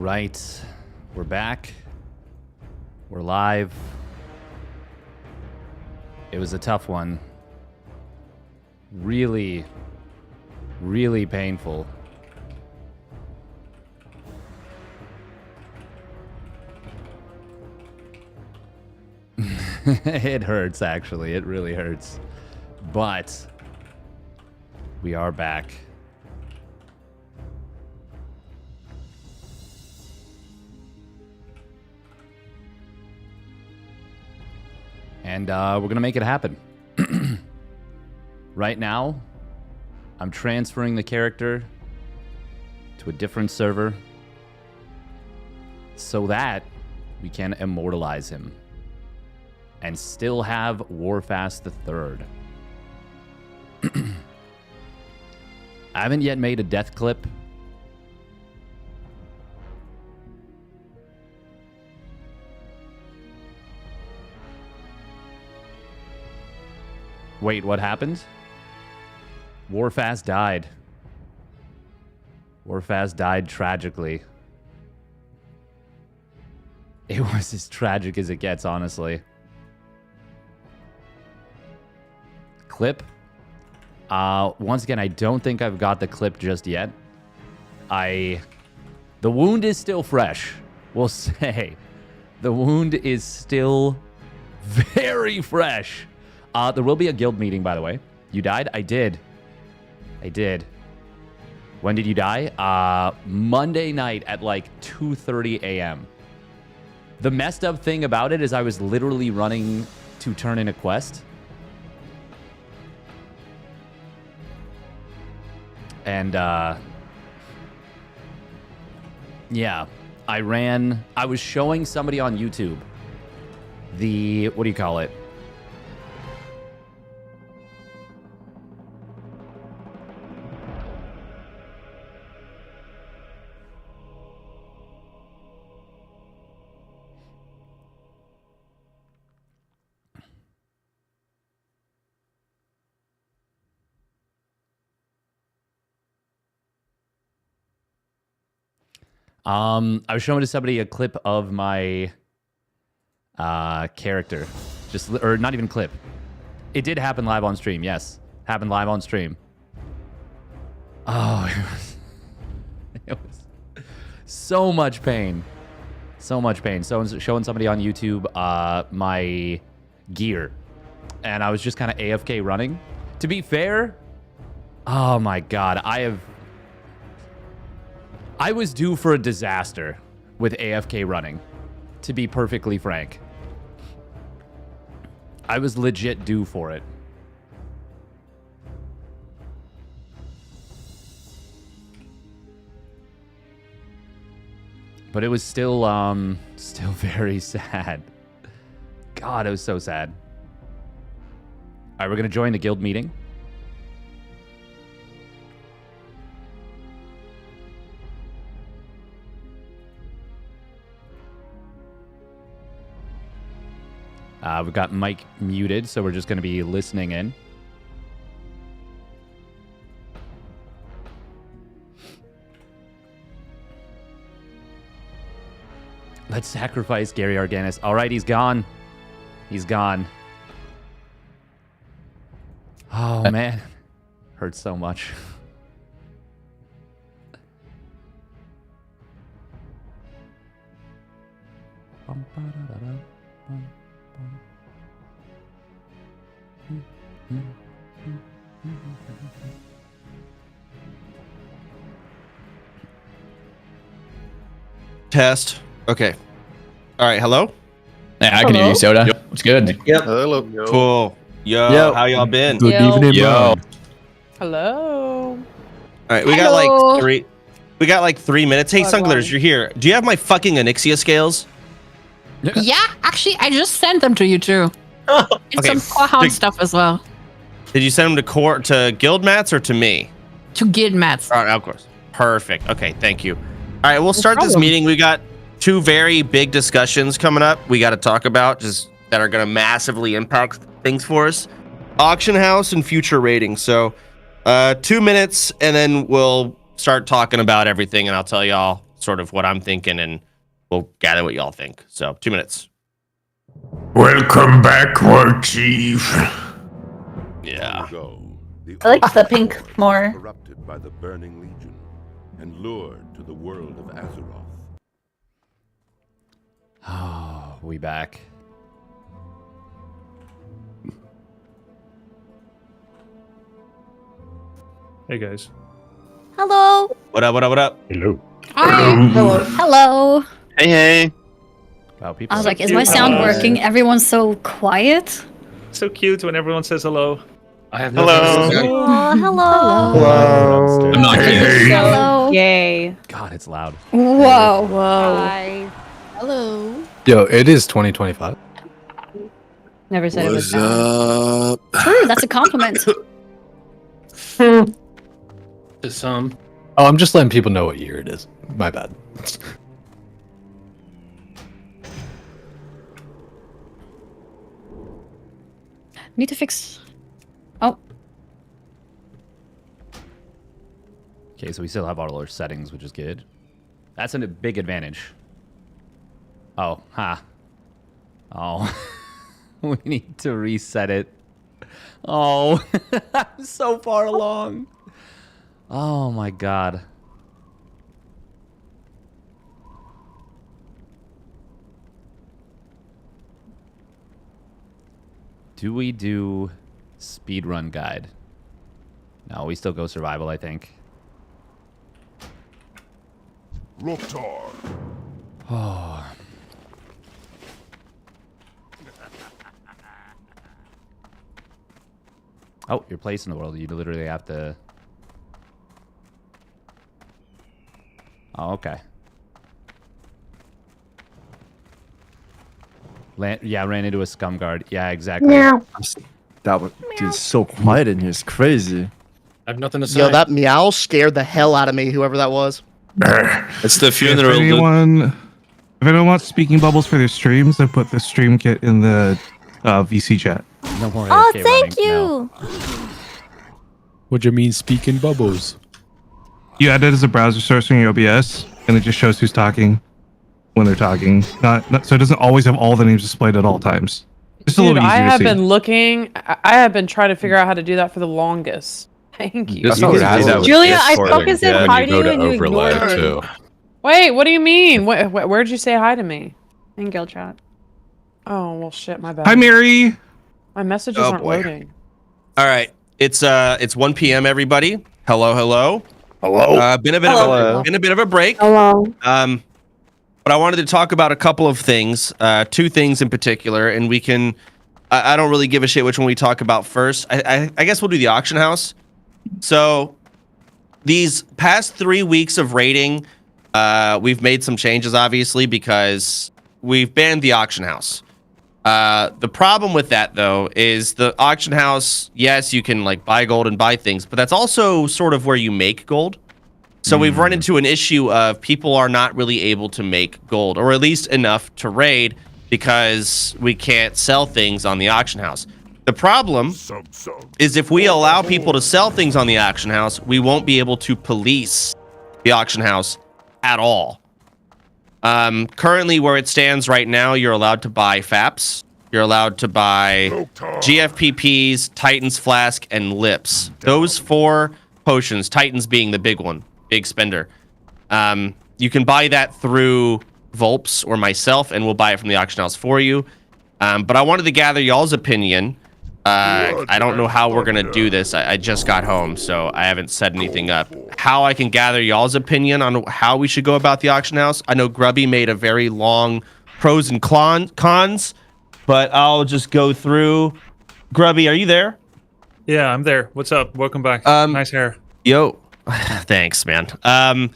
Right. We're back. We're live. It was a tough one. Really, really painful. It hurts, actually. It really hurts. But we are back. And we're going to make it happen. Right now, I'm transferring the character to a different server so that we can immortalize him and still have Warfast the Third. I haven't yet made a death clip. Wait, what happened? Warfast died. Warfast died tragically. It was as tragic as it gets, honestly. Clip. Once again, I don't think I've got the clip just yet. The wound is still fresh. We'll say. The wound is still very fresh. There will be a guild meeting, by the way. You died? I did. When did you die? Monday night at like 2:30 a.m. The messed up thing about it is I was literally running to turn in a quest. And, yeah, I was showing somebody on YouTube what do you call it? I was showing to somebody a clip of my character. Or not even clip. It did happen live on stream, yes. Happened live on stream. Oh, it was so much pain. So much pain. So showing somebody on YouTube my gear. And I was just kind of AFK running. To be fair, oh my god, I was due for a disaster with AFK running, to be perfectly frank. I was legit due for it. But it was still very sad. God, it was so sad. All right, we're going to join the guild meeting. We've got Mike muted, so we're just going to be listening in. Let's sacrifice Gary Arganis. All right, he's gone. He's gone. Oh, man. Hurts so much. Test. Okay. All right. Hello? Yeah, I can hear you, Soda. Yep. What's good? Yep. Hello. Cool. Yo, how y'all been? Good evening, Yo. man. Hello. All right, we got like 3 minutes. Hey, Sunglers, you're here. Do you have my fucking Onyxia scales? Yeah, actually, I just sent them to you too. And Okay, some Quahound stuff as well. Did you send them to guild mats or to me? To Guild Mats. All right, of course. Perfect. Okay, thank you. All right, we'll start this problem. meeting. We got 2 very big discussions coming up we got to talk about just that are going to massively impact things for us. Auction house and future ratings. So 2 minutes and then we'll start talking about everything and I'll tell y'all sort of what I'm thinking, and we'll gather what y'all think. So 2 minutes. Welcome back, War Chief. Yeah. I like the pink more. Corrupted by the Burning Legion and lured to the world of Azeroth. Oh, we back. Hey guys. Hello. What up? What up? What up? Hello. Hi. Hello. Hey, hey. Wow, people. I was like, is my sound working? Everyone's so quiet. So cute when everyone says hello. I have Hello. Oh, hello. Hello. I'm not Hey, kidding. hey. Hello. Yay. God, it's loud. Whoa. Hi. Hello. Yo, it is 2025. Never said it was What's bad. up? True, that's a compliment. To some. Oh, I'm just letting people know what year it is. My bad. Need to fix. Oh, Okay, so we still have all our settings, which is good. That's a big advantage. Oh, ha. Oh. We need to reset it. Oh. I'm so far along. Oh my god. Do we do speedrun guide? No, we still go survival, I think. Rotar. Oh. Oh, your place in the world. You literally have to... Oh, okay. Ran into a scum guard. Yeah, exactly. That was dude, so quiet in here. It's crazy. I have nothing to say. Yo, that meow scared the hell out of me, whoever that was. It's the If funeral. anyone wants speaking bubbles for their streams, I put the stream kit in the VC chat. No more oh, AFK thank running. you. No. What do you mean speaking bubbles? You add it as a browser source in your OBS, and it just shows who's talking when they're talking. Not so it doesn't always have all the names displayed at all times. Just a Dude, little I easier to have see. been looking. I have been trying to figure out how to do that for the longest. Thank you. This is bad. Julia, I fucking said hi to you and you ignored me. Wait, what do you mean? Where'd you say hi to me? In guild chat. Oh, well, shit, my bad. Hi, Mary. My messages aren't loading. All right. It's 1 p.m. everybody. Hello, hello. Hello. Been a bit of a break. Hello. But I wanted to talk about a couple of things, 2 things in particular, and we can. I don't really give a shit which one we talk about first. I guess we'll do the auction house. So, these past 3 weeks of raiding, we've made some changes, obviously, because we've banned the auction house. The problem with that, though, is the auction house, yes, you can like buy gold and buy things, but that's also sort of where you make gold. So we've run into an issue of people are not really able to make gold, or at least enough to raid, because we can't sell things on the auction house. The problem is if we allow people to sell things on the auction house, we won't be able to police the auction house at all. Currently, where it stands right now, you're allowed to buy FAPs. You're allowed to buy GFPPs, Titan's Flask, and Lips. Those 4 potions, Titan's being the big one, big spender. You can buy that through Volps or myself, and we'll buy it from the auction house for you. But I wanted to gather y'all's opinion. I don't know how we're going to do this. I just got home, so I haven't set anything up. How I can gather y'all's opinion on how we should go about the auction house. I know Grubby made a very long pros and cons, but I'll just go through. Grubby, are you there? Yeah, I'm there. What's up? Welcome back. Nice hair. Yo, thanks, man. I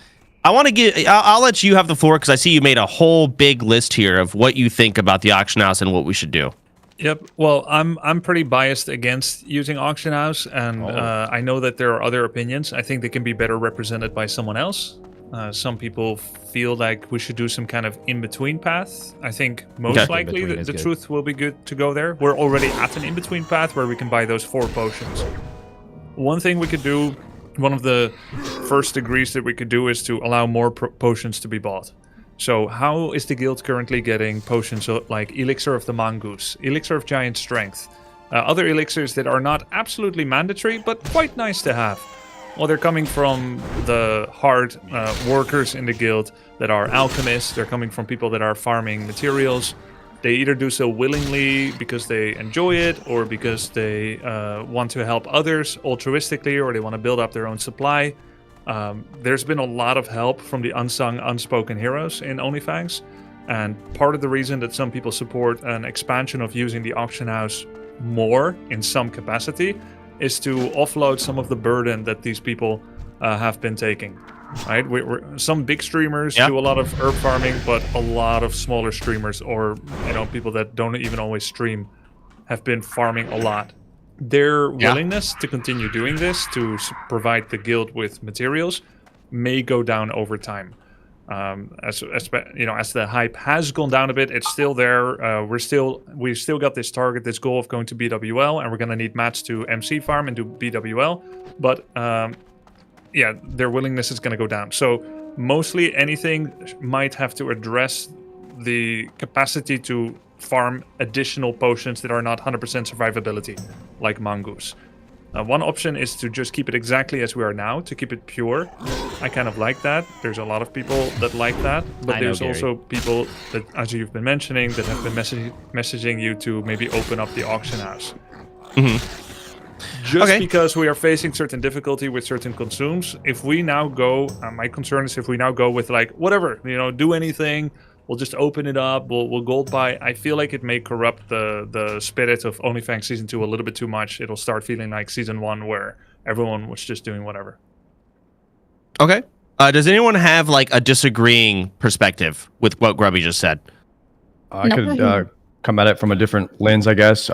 want to get. I'll let you have the floor because I see you made a whole big list here of what you think about the auction house and what we should do. Yep. Well, I'm pretty biased against using auction house, and I know that there are other opinions. I think they can be better represented by someone else. Some people feel like we should do some kind of in-between path. I think most likely the truth will be good to go there. We're already at an in-between path where we can buy those 4 potions. One thing we could do, one of the first degrees that we could do is to allow more potions to be bought. So how is the guild currently getting potions like Elixir of the Mongoose, Elixir of Giant Strength, other elixirs that are not absolutely mandatory, but quite nice to have? Well, they're coming from the hard workers in the guild that are alchemists. They're coming from people that are farming materials. They either do so willingly because they enjoy it, or because they want to help others altruistically, or they want to build up their own supply. There's been a lot of help from the unsung, unspoken heroes in OnlyFangs. And part of the reason that some people support an expansion of using the auction house more in some capacity is to offload some of the burden that these people have been taking. Right, some big streamers do a lot of herb farming, but a lot of smaller streamers, or people that don't even always stream, have been farming a lot. Their willingness to continue doing this, to provide the guild with materials, may go down over time. As the hype has gone down a bit, it's still there. We've still got this target, this goal of going to BWL, and we're gonna need mats to MC farm and do BWL. But their willingness is gonna go down. So mostly anything might have to address the capacity to farm additional potions that are not 100% survivability, like Mongoose. One option is to just keep it exactly as we are now, to keep it pure. I kind of like that. There's a lot of people that like that, but there's also people that, as you've been mentioning, that have been messaging you to maybe open up the auction house. Just because we are facing certain difficulty with certain consumes. If we now go, my concern is if we now go with like, whatever, do anything, we'll just open it up, we'll gold buy. I feel like it may corrupt the spirit of OnlyFangs Season 2 a little bit too much. It'll start feeling like Season 1 where everyone was just doing whatever. Okay. Does anyone have like a disagreeing perspective with what Grubby just said? I could come at it from a different lens, I guess.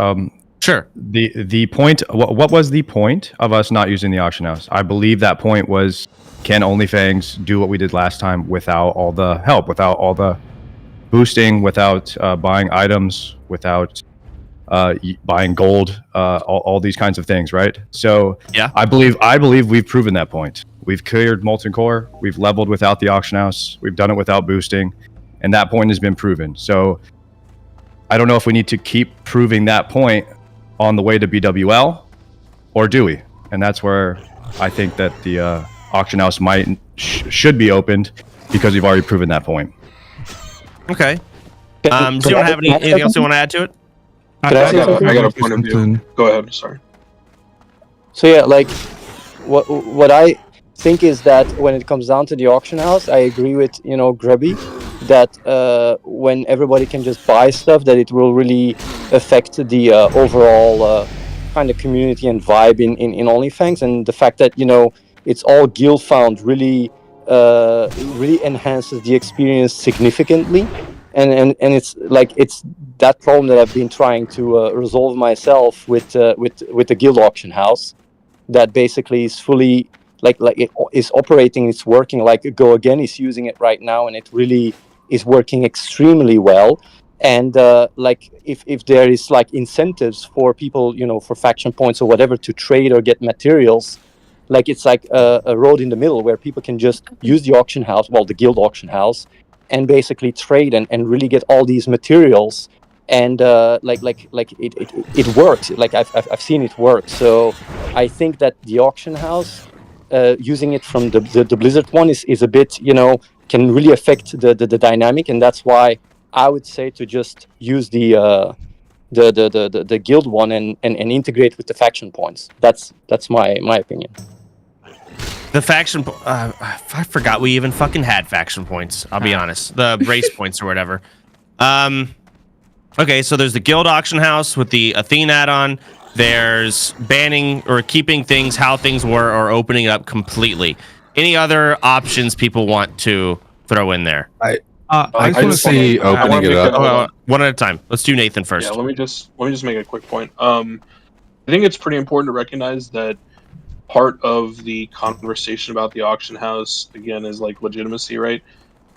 Sure. The point, what was the point of us not using the auction house? I believe that point was, can OnlyFangs do what we did last time without all the help, without all the boosting, without buying items, without buying gold, all these kinds of things, right? So I believe we've proven that point. We've cleared Molten Core, we've leveled without the auction house, we've done it without boosting, and that point has been proven. So I don't know if we need to keep proving that point on the way to BWL, or do we? And that's where I think that the auction house should be opened, because we've already proven that point. Okay. Do you have anything else you want to add to it? I got a point of view. Go ahead. Sorry. So yeah, like what I think is that when it comes down to the auction house, I agree with Grubby that when everybody can just buy stuff, that it will really affect the overall kind of community and vibe in OnlyFangs, and the fact that it's all guild found really enhances the experience significantly, and it's like it's that problem that I've been trying to resolve myself with the guild auction house, that basically is fully like it is operating, it's working. Like Go Again is using it right now, and it really is working extremely well. And like if there is like incentives for people, for faction points or whatever, to trade or get materials, like it's like a road in the middle where people can just use the auction house, the guild auction house, and basically trade and really get all these materials. And it works. Like I've seen it work. So I think that the auction house, using it from the Blizzard one is a bit, can really affect the dynamic, and that's why I would say to just use the guild one and integrate with the faction points. That's my opinion. The faction, I forgot we even fucking had faction points. I'll be honest, the race points or whatever. Okay, so there's the guild auction house with the Athene add-on. There's banning or keeping things how things were, or opening it up completely. Any other options people want to throw in there? I just want to see opening it up. One at a time. Let's do Nathan first. Yeah, let me just make a quick point. I think it's pretty important to recognize that part of the conversation about the auction house, again, is like legitimacy, right?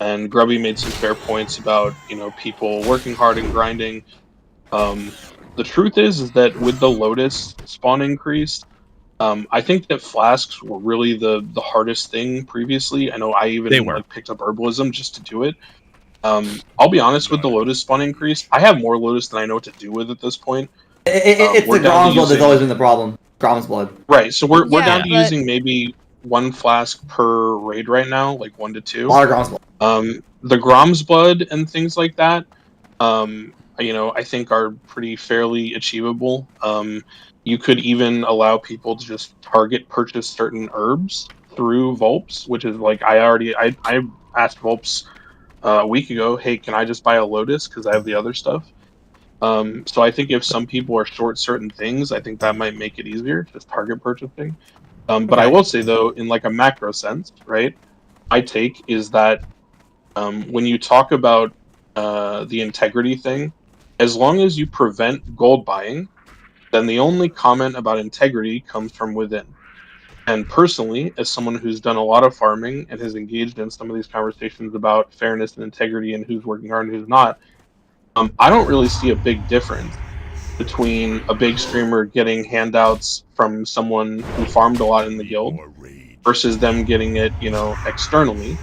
And Grubby made some fair points about, people working hard and grinding. The truth is that with the Lotus spawn increase, I think that flasks were really the hardest thing previously. I know I even like picked up herbalism just to do it. I'll be honest with the Lotus spawn increase. I have more Lotus than I know what to do with at this point. It's the Grom's blood that's always been the problem. Grom's blood. Right, so we're down to using maybe 1 flask per raid right now, like 1 to 2. A lot of Grom's blood. The Grom's blood and things like that, you know, I think are pretty fairly achievable. You could even allow people to just target purchase certain herbs through Volps, which is like I asked Volps a week ago, hey, can I just buy a Lotus because I have the other stuff? So I think if some people are short certain things, I think that might make it easier, just target purchasing. But I will say though, in like a macro sense, right? My take is that when you talk about the integrity thing, as long as you prevent gold buying, then the only comment about integrity comes from within. And personally, as someone who's done a lot of farming and has engaged in some of these conversations about fairness and integrity and who's working hard and who's not, I don't really see a big difference between a big streamer getting handouts from someone who farmed a lot in the guild versus them getting it, you know, externally.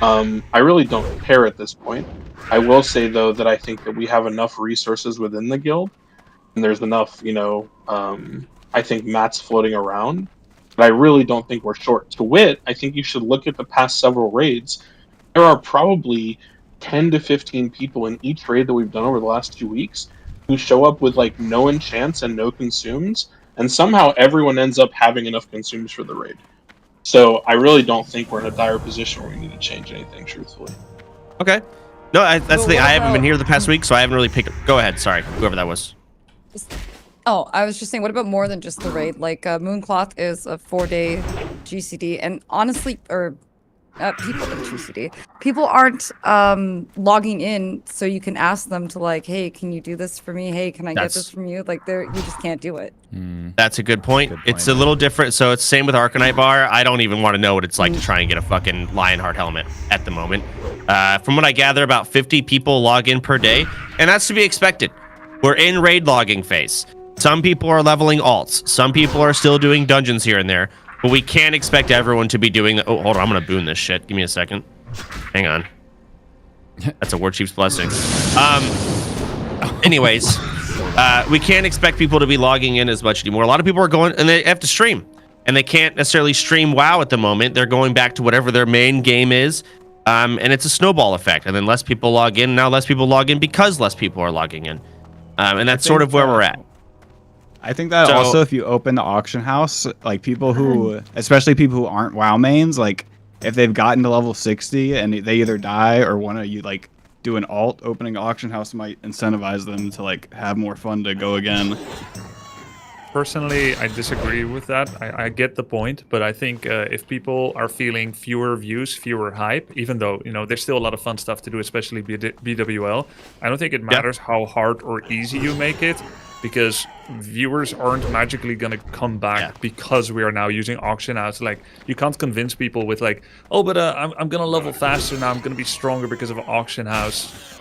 I really don't care at this point. I will say though that I think that we have enough resources within the guild, and there's enough, you know, I think mats floating around. But I really don't think we're short. To wit, I think you should look at the past several raids. There are probably 10 to 15 people in each raid that we've done over the last 2 weeks who show up with like no enchants and no consumes, and somehow everyone ends up having enough consumes for the raid. So I really don't think we're in a dire position where we need to change anything, truthfully. Okay. No, that's the thing. I haven't been here the past week, so I haven't really picked. Go ahead. Sorry, whoever that was. Oh, I was just saying, what about more than just the raid? Like, Mooncloth is a 4-day GCD, and honestly, people aren't logging in, so you can ask them to like, hey, can you do this for me? Hey, can I get this from you? Like, you just can't do it. That's a good point. It's a little different. So it's same with Arcanite Bar. I don't even want to know what it's like to try and get a fucking Lionheart helmet at the moment. From what I gather, about 50 people log in per day, and that's to be expected. We're in raid logging phase. Some people are leveling alts. Some people are still doing dungeons here and there. But we can't expect everyone to be doing that. Oh, hold on. I'm going to boon this shit. Give me a second. Hang on. That's a War Chief's blessing. Anyways, we can't expect people to be logging in as much anymore. A lot of people are going, and they have to stream. And they can't necessarily stream WoW at the moment. They're going back to whatever their main game is. And it's a snowball effect. And then less people log in. Now less people log in because less people are logging in. And that's sort of where we're at. I think that also if you open the auction house, like people who, especially people who aren't WoW mains, like if they've gotten to level 60 and they either die or want to like do an alt, opening an auction house might incentivize them to like have more fun to go again. Personally, I disagree with that. I get the point, but I think if people are feeling fewer views, fewer hype, even though, you know, there's still a lot of fun stuff to do, especially BWL, I don't think it matters how hard or easy you make it, because viewers aren't magically going to come back because we are now using auction house. Like, you can't convince people with like, oh, but I'm going to level faster now, I'm going to be stronger because of auction house.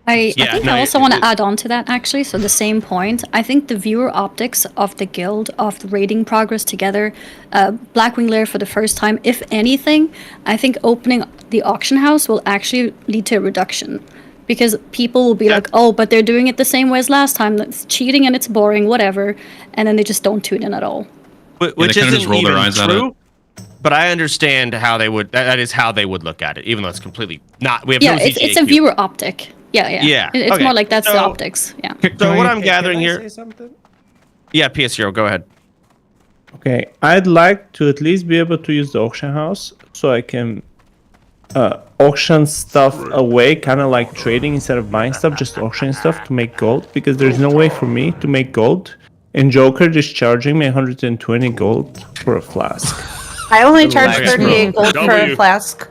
I think I also want to add on to that, actually. So the same point. I think the viewer optics of the guild, of the raiding progress together, Blackwing Lair for the first time, if anything, I think opening the auction house will actually lead to a reduction. Because people will be like, oh, but they're doing it the same way as last time. That's cheating and it's boring, whatever. And then they just don't tune in at all. Which isn't even true. But I understand how they would. That is how they would look at it, even though it's completely not. We have no CGAQ. It's a viewer optic. Yeah. It's okay. more like that's the optics. Yeah. So what I'm gathering here. Yeah, PS0, go ahead. Okay, I'd like to at least be able to use the auction house so I can auction stuff away, kind of like trading instead of buying stuff, just auctioning stuff to make gold, because there's no way for me to make gold. And Joker just charging me 120 gold for a flask. I only charge 38 gold for a flask.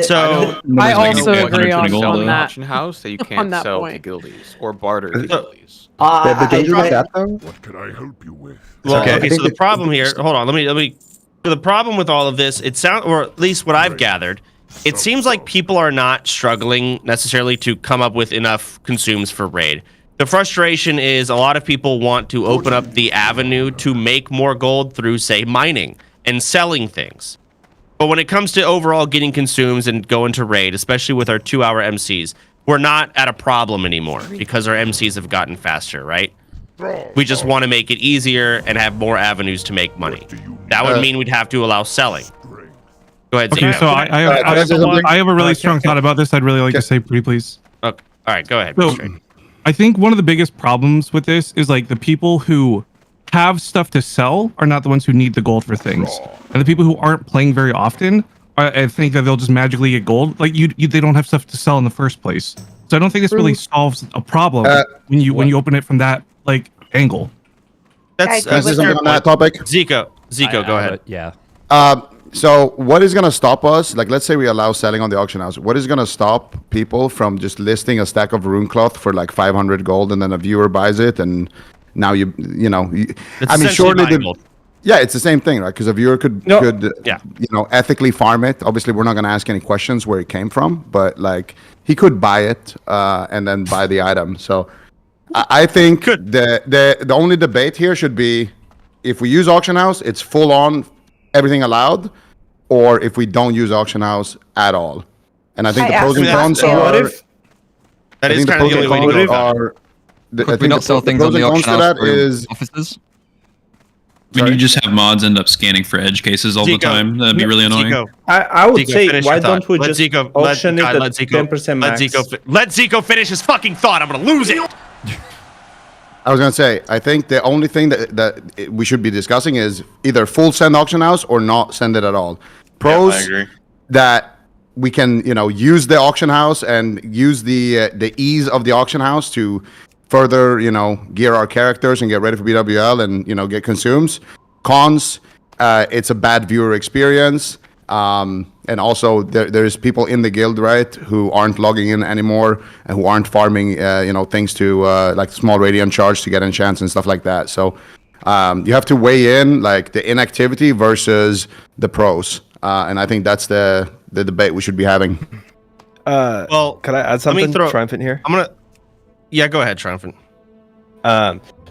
So I also agree on that. Auction house that you can't sell to guildies or barter to guildies. What can I help you with? Well, okay. So the problem here. Hold on. Let me. The problem with all of this, it sounds, or at least what I've gathered, it seems like people are not struggling necessarily to come up with enough consumes for raid. The frustration is a lot of people want to open up the avenue to make more gold through, say, mining and selling things. But when it comes to overall getting consumes and going to raid, especially with our 2-hour MCs, we're not at a problem anymore because our MCs have gotten faster, right? We just want to make it easier and have more avenues to make money. That would mean we'd have to allow selling. Go ahead, Okay, Zico. so I have a really strong thought about this. I'd really like to say pretty please. Okay. All right, go ahead. So, I think one of the biggest problems with this is like the people who have stuff to sell are not the ones who need the gold for things, and the people who aren't playing very often I think that they'll just magically get gold. Like they don't have stuff to sell in the first place. So I don't think this really solves a problem when you open it from that like angle. That's Can I say something on that topic? Zico, go ahead. Yeah. So what is going to stop us? Like, let's say we allow selling on the auction house. What is going to stop people from just listing a stack of rune cloth for like 500 gold, and then a viewer buys it, and now I mean, surely it's the same thing, right? Because a viewer could ethically farm it. Obviously, we're not going to ask any questions where it came from, but like he could buy it and then buy the item. So I think the only debate here should be if we use auction house, it's full on everything allowed, or if we don't use auction house at all. And I think the pros and cons are. What if that is kind of the only way to go? Could we not sell things on the auction house for offices? When you just have mods end up scanning for edge cases all the time, that'd be really annoying. I would say, why don't we just auction it at 10% max? Let Zico finish his fucking thought. I'm gonna lose it. I was gonna say, I think the only thing that we should be discussing is either full send auction house or not send it at all. Pros, I agree. That we can use the auction house and use the ease of the auction house to further gear our characters and get ready for BWL and get consumes. Cons, it's a bad viewer experience. And also there's people in the guild, right, who aren't logging in anymore and who aren't farming, things to like small radiant charge to get enchants and stuff like that. So you have to weigh in like the inactivity versus the pros, and I think that's the debate we should be having. Well, can I add something, Triumphant here? Yeah, go ahead, Triumphant.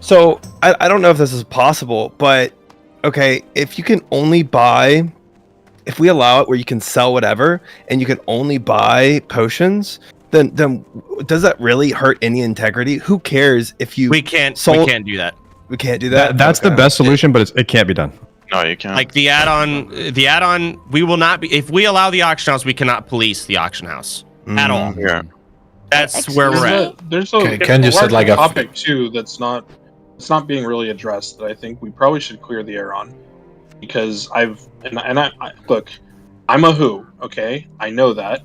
So I don't know if this is possible, but okay, if you can only buy. If we allow it where you can sell whatever and you can only buy potions, then does that really hurt any integrity? Who cares if you we can't do that. We can't do that. That's the best solution, but it can't be done. No, you can't. Like the add-on, we will not be. If we allow the auction house, we cannot police the auction house at all. Yeah, that's where we're at. There's a Ken just said like a topic too that's not being really addressed that I think we probably should clear the air on. Because I look, I'm a who, okay? I know that,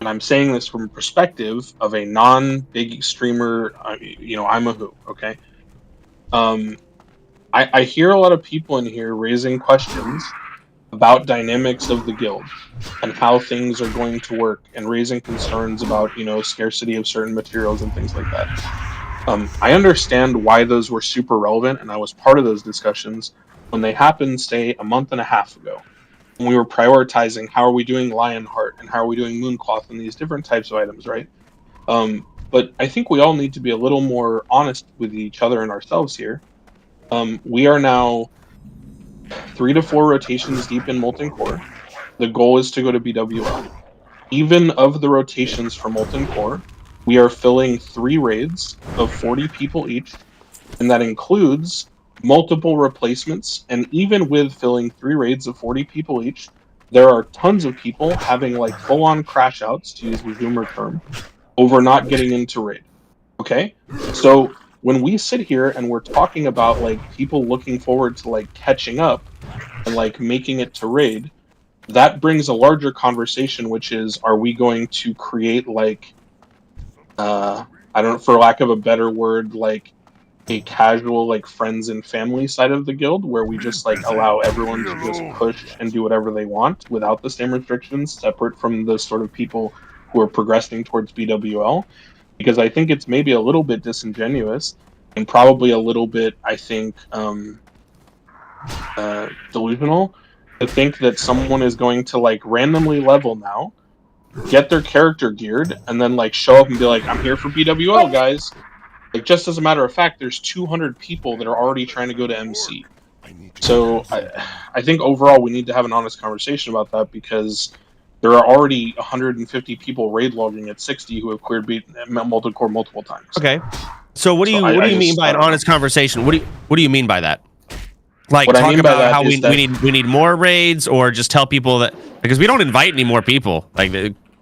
and I'm saying this from a perspective of a non-big streamer. I'm a who, okay? I hear a lot of people in here raising questions about dynamics of the guild and how things are going to work, and raising concerns about scarcity of certain materials and things like that. I understand why those were super relevant, and I was part of those discussions when they happened, say, a month and a half ago, when we were prioritizing how are we doing Lionheart and how are we doing Mooncloth and these different types of items, right? But I think we all need to be a little more honest with each other and ourselves here. We are now 3 to 4 rotations deep in Molten Core. The goal is to go to BWL. Even of the rotations for Molten Core, we are filling 3 raids of 40 people each, and that includes multiple replacements. And even with filling 3 raids of 40 people each, there are tons of people having like full-on crash outs, to use the Zoomer term, over not getting into raid. Okay? So when we sit here and we're talking about like people looking forward to like catching up and like making it to raid, that brings a larger conversation, which is, are we going to create like for lack of a better word, like a casual like friends and family side of the guild where we just like allow everyone to just push and do whatever they want without the same restrictions, separate from the sort of people who are progressing towards BWL? Because I think it's maybe a little bit disingenuous and probably a little bit, I think, delusional to think that someone is going to like randomly level now, get their character geared, and then like show up and be like, I'm here for BWL, guys. Like, just as a matter of fact, there's 200 people that are already trying to go to MC. So I think overall we need to have an honest conversation about that, because there are already 150 people raid logging at 60 who have cleared multi-core multiple times. Okay. So what do you mean by an honest conversation? What do you mean by that? Like, what talk about how we need more raids, or just tell people that, because we don't invite any more people. Like,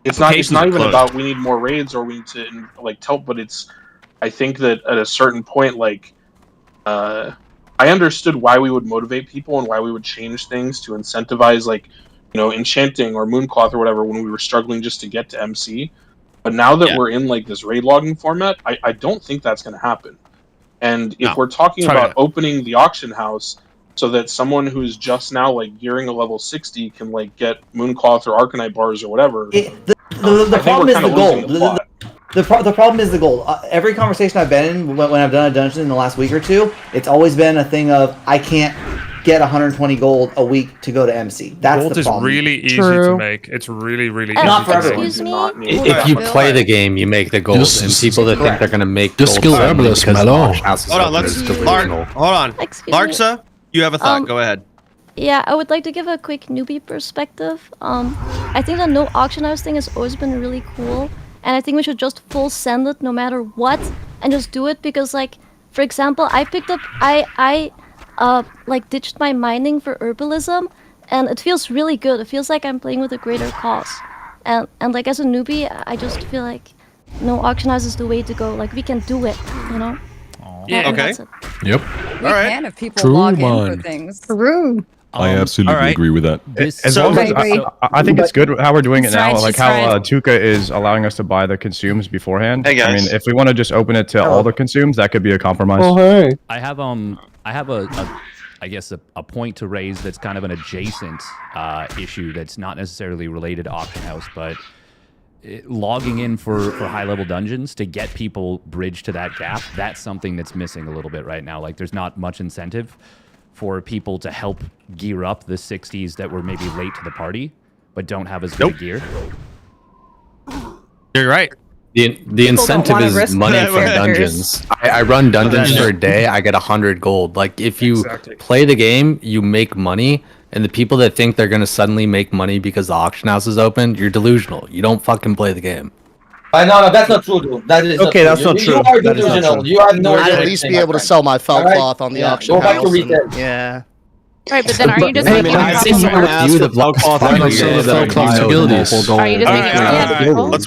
it's not even about we need more raids or we need to like tell, but it's, I think that at a certain point, like, I understood why we would motivate people and why we would change things to incentivize, like, enchanting or mooncloth or whatever when we were struggling just to get to MC. But now that we're in like this raid logging format, I don't think that's going to happen. And if we're talking about opening the auction house so that someone who's just now like gearing a level 60 can like get mooncloth or arcanite bars or whatever, the problem is the gold. The problem is the gold. Every conversation I've been in when I've done a dungeon in the last week or two, it's always been a thing of I can't get 120 gold a week to go to MC. That's gold the problem. Gold is really easy to make. It's really easy. Not for everyone. If you play the game, you make the gold, and people that think they're going to make gold skill herbalist, Melon. Hold on, hold on. Larksa, you have a thought. Go ahead. Yeah, I would like to give a quick newbie perspective. I think the no auction house thing has always been really cool, and I think we should just full send it no matter what, and just do it, because, like, for example, I picked up, I ditched my mining for herbalism, and it feels really good. It feels like I'm playing with a greater cause, and like, as a newbie, I just feel like no auction house is the way to go. Like, we can do it, Yeah. Okay. Yep. We can if people log in for things. True. I absolutely agree with that. I think it's good how we're doing it now, like how Tuca is allowing us to buy the consumes beforehand. Hey, guys. I mean, if we want to just open it to all the consumes, that could be a compromise. Oh, hey. I have I guess a point to raise that's kind of an adjacent issue that's not necessarily related to auction house, but logging in for high level dungeons to get people bridged to that gap, that's something that's missing a little bit right now. Like, there's not much incentive for people to help gear up the 60s that were maybe late to the party but don't have as good gear. You're right. The incentive is money from dungeons. I run dungeons for a day, I get 100 gold. Like, if you play the game, you make money, and the people that think they're going to suddenly make money because the auction house is open, you're delusional. You don't fucking play the game. No, that's not true, dude. That is okay, that's not true. You are delusional. You have no I'd at least be able to sell my felt cloth on the auction house. Go back to retail. Yeah. Right, but then are you just making Let's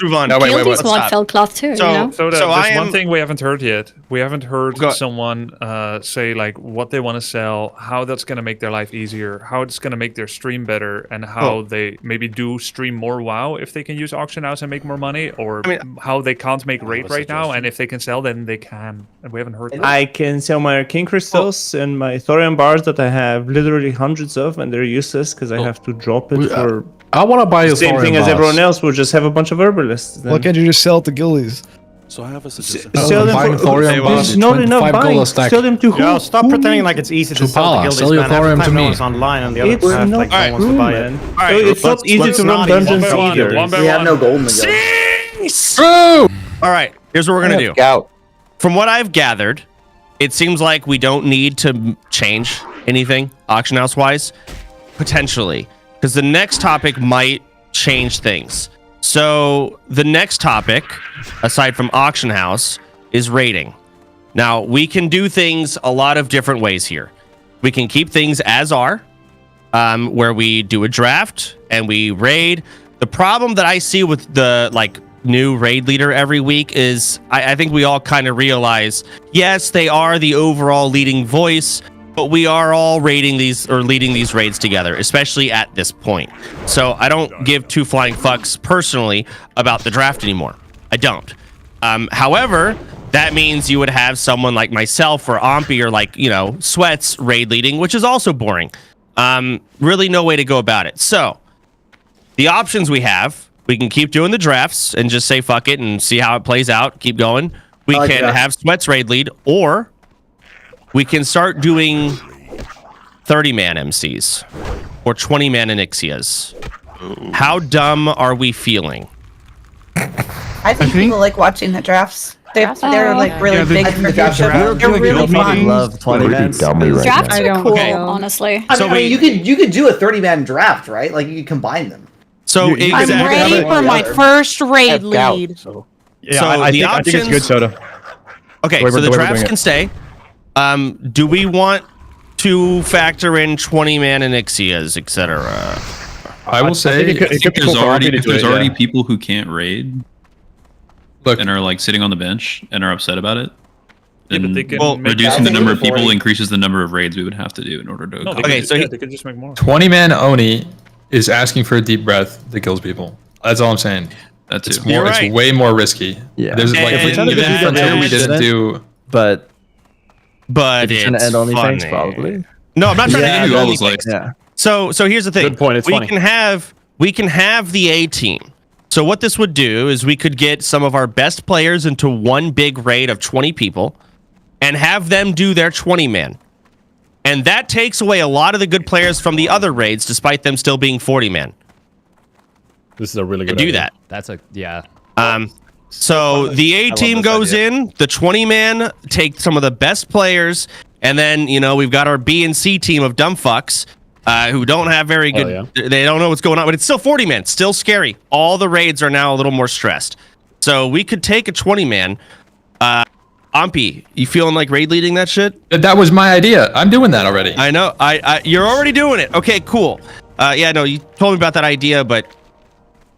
move on. No, wait. Want felt cloth too, there's one thing we haven't heard yet. We haven't heard someone say like what they want to sell, how that's going to make their life easier, how it's going to make their stream better, and how they maybe do stream more WoW if they can use auction house and make more money, or how they can't make raid right now, and if they can sell, then they can. And we haven't heard that. I can sell my arcane crystals and my thorium bars that I have literally hundreds of, and they're useless because I have to drop it for. I want to buy the same thing as everyone else. We'll just have a bunch of herbalists. Why can't you just sell it to guildies? So I have a suggestion. Sell them for there's not enough buying. Sell them to who? Yo, stop pretending like it's easy to sell to guildies, sell your thorium to me. It's online, and the other It's half, not like, no one wants to buy it. Alright, it's not easy to run dungeons either. We have no gold in the guild. True. All right, here's what we're gonna do. From what I've gathered, it seems like we don't need to change anything auction house wise, potentially, because the next topic might change things. So the next topic, aside from auction house, is raiding. Now, we can do things a lot of different ways here. We can keep things as are, where we do a draft and we raid. The problem that I see with the new raid leader every week is I think we all kind of realize, yes, they are the overall leading voice, but we are all raiding these or leading these raids together, especially at this point. So I don't give two flying fucks personally about the draft anymore. I don't. However, that means you would have someone like myself or Ompi or Sweats raid leading, which is also boring. Really no way to go about it. So the options we have, we can keep doing the drafts and just say fuck it and see how it plays out. Keep going. We can have Sweats raid lead, or we can start doing 30-man MCs or 20-man Anixias. How dumb are we feeling? I think people like watching the drafts. They're like really big in the future. They're really fun. Love 20 minutes. Drafts are cool, Okay. honestly. I mean, you could do a 30-man draft, right? Like you could combine them. So You- you- I'm ready for my first raid lead. Yeah, So I the think it's options- good, Soda. Okay, The way so the we're doing drafts it. can stay. Do we want to factor in 20-man Anixias, etc.? I will say, think it could be there's cool for already Arby to if do there's it, already yeah. people who can't raid, and are like sitting on the bench and are upset about it, Yeah, then but they can make reducing the that number of people 40. increses the number of raids we would have to do in order to. No, they Okay, could, so yeah, they could just make more. 20-man Oni is asking for a deep breath that kills people. That's all I'm saying. That's It's it. more. You're right. It's way more risky. Yeah. There's like And in the that- frontier we didn't do. But But if you're trying it's to end OnlyFangs, funny. probably. No, I'm not trying Yeah, to end that was OnlyFangs. Yeah. So here's the thing. Good point, it's we funny. can have the A team. So what this would do is we could get some of our best players into one big raid of 20 people and have them do their 20-man. And that takes away a lot of the good players from the other raids, despite them still being 40-man. This is a really To good do idea. that. That's a yeah. So the A team this goes idea. in, the 20-man take some of the best players, and then we've got our B and C team of dumb fucks who don't have very good. yeah. They don't know what's going on, but it's still 40-man, still scary. All the raids are now a little more stressed. So we could take a 20-man. Ampy, you feeling like raid leading that shit? That was my idea. I'm doing that already. I know. You're already doing it. Okay, cool. Yeah, no, you told me about that idea, but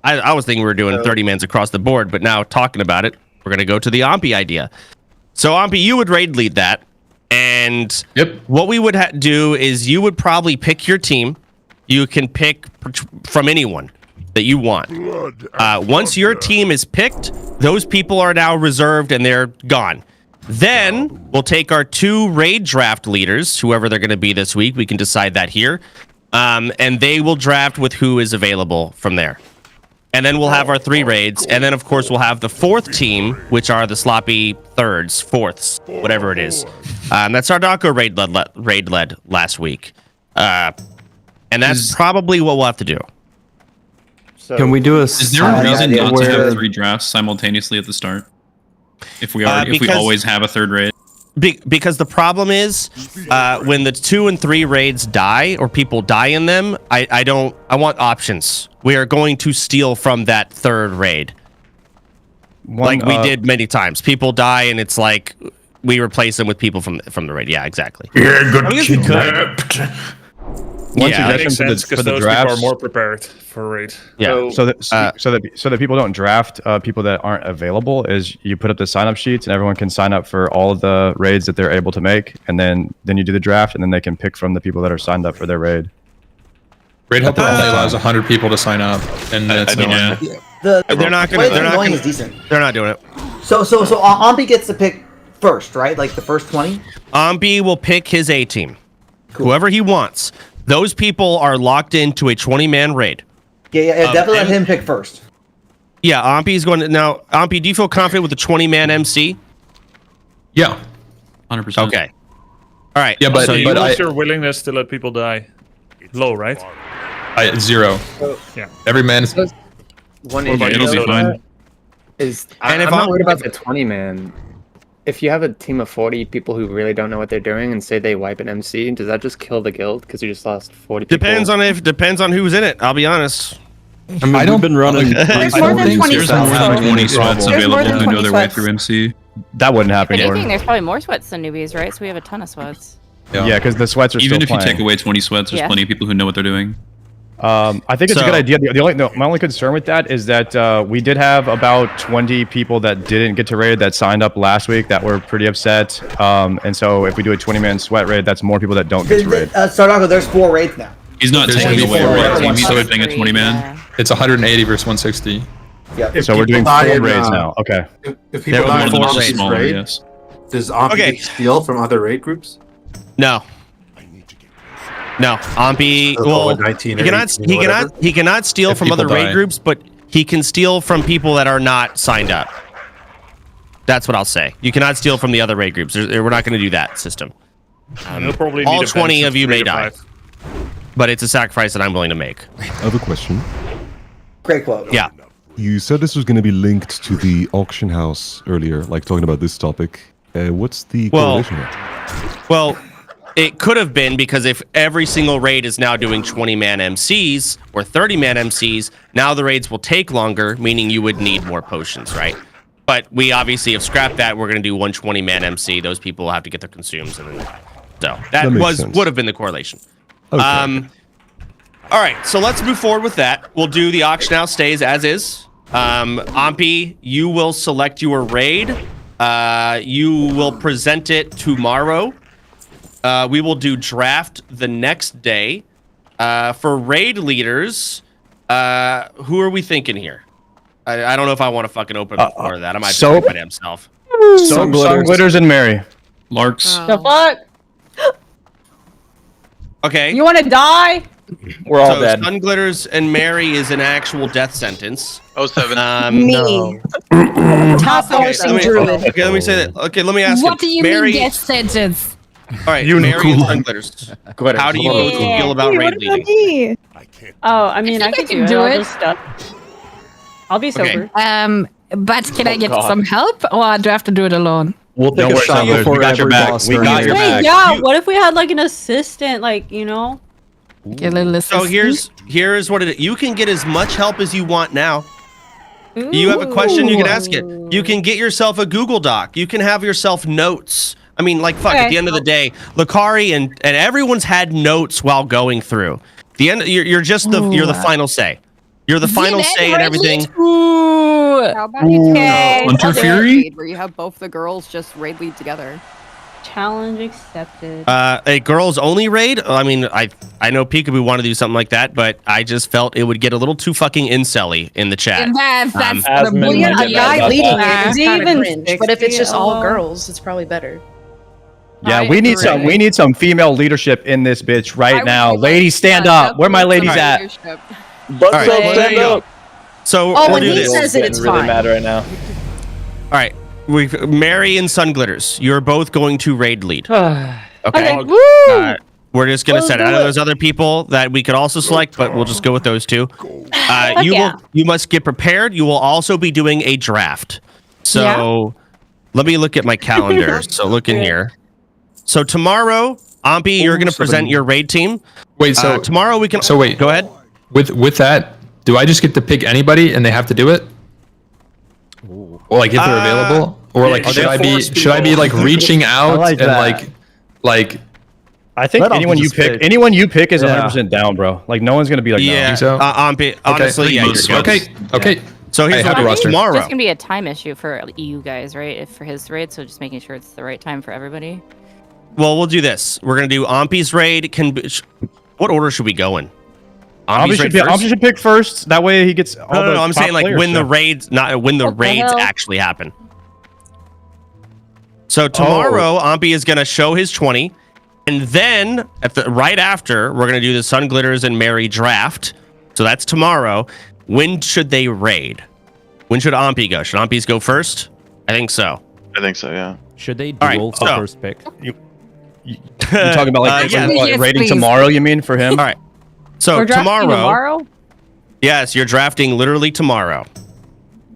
I was thinking we were doing 30-mans across the board, but now talking about it, we're going to go to the Ampy idea. So, Ampy, you would raid lead that, and what we would do is you would probably pick your team. You can pick from anyone that you want. Once your team is picked, those people are now reserved and they're gone. Then we'll take our 2 raid draft leaders, whoever they're going to be this week. We can decide that here. And they will draft with who is available from there. And then we'll have our 3 raids. And then, of course, we'll have the 4th team, which are the sloppy 3rds, 4ths, whatever it is. That's our Darko raid led last week. And that's probably what we'll have to do. Can we do a? Is there a reason not to where- have 3 drafts simultaneously at the start? If we because- always have a 3rd raid. Because the problem is when the 2 and 3 raids die or people die in them, I want options. We are going to steal from that 3rd raid. Like we did many times. People die and it's like we replace them with people from the raid. Yeah, exactly. Yeah, good I guess we could. One Yeah, That makes suggestion sense for because the those people are drafts. more prepared for raid. Yeah. So that people don't draft people that aren't available is you put up the sign up sheets and everyone can sign up for all of the raids that they're able to make, and then you do the draft and then they can pick from the people that are signed up for their raid. Raid Helper only allows 100 people to sign up, and that's I mean, no. They're not the way gonna. it's going is decent. They're not doing it. So Ampy gets to pick first, right? Like the first 20. Ampy will pick his A team, whoever he wants. Those people are locked into a 20-man raid. Yeah, definitely let him pick first. Yeah, Ampy's going to now. Ampy, do you feel confident with the 20-man MC? Yeah, 100%. Okay. All right. Yeah, but So you but want I your willingness to let people die low, right? 0. Yeah. Every man is One What about issue you, It'll be Soda? fine. is And if I'm not I'm- worried about the 20 man. If you have a team of 40 people who really don't know what they're doing and say they wipe an MC, does that just kill the guild because you just lost 40 people? Depends on who's in it. I'll be honest. I mean, I don't- we've been running. There's more than 20 There's sweats. more than 20 There's sweats more available than who 20 know their way sweats. through MC. That wouldn't happen, If anything, Gordon. there's probably more sweats than newbies, right? So we have a ton of sweats. Yeah, because the sweats are Even still if you playing. take away 20 sweats, there's Yeah. plenty of people who know what they're doing. I think it's a So- good idea. My only concern with that is that we did have about 20 people that didn't get to raid that signed up last week that were pretty upset. And so if we do a 20-man sweat raid, that's more people that don't get to raid. Sardaco, there's 4 raids now. He's not There's taking away 24 a raid team, raids. he's putting a 20-man. It's 180 versus 160. Yeah. So we're doing 4 raids now. Okay. If There people was die one in that was one just smaller, raid, yes. does Ampy Okay. steal from other raid groups? No. No, Ampy. So, Well, 19 he or cannot. 18 or whatever? He cannot steal If from other people raid die. groups, but he can steal from people that are not signed up. That's what I'll say. You cannot steal from the other raid groups. We're not going to do that system. You'll probably All need a 20 bench of you 3 may to die, 5. but it's a sacrifice that I'm willing to make. I have a question. Great quote. Yeah. You said this was going to be linked to the auction house earlier, like talking about this topic. What's the correlation here? Well, it could have been because if every single raid is now doing 20-man MCs or 30-man MCs, now the raids will take longer, meaning you would need more potions, right? But we obviously have scrapped that. We're going to do one 20-man MC. Those people will have to get their consumes. And then, so that would have been the correlation. Okay. All right, so let's move forward with that. We'll do the auction house stays as is. Ampi, you will select your raid. You will present it tomorrow. We will do draft the next day. For raid leaders, who are we thinking here? I don't know if I want to fucking open before that. I might Soap, by himself. Sun Glitters, and Mary. Larks. The fuck? Okay. You want to die? We're all dead. Sun Glitters and Mary is an actual death sentence. 07. Me. Top Okay, druid. Okay, let me say that. Okay, let me ask What do you Mary, mean death sentence? All right, Mary and Sun Glitters. How do you feel about raid leading? Oh, I mean, I could do it. I'll be sober. But can I get some help, or do I have to do it alone? We'll take a shot before we got your back. We got your back. Yeah, what if we had like an assistant, like, you know? Get a little assistant. So here's what it is. You can get as much help as you want now. You have a question, you can ask it. You can get yourself a Google Doc. You can have yourself notes. I mean, like, fuck, at the end of the day, Lakari and everyone's had notes while going through. The end, you're just you're the final say. You're the final say and everything. How about Hunter Fury? where you have both the girls just raid lead together? Challenge accepted. A girls only raid? I mean, I know Peekaboo wanted to do something like that, but I just felt it would get a little too fucking incel-y in the chat. That's A guy leading it is kind of Even cringe, but if it's just all girls, it's probably better. Yeah, we need some female leadership in this bitch right now. Ladies, stand up. Where my ladies at? Butts up, stand up. So when he says it's really fine. mad right now. All right, Mary and Sun Glitters, you're both going to raid lead. Okay. We're just gonna set it. I know there's other people that we could also select, but we'll just go with those two. You must get prepared. You will also be doing a draft. So let me look at my calendar. So look in here. So tomorrow, Ampi, you're gonna present your raid team. Wait, so tomorrow we can. So wait, go ahead. With that, do I just get to pick anybody and they have to do it? Or like if they're available, or like should I be like reaching out like and that. like? I think anyone you pick is 100% down, bro. Like no one's gonna be like, yeah. no. So? Ampi, honestly, yeah. Okay. So here's what It's tomorrow. just gonna be a time issue for you guys, right? If for his raid, so just making sure it's the right time for everybody. Well, we'll do this. We're gonna do Ampi's raid. What order should we go in? Ampi should pick first. That way he gets all No, the I'm top saying like players, when the raids, not when the raids actually happen. So tomorrow, Ampi is gonna show his 20, and then right after, we're gonna do the Sun Glitters and Mary draft. So that's tomorrow. When should they raid? When should Ampi go? Should Ampi's go first? I think so. I think so, yeah. Should they duel for first pick? You talking about like raiding please. tomorrow? You mean for him? All right. So We're drafting tomorrow? Yes, you're drafting literally tomorrow.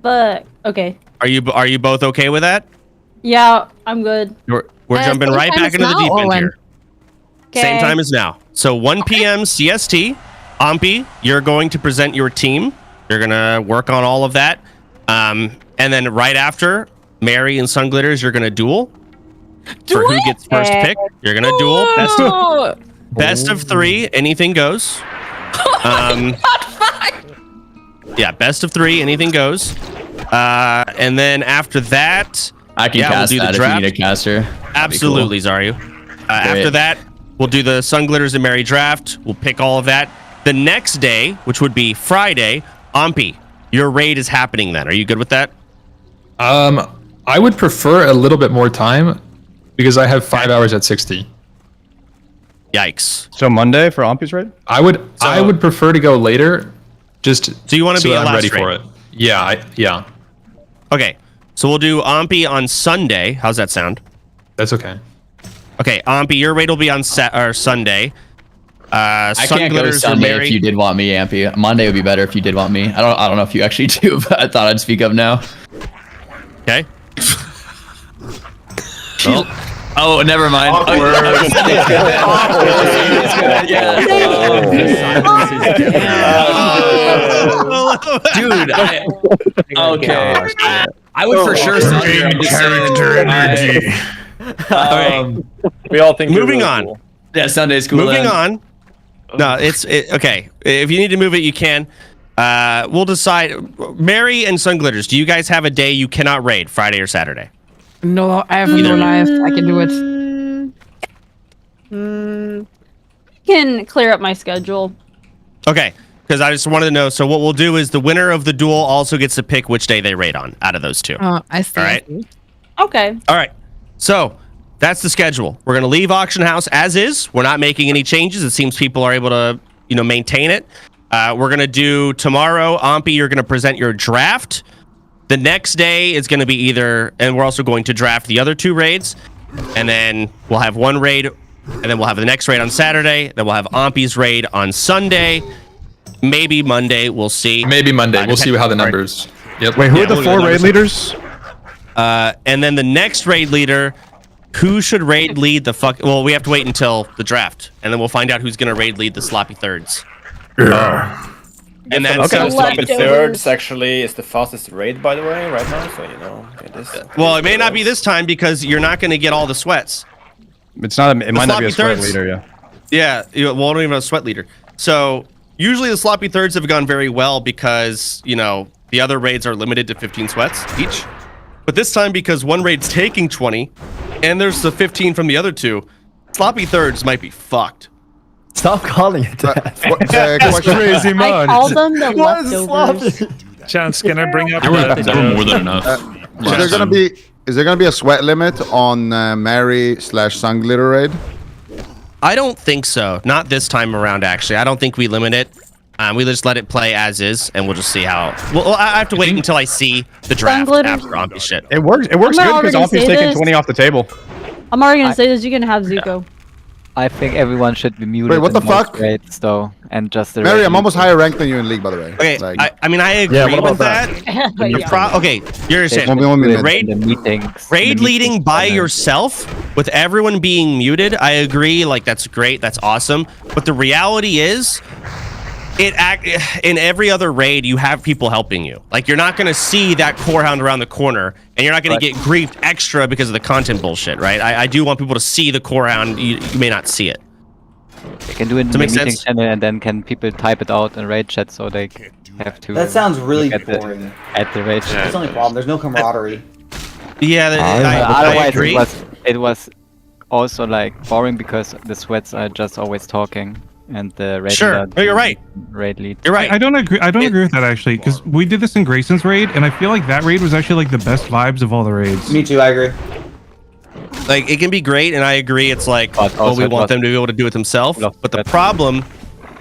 But okay. Are you both okay with that? Yeah, I'm good. We're jumping right back into the deep end here. Same Okay. time as now. So 1 p.m. CST. Ampi, you're going to present your team. You're gonna work on all of that. And then right after, Mary and Sun Glitters, you're gonna duel. For who gets first pick. You're gonna duel. Best of 3, anything goes. Yeah, best of 3, anything goes. And then after that, I can cast we'll do that the draft. if you need a caster. Absolutely, Zaryu. After that, we'll do the Sun Glitters and Mary draft. We'll pick all of that. The next day, which would be Friday, Ampi, your raid is happening then. Are you good with that? I would prefer a little bit more time because I have 5 hours at 60. Yikes. So Monday for Ampi's raid? I would prefer to go later. Just so you want to be I'm ready raid. for it. Yeah, yeah. Okay. So we'll do Ampi on Sunday. How's that sound? That's okay. Okay, Ampi, your raid will be on Sunday. I can't go Sunday if you did want me, Ampy. Monday would be better if you did want me. I don't know if you actually do, but I thought I'd speak up now. Okay. Oh, never mind. Dude, okay. I would for sure say character energy. We all think. Moving on. Cool. Yeah, Sunday's cool. Moving on. No, it's okay. If you need to move it, you can. We'll decide. Mary and Sunglitters, do you guys have a day you cannot raid, Friday or Saturday? No, I have no life. I can do it. I can clear up my schedule. Okay, because I just wanted to know. So what we'll do is the winner of the duel also gets to pick which day they raid on out of those two. I see. All right. Okay. All right. So that's the schedule. We're gonna leave Auction House as is. We're not making any changes. It seems people are able to, maintain it. We're gonna do tomorrow. Ampy, you're gonna present your draft. The next day is going to be either, and we're also going to draft the other 2 raids, and then we'll have one raid, and then we'll have the next raid on Saturday, then we'll have Ampy's raid on Sunday, maybe Monday, we'll see. Maybe Monday, we'll see how the numbers. Yep. Wait, who are the 4 raid leaders? And then the next raid leader, who should raid lead the fuck? Well, we have to wait until the draft, and then we'll find out who's going to raid lead the sloppy thirds. Yeah. And then sloppy thirds actually is the fastest raid, by the way, right now. So it is. Well, it may not be this time because you're not going to get all the sweats. It might not be a sweat leader, yeah. Yeah, well, I don't even have a sweat leader. So usually the sloppy thirds have gone very well because the other raids are limited to 15 sweats each. But this time, because one raid's taking 20, and there's the 15 from the other 2, sloppy thirds might be fucked. Stop calling it that. Crazy man. I call them the leftovers. Chance, can I bring up? There were more than enough. Is there gonna be a sweat limit on Mary/Sunglitter raid? I don't think so. Not this time around, actually. I don't think we limit it. We just let it play as is, and we'll just see how. Well, I have to wait until I see the draft after Ampy shit. It works. It works good because Ampy's taking 20 off the table. I'm already gonna say this. You can have Zuko. I think everyone should be muted. Wait, what the fuck? Raids, though, and just the Mary, I'm almost higher ranked than you in League, by the way. Okay, I mean, I agree with that. Okay, you're saying raid leading by yourself with everyone being muted. I agree. Like, that's great. That's awesome. But the reality is, in every other raid, you have people helping you. Like, you're not going to see that core hound around the corner, and you're not going to get griefed extra because of the content bullshit, right? I do want people to see the core hound. You may not see it. They can do it in the meeting channel, and then can people type it out in raid chat so they have to. That sounds really boring. At the raid chat. That's the only problem. There's no camaraderie. Yeah, I agree. It was also like boring because the sweats are just always talking. And the raid you're right. Raid lead. You're right. I don't agree. I don't agree with that actually, because we did this in Grayson's raid, and I feel like that raid was actually like the best vibes of all the raids. Me too. I agree. Like, it can be great, and I agree. It's like, we want them to be able to do it themselves. But the problem,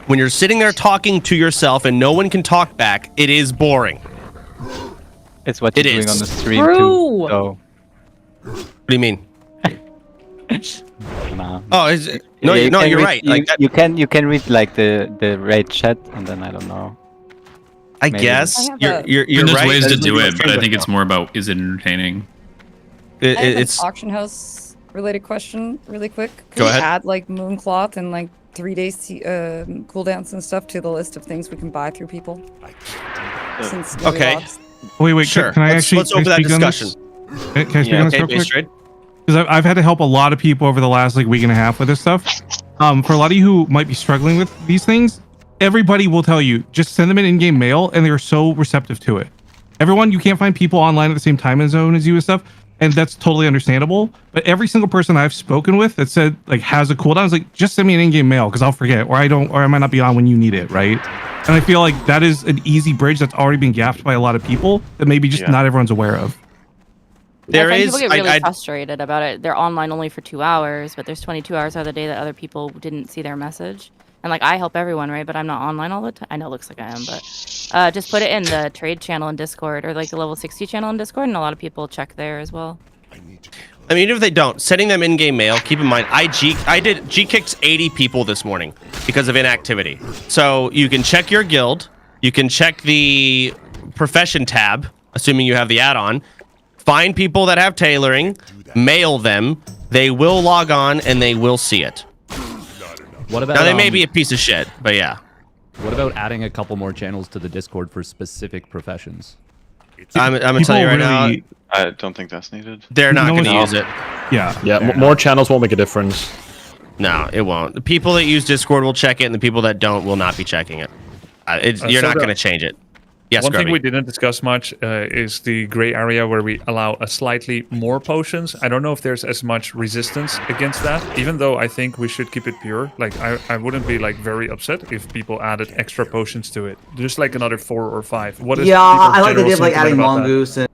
when you're sitting there talking to yourself and no one can talk back, it is boring. It's what you're doing on the stream too. So. What do you mean? Nah. Oh, is it? No, you're right. Like you can read like the raid chat, and then I don't know. I guess you're there's right. ways to do it, but I think it's more about is it entertaining. It's auction house related question, really quick. Could we add like Mooncloth and like 3 days cooldowns and stuff to the list of things we can buy through people? Since Wait, sure. Can I actually? Let's open that discussion. Can I speak on this real quick? Because I've had to help a lot of people over the last week and a half with this stuff. For a lot of you who might be struggling with these things, everybody will tell you, just send them an in-game mail, and they are so receptive to it. Everyone, you can't find people online at the same time zone as you and stuff, and that's totally understandable. But every single person I've spoken with that said has a cooldown is like, just send me an in-game mail because I'll forget, or I might not be on when you need it, right? And I feel like that is an easy bridge that's already been gapped by a lot of people that maybe just not everyone's aware of. People get really frustrated about it. They're online only for 2 hours, but there's 22 hours out of the day that other people didn't see their message. And I help everyone, right? But I'm not online all the time. I know it looks like I am, but just put it in the trade channel in Discord or the level 60 channel in Discord, and a lot of people check there as well. I mean, even if they don't, sending them in-game mail. Keep in mind, I G-kicked 80 people this morning because of inactivity. So you can check your guild. You can check the profession tab, assuming you have the add-on. Find people that have tailoring, mail them. They will log on and they will see it. What about? Now they may be a piece of shit, but yeah. What about adding a couple more channels to the Discord for specific professions? I'm gonna tell you right now. I don't think that's needed. They're not going to use it. Yeah. More channels won't make a difference. No, it won't. The people that use Discord will check it, and the people that don't will not be checking it. You're not going to change it. Yes, One Grubby. thing we didn't discuss much is the gray area where we allow a slightly more potions. I don't know if there's as much resistance against that, even though I think we should keep it pure. Like, I wouldn't be like very upset if people added extra potions to it. Just like another 4 or 5. What is I like the idea of like adding mongoose and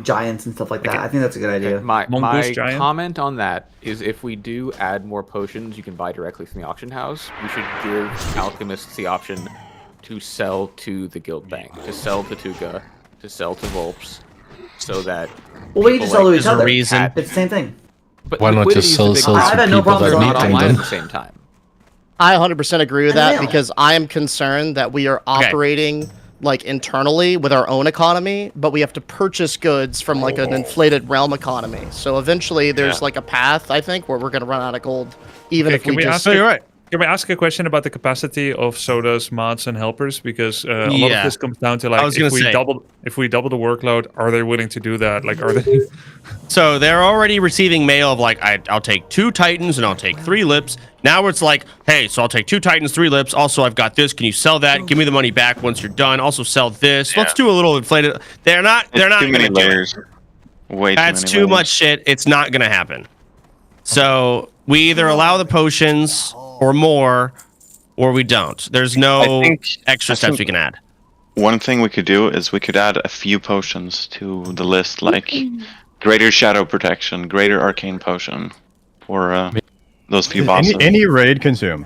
giants and stuff like that. I think that's a good idea. My comment on that is if we do add more potions you can buy directly from the auction house, we should give alchemists the option to sell to the guild bank, to sell to Tuga, to sell to Volps, so that we just sell to each other. Reason. It's the same thing. But why not just sell to people that need them at the same time? I 100% agree with that because I am concerned that we are operating like internally with our own economy, but we have to purchase goods from like an inflated realm economy. So eventually there's like a path, I think, where we're going to run out of gold, even if we just... you're right. Can we ask a question about the capacity of sodas, mods, and helpers? Because a lot of this comes down to like if we double the workload, are they willing to do that? Like, are they? So they're already receiving mail of like, I'll take 2 Titans and I'll take 3 lips. Now it's like, hey, so I'll take 2 Titans, 3 lips. Also, I've got this. Can you sell that? Give me the money back once you're done. Also, sell this. Let's do a little inflated. They're not Too going many to do layers. it. That's too much shit. It's not going to happen. So we either allow the potions or more, or we don't. There's no extra steps we can add. One thing we could do is we could add a few potions to the list, like greater shadow protection, greater arcane potion for those few bosses. Any raid consume.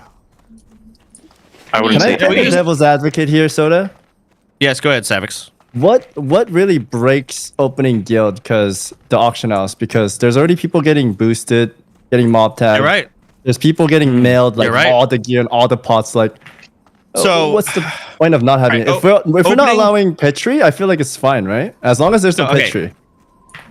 I wouldn't say. Can I play devil's advocate here, Soda? Yes, go ahead, Savix. What really breaks opening guild because the auction house? Because there's already people getting boosted, getting mob tagged. You're right. There's people getting mailed like all the gear and all the pots. Like, so what's the point of not having it? If we're not allowing Petri, I feel like it's fine, right? As long as there's a Petri.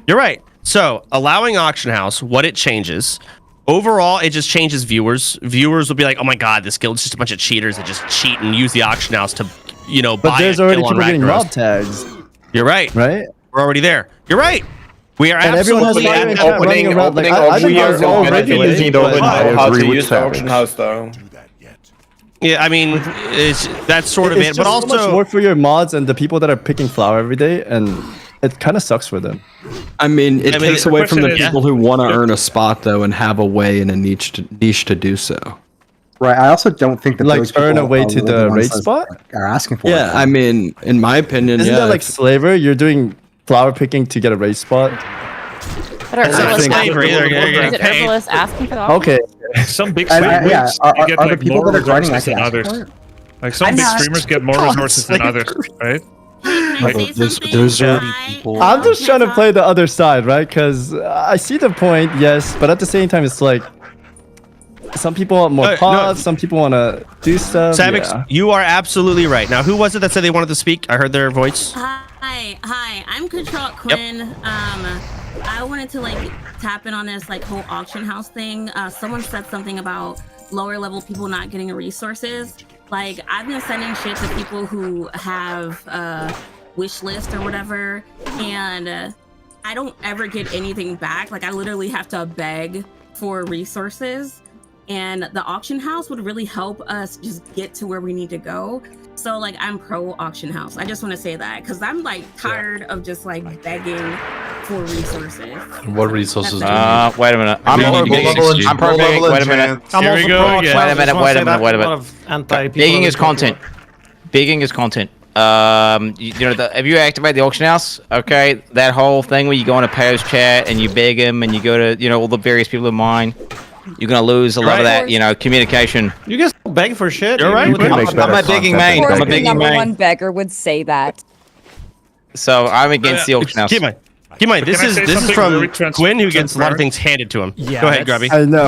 You're right. So allowing auction house, what it changes. Overall, it just changes viewers. Viewers will be like, "Oh my god, this guild's just a bunch of cheaters that just cheat and use the auction house to, but buy there's already people getting mob tags. You're right. Right? We're already there. You're right. We are and absolutely opening already using how to use the auction house though. Yeah, I mean, that's sort of it, but also so much work for your mods and the people that are picking flour every day, and it kind of sucks for them. I mean, it takes away from the people who want to earn a spot though and have a way in a niche to do so. Right. I also don't think that like earn a way to the raid spot are asking for. Yeah, I mean, in my opinion, isn't that like slaver? You're doing flower picking to get a raid spot. Is it herbalist asking for the offer? Okay. Some big streamers get are like the people more that are joining resources than others. Like some big streamers get more resources than others, right? Those are people. I'm just trying to play the other side, right? Because I see the point, yes, but at the same time, it's like some people want more pods, some people want to do stuff. Savix, you are absolutely right. Now, who was it that said they wanted to speak? I heard their voice. Hi, I'm Control Quinn. Yep. I wanted to tap in on this whole auction house thing. Someone said something about lower level people not getting resources. I've been sending shit to people who have wish list or whatever, and I don't ever get anything back. I literally have to beg for resources, and the auction house would really help us just get to where we need to go. So I'm pro auction house. I just want to say that because I'm tired of just begging for resources. What resources? Wait a minute. I'm pro big. Wait a minute. Here we go again. Wait a minute. Begging is content. Begging is content. Have you activated the auction house? Okay, that whole thing where you go on a post chat and you beg them and you go to all the various people in mine. You're gonna lose a lot of that, communication. You guys beg for shit. You're right. I'm a begging main. I'm a begging main. One beggar would say that. So I'm against the auction house. Keep in mind, But this can I is say this is something from really Quinn, who gets a lot of transparent? things handed to him. Yeah, Go ahead, that's- Grubby. I know.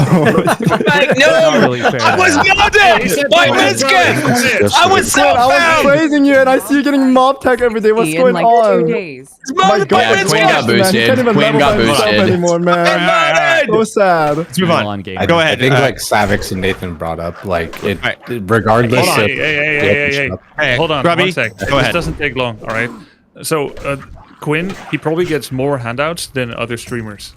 Not really fair. I was modded by Minskin! I was so I was found! praising you, and I see you getting mob tech every day. What's In going like on? 2 days. My God, Yeah, Quinn got man, he boosted. can't even Quinn level got by himself boosted. anymore, man. So sad. Let's move on. Game. Go ahead. I think like Savix and Nathan brought up, like it, Right. regardless Hold on. of. Hey. Hold on. Grubby, 1 sec. go ahead. This doesn't take long. All right. So Quinn, he probably gets more handouts than other streamers.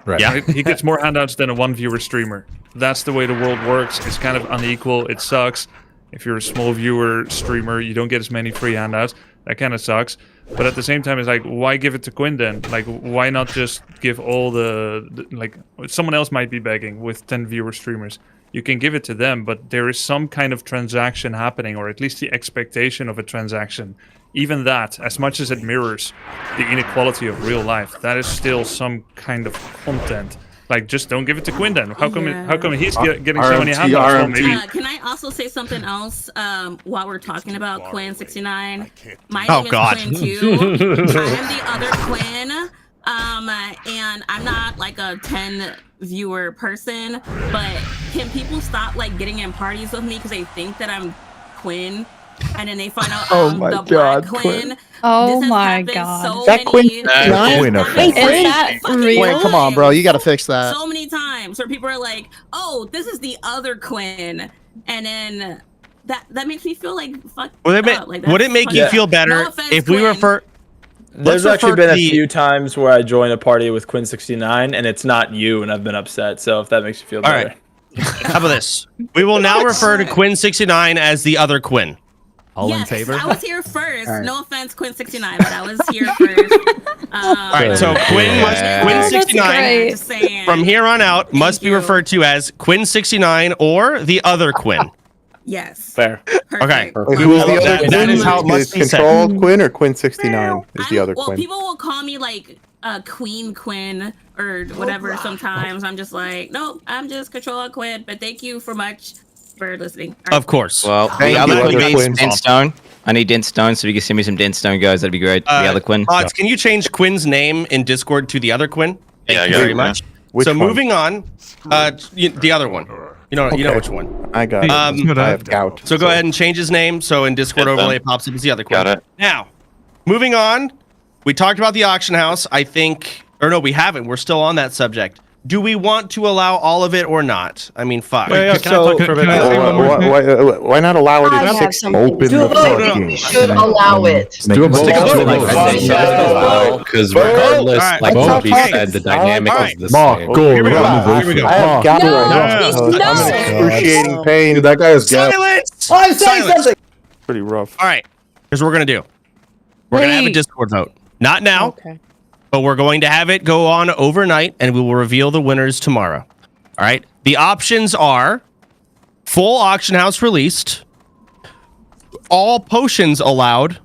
Right. Yeah. Right? He gets more handouts than a 1-viewer streamer. That's the way the world works. It's kind of unequal. It sucks. If you're a small viewer streamer, you don't get as many free handouts. That kind of sucks. But at the same time, it's like, why give it to Quinn then? Like, why not just give all the like, someone else might be begging with 10 viewer streamers. You can give it to them, but there is some kind of transaction happening, or at least the expectation of a transaction. Even that, as much as it mirrors the inequality of real life, that is still some kind of content. Like, just don't give it to Quinn then. How come he's getting so many handouts? Well, maybe. Can I also say something else while we're talking about Quinn 69? My Oh, name God. is Quinn too. I am the other Quinn. And I'm not like a 10 viewer person, but can people stop like getting in parties with me because they think that I'm Quinn? And then they find out Oh my the God, Black Quinn. Quinn. Oh This has my happened God. So Is that Quinn many- 69? Quinn, okay. Is that real? Wait, come on, bro. You got to fix that. So many times where people are like, "Oh, this is the other Quinn," and then that makes me feel like fuck. Would it, up. Like, would it that's make you fucked feel up. better No offense, if we Quinn. refer? There's let's actually refer been to a the- few times where I join a party with Quinn 69 and it's not you, and I've been upset. So if that makes you feel All better. right. How about this? We will now refer to Quinn 69 as the other Quinn. All in Yes, favor? I was here first. All right. No offense, Quinn 69, but I was here first. All right, so Quinn 69 Just saying. from here on out must be referred to as Quinn 69 or the other Quinn. Yes. Fair. Okay. Who is the other that is Quinn? how it must be Control said. Quinn or Quinn 69 is the other Well, Quinn? people will call me like Queen Quinn or whatever sometimes. I'm just like, nope, I'm just Control Quinn, but thank you for much for listening. All right. Of course. Well, Thank the you, other other Quinn Quinn. needs Dent Stone. I need Dent Stone, so if you can send me some Dent Stone, guys, that'd be great. The other Quinn. Odds, can you change Quinn's name in Discord to the other Quinn? Thank Yeah, you yeah, very yeah. much. Which so one? moving on, the other one. You know Okay. which one. I got it. I have gout. So go ahead and change his name. So in Discord Yes, overlay sir. it pops up as the other Quinn. Got it. Now, moving on. We talked about the auction house. I think, or no, we haven't. We're still on that subject. Do we want to allow all of it or not? I mean, fuck. Can I talk for a bit? Why not allow it I in have 6 something open to the say. fucking You should allow it. Do a vote. vote. Because Vote. regardless, Alright. like Vote. Bobby said, the dynamic Alright. is the same. Here we go. Here we go. I have gout right now. I'm in excruciating pain. Dude, that guy is gout. Silence! I'm saying Silence! something. Pretty rough. All right. Here's what we're going to do. We're going to have a Wait. Discord vote. Not now, Okay. but we're going to have it go on overnight, and we will reveal the winners tomorrow. All right. The options are full auction house released, all potions allowed,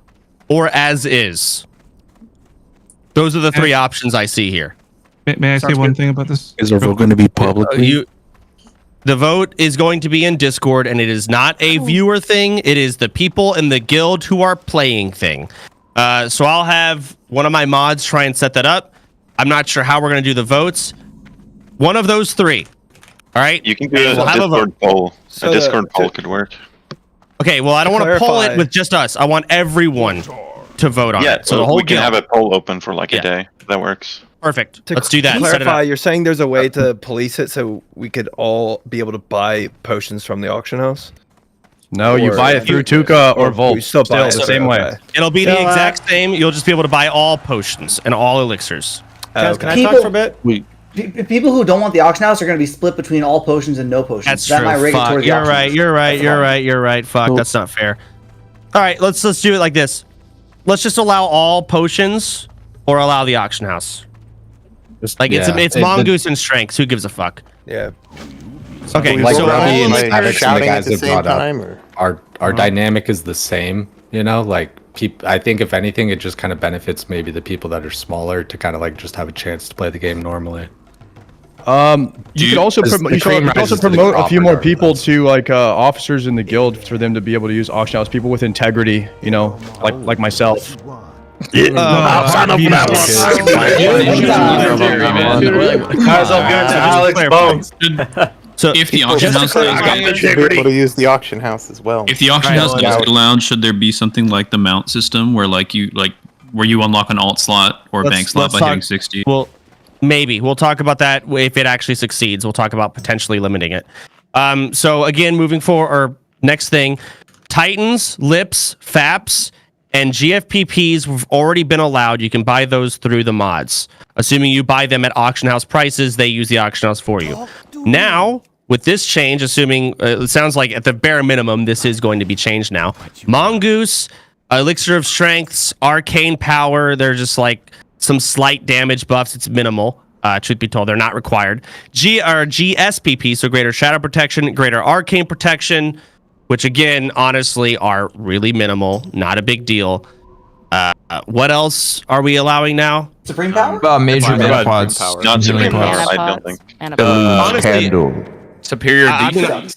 or as is. Those are the three options I see here. May I say one thing about this? Is our vote going to be publicly? The vote is going to be in Discord, and it is not a viewer thing. It is the people in the guild who are playing thing. So I'll have one of my mods try and set that up. I'm not sure how we're going to do the votes. One of those three. All right. You can do And a have a vote. Discord poll. So A Discord the- poll could work. Okay. Well, I don't want to poll clarify- it with just us. I want everyone to vote on Yeah, it. So the whole we can guild. have a poll open for like Yeah. a day. If that works. Perfect. To Let's do that. Set it clarify, up. you're saying there's a way to police it so we could all be able to buy potions from the auction house? No, you Or- buy it through Tuca or Volt. We still buy it, the so- same way. okay. It'll be So, the exact same. You'll just be able to buy all potions and all elixirs. Guys, can I talk for a bit? People who don't want the auction house are going to be split between all potions and no potions. That's that true. might rig it Fuck. towards the You're auction right. house. You're right. That's You're fine. right. You're right. Fuck. That's not fair. All right. Let's do it like this. Let's just allow all potions or allow the auction house. Like it's mongoose and strengths. Who gives a fuck? Yeah. Okay. Like so Robbie and all Savage and the shouting guys at the have brought same up, time, or- our dynamic is the same. You know, like I think if anything, it just kind of benefits maybe the people that are smaller to kind of like just have a chance to play the game normally. You could also promote a few more people to like officers in the guild for them to be able to use auction house, people with integrity, you know, like myself. Sign up for that one. So if the auction house should be able to use the auction house as well. if the auction house does go down, should there be something like the mount system where where you unlock an alt slot or a bank slot by hitting 60? Well, maybe we'll talk about that if it actually succeeds. We'll talk about potentially limiting it. So again, moving forward, or next thing, Titans, Lips, FAPs, and GFPPs have already been allowed. You can buy those through the mods. Assuming you buy them at auction house prices, they use the auction house for you. Now, with this change, assuming it sounds like at the bare minimum, this is going to be changed now. Mongoose, Elixir of Strengths, Arcane Power, they're just like some slight damage buffs. It's minimal. Truth be told, they're not required. GSPP, so Greater Shadow Protection, Greater Arcane Protection, which again, honestly, are really minimal. Not a big deal. What else are we allowing now? Supreme Power? Major mana pods. Not Supreme Power, I don't think. Honestly, Superior defense.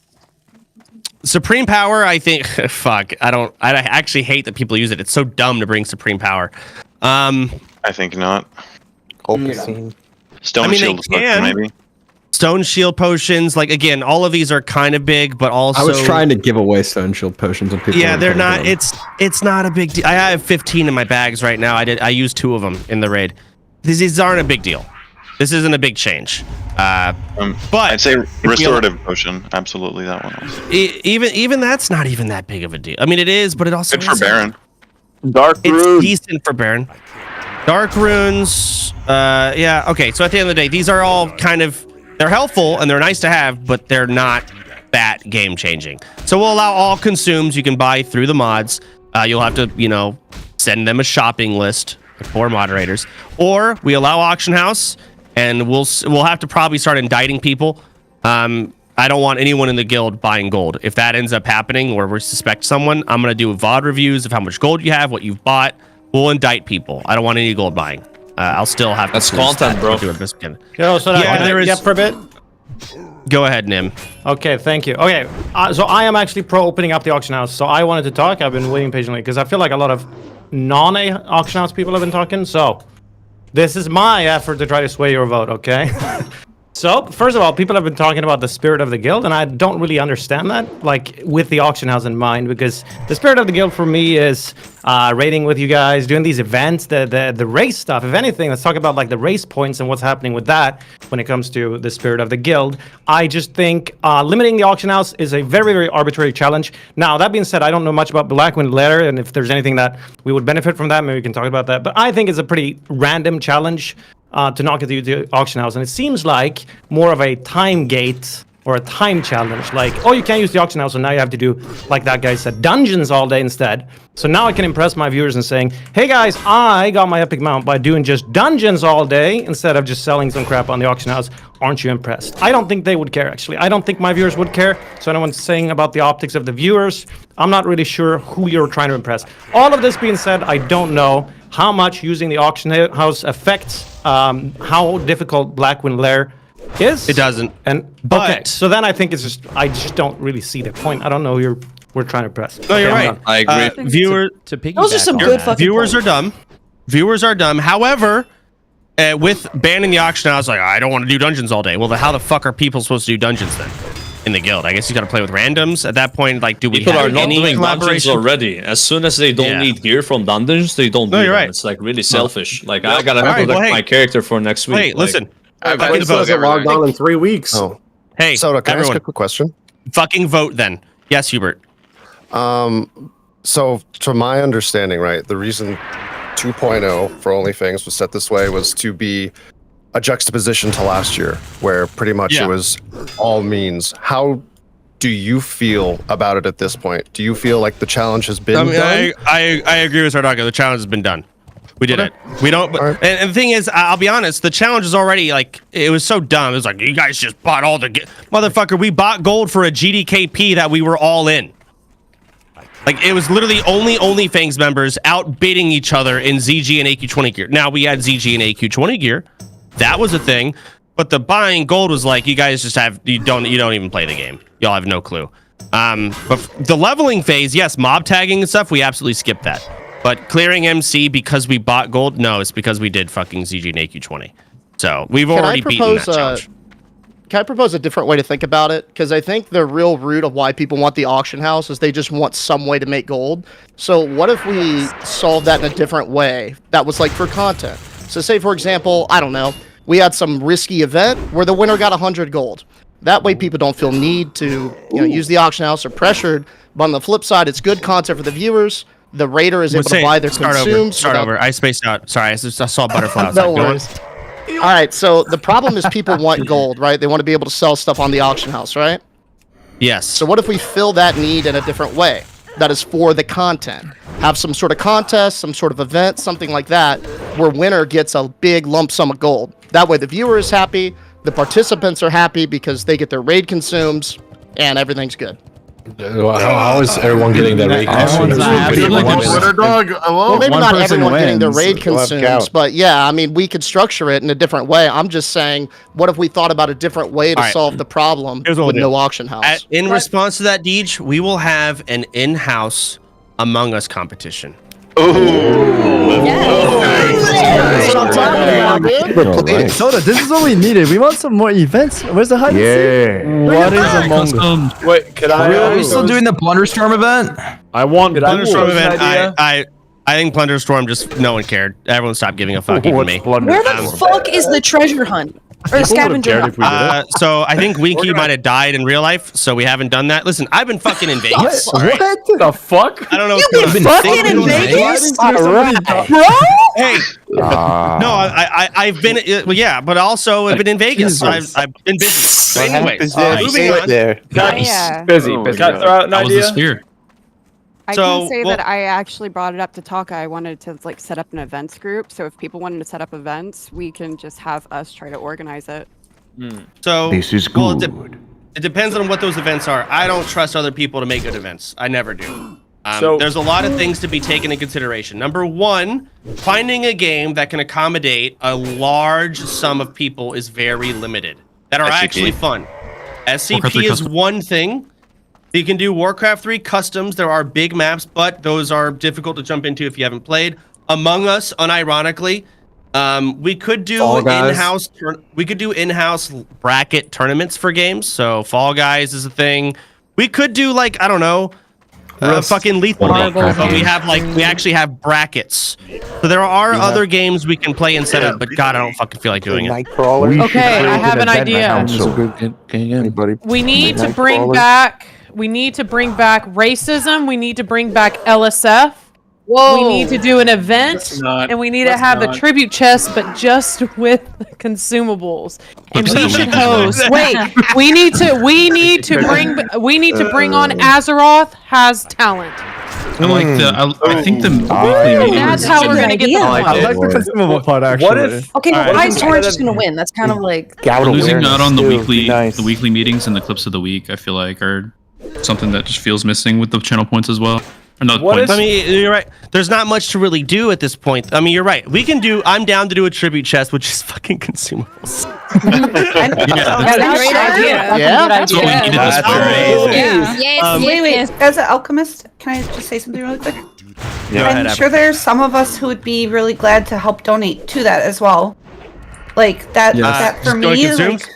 Supreme Power, I think. Fuck, I actually hate that people use it. It's so dumb to bring Supreme Power. I think not. Stone Shield potion, maybe. Stone Shield potions, like again, all of these are kind of big, but also I was trying to give away Stone Shield potions, and people. Yeah, they're not. It's not a big deal. I have 15 in my bags right now. I used 2 of them in the raid. These aren't a big deal. This isn't a big change. But I'd say restorative potion. Absolutely, that one. Also. Even that's not even that big of a deal. I mean, it is, but it also good for Baron. Dark runes. It's decent for Baron. Dark runes. Yeah. Okay. So at the end of the day, these are all kind of. They're helpful and they're nice to have, but they're not that game changing. So we'll allow all consumes you can buy through the mods. You'll have to, send them a shopping list for moderators, or we allow auction house, and we'll have to probably start indicting people. I don't want anyone in the guild buying gold. If that ends up happening, or we suspect someone, I'm gonna do VOD reviews of how much gold you have, what you've bought. We'll indict people. I don't want any gold buying. I'll still have to. That's content, bro. Do it this weekend. There is. For a bit. Go ahead, Nim. Okay, thank you. Okay, so I am actually pro opening up the auction house. So I wanted to talk. I've been waiting patiently because I feel like a lot of non-auction house people have been talking. So this is my effort to try to sway your vote. Okay. So, first of all, people have been talking about the spirit of the guild, and I don't really understand that, like, with the auction house in mind, because the spirit of the guild for me is raiding with you guys, doing these events, the race stuff. If anything, let's talk about, like, the race points and what's happening with that when it comes to the spirit of the guild. I just think limiting the auction house is a very, very arbitrary challenge. Now, that being said, I don't know much about Blackwind Lair, and if there's anything that we would benefit from that, maybe we can talk about that. But I think it's a pretty random challenge. To knock at the auction house, and it seems like more of a time gate or a time challenge. Like, oh, you can't use the auction house, so now you have to do, like that guy said, dungeons all day instead. So now I can impress my viewers and saying, hey guys, I got my epic mount by doing just dungeons all day instead of just selling some crap on the auction house. Aren't you impressed? I don't think they would care, actually. I don't think my viewers would care. So anyone's saying about the optics of the viewers, I'm not really sure who you're trying to impress. All of this being said, I don't know how much using the auction house affects how difficult Blackwind Lair is. It doesn't. Okay, so then I think I just don't really see the point. I don't know who we're trying to press. No, you're right. I agree. Viewers Those are some good fucking viewers points. are dumb. Viewers are dumb. However, with banning the auction house, like, I don't want to do dungeons all day. Well, how the fuck are people supposed to do dungeons then? In the guild, I guess you got to play with randoms. At that point, like, do we People have are not any doing dungeons collaboration? already. As soon as they don't need gear from dungeons, they don't do you're them. right. It's like really selfish. Like, I gotta All right, protect my character for next week. Hey, like, listen. It hasn't logged on in 3 weeks. Oh. Hey, so can I ask everyone. a quick question? Fucking vote then. Yes, Hubert. So to my understanding, right, the reason 2.0 for OnlyFangs was set this way was to be a juxtaposition to last year, where pretty much it was all means. How do you feel about it at this point? Do you feel like the challenge has been done? I agree with Sardaga. The challenge has been done. We did it. We don't. And the thing is, I'll be honest. The challenge is already like it was so dumb. It was like you guys just bought all the motherfucker. We bought gold for a GDKP that we were all in. Like it was literally only OnlyFangs members outbidding each other in ZG and AQ20 gear. Now we had ZG and AQ20 gear. That was a thing. But the buying gold was like you guys just have you don't even play the game. Y'all have no clue. But the leveling phase, yes, mob tagging and stuff, we absolutely skipped that. But clearing MC because we bought gold, no, it's because we did fucking ZG and AQ20. So we've already beaten that challenge. Can I propose a different way to think about it? Because I think the real root of why people want the auction house is they just want some way to make gold. So what if we solve that in a different way that was like for content? So say, for example, I don't know, we had some risky event where the winner got 100 gold. That way people don't feel need to use the auction house or pressured. But on the flip side, it's good content for the viewers. The raider is able to buy their consumes. Start over. I spaced out. Sorry, I saw a butterfly outside. No worries. All right, so the problem is people want gold, right? They want to be able to sell stuff on the auction house, right? Yes. So what if we fill that need in a different way? That is for the content. Have some sort of contest, some sort of event, something like that, where winner gets a big lump sum of gold. That way the viewer is happy, the participants are happy because they get their raid consumes, and everything's good. How is everyone getting their raid consumes? Well, maybe not everyone getting their raid consumes, but yeah, I mean, we could structure it in a different way. I'm just saying, what if we thought about a different way to solve the problem with no auction house? In response to that, Deej, we will have an in-house Among Us competition. That's what I'm talking about, dude. Soda, this is what we needed. We want some more events. Where's the hide and seek? What is Among Us? Wait, could Are we still doing the Blunderstorm event? I want Blunderstorm event. I think Blunderstorm just no one cared. Everyone stopped giving a fuck, even me. Where the fuck is the treasure hunt? Or the scavenger hunt? So I think Winky might have died in real life, so we haven't done that. Listen, I've been fucking in Vegas. What the fuck? I don't know. You've been fucking in Vegas? Bro? Hey. No, I've been. Well, yeah, but also I've been in Vegas. I've been busy. But anyway, moving on. Busy. Can I throw out an idea? I can say that I actually brought it up to talk. I wanted to like set up an events group. So if people wanted to set up events, we can just have us try to organize it. So this is good. Well, it depends on what those events are. I don't trust other people to make good events. I never do. There's a lot of things to be taken into consideration. Number one, finding a game that can accommodate a large sum of people is very limited. That are actually fun. SCP is one thing. You can do Warcraft 3 customs. There are big maps, but those are difficult to jump into if you haven't played. Among Us, unironically, we could do in-house. We could do in-house bracket tournaments for games. So Fall Guys is a thing. We could do like I don't know, fucking Lethal Marbles, but we actually have brackets. So there are other games we can play and set up, but God, I don't fucking feel like doing it. Okay, I have an idea. We need to bring back. We need to bring back racism. We need to bring back LSF. Whoa. We need to do an event, and we need to have the tribute chest, but just with consumables. And we should host. Wait, we need to bring on Azeroth has talent. I think the weekly meeting. That's how we're gonna get the I like the consumable part actually. What if? Okay, well, why is Orange just gonna win? That's kind of like Losing out on the weekly meetings and the clips of the week. I feel like are something that just feels missing with the channel points as well. Or no points. I mean, you're right. There's not much to really do at this point. I mean, you're right. We can do. I'm down to do a tribute chest, which is fucking consumables. Wait. As an alchemist, can I just say something really quick? I'm sure there's some of us who would be really glad to help donate to that as well. Like that. That for me,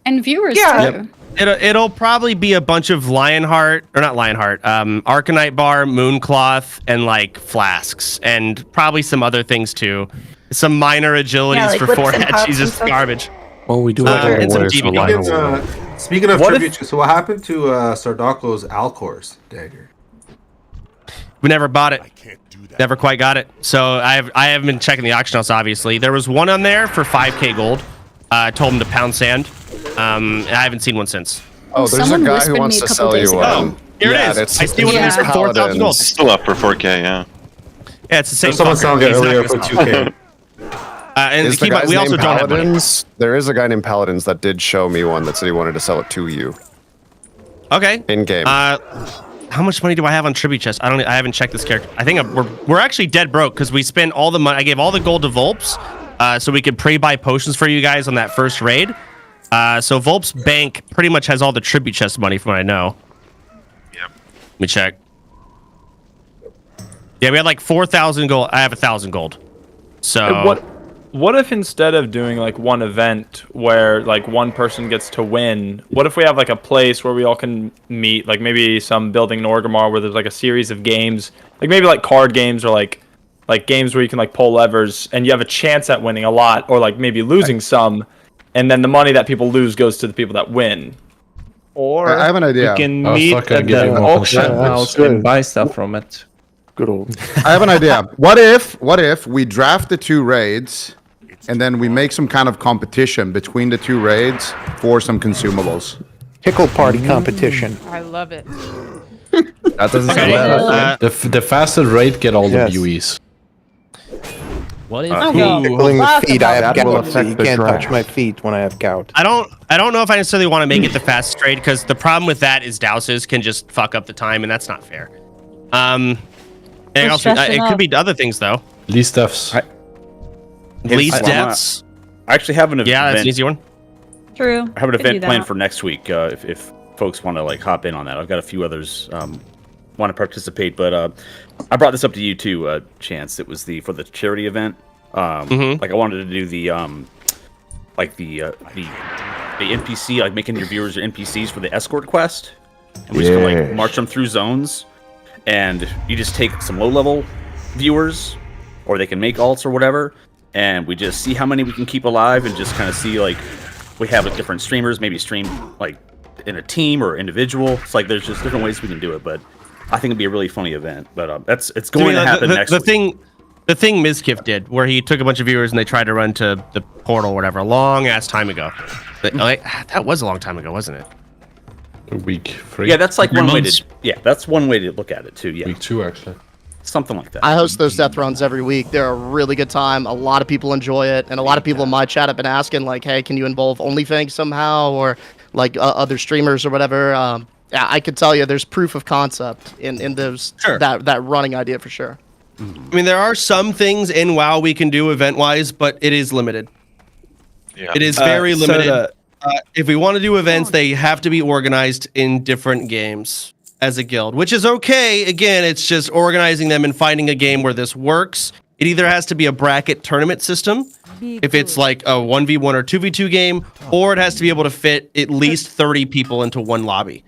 and viewers too. It'll probably be a bunch of Arcanite bar, Mooncloth, and like flasks, and probably some other things too. Some minor agilities for forehead. She's just garbage. Well, we do and some speaking of tribute, so what happened to Sardoclo's Alcor's dagger? We never bought it. Never quite got it. So I haven't been checking the auction house. Obviously, there was one on there for 5k gold. I told him to pound sand. And I haven't seen one since. Oh, there's a guy who wants to sell you one. Here it is. I see one there for 4,000 gold. Still up for 4k, yeah. Yeah, it's the same. Someone selling it earlier for 2k. And we also don't have money. There is a guy named Paladins that did show me one that said he wanted to sell it to you. Okay. In game. How much money do I have on tribute chest? I haven't checked this character. I think we're actually dead broke because we spent all the money. I gave all the gold to Volps, so we could pre-buy potions for you guys on that first raid. So Volp's bank pretty much has all the tribute chest money from what I know. Yep. Let me check. Yeah, we had like 4,000 gold. I have 1,000 gold. So what if instead of doing like one event where like one person gets to win, what if we have like a place where we all can meet, like maybe some building in Orgrimmar where there's like a series of games, like maybe like card games or like games where you can like pull levers and you have a chance at winning a lot or like maybe losing some, and then the money that people lose goes to the people that win. Or I have an idea. We can meet at the auction house and buy stuff from it. Good old. I have an idea. What if we draft the 2 raids, and then we make some kind of competition between the 2 raids for some consumables? Pickle party competition. I love it. That doesn't sound bad. The faster raid get all the UEs. What if pickling the feet? I have gout, so you can't touch my feet when I have gout. I don't know if I necessarily want to make it the fastest trade, because the problem with that is douses can just fuck up the time, and that's not fair. And also, it could be other things though. Least deaths. Least deaths. I actually have an event. Yeah, that's an easy one. True. I have an event planned for next week. If folks want to like hop in on that, I've got a few others want to participate. But I brought this up to you too, Chance. It was for the charity event. Like I wanted to do the NPC, like making your viewers your NPCs for the escort quest, and we just can like march them through zones. And you just take some low-level viewers, or they can make alts or whatever, and we just see how many we can keep alive, and just kind of see like we have like, different streamers, maybe stream like in a team or individual. It's like there's just different ways we can do it, but I think it'd be a really funny event. But it's going to happen next week. The thing Mizkif did, where he took a bunch of viewers and they tried to run to the portal or whatever, a long ass time ago. That was a long time ago, wasn't it? A week 3. Yeah, that's like one way to. Yeah, that's one way to look at it too. Yeah, week 2 actually. Something like that. I host those death runs every week. They're a really good time. A lot of people enjoy it, and a lot of people in my chat have been asking, like, "Hey, can you involve OnlyFangs somehow, or like other streamers or whatever?" Yeah, I could tell you, there's proof of concept in those that running idea for sure. I mean, there are some things in WoW we can do event-wise, but it is limited. Yeah. It is very limited. If we want to do events, they have to be organized in different games as a guild, which is okay. Again, it's just organizing them and finding a game where this works. It either has to be a bracket tournament system, if it's like a 1v1 or 2v2 game, or it has to be able to fit at least 30 people into one lobby.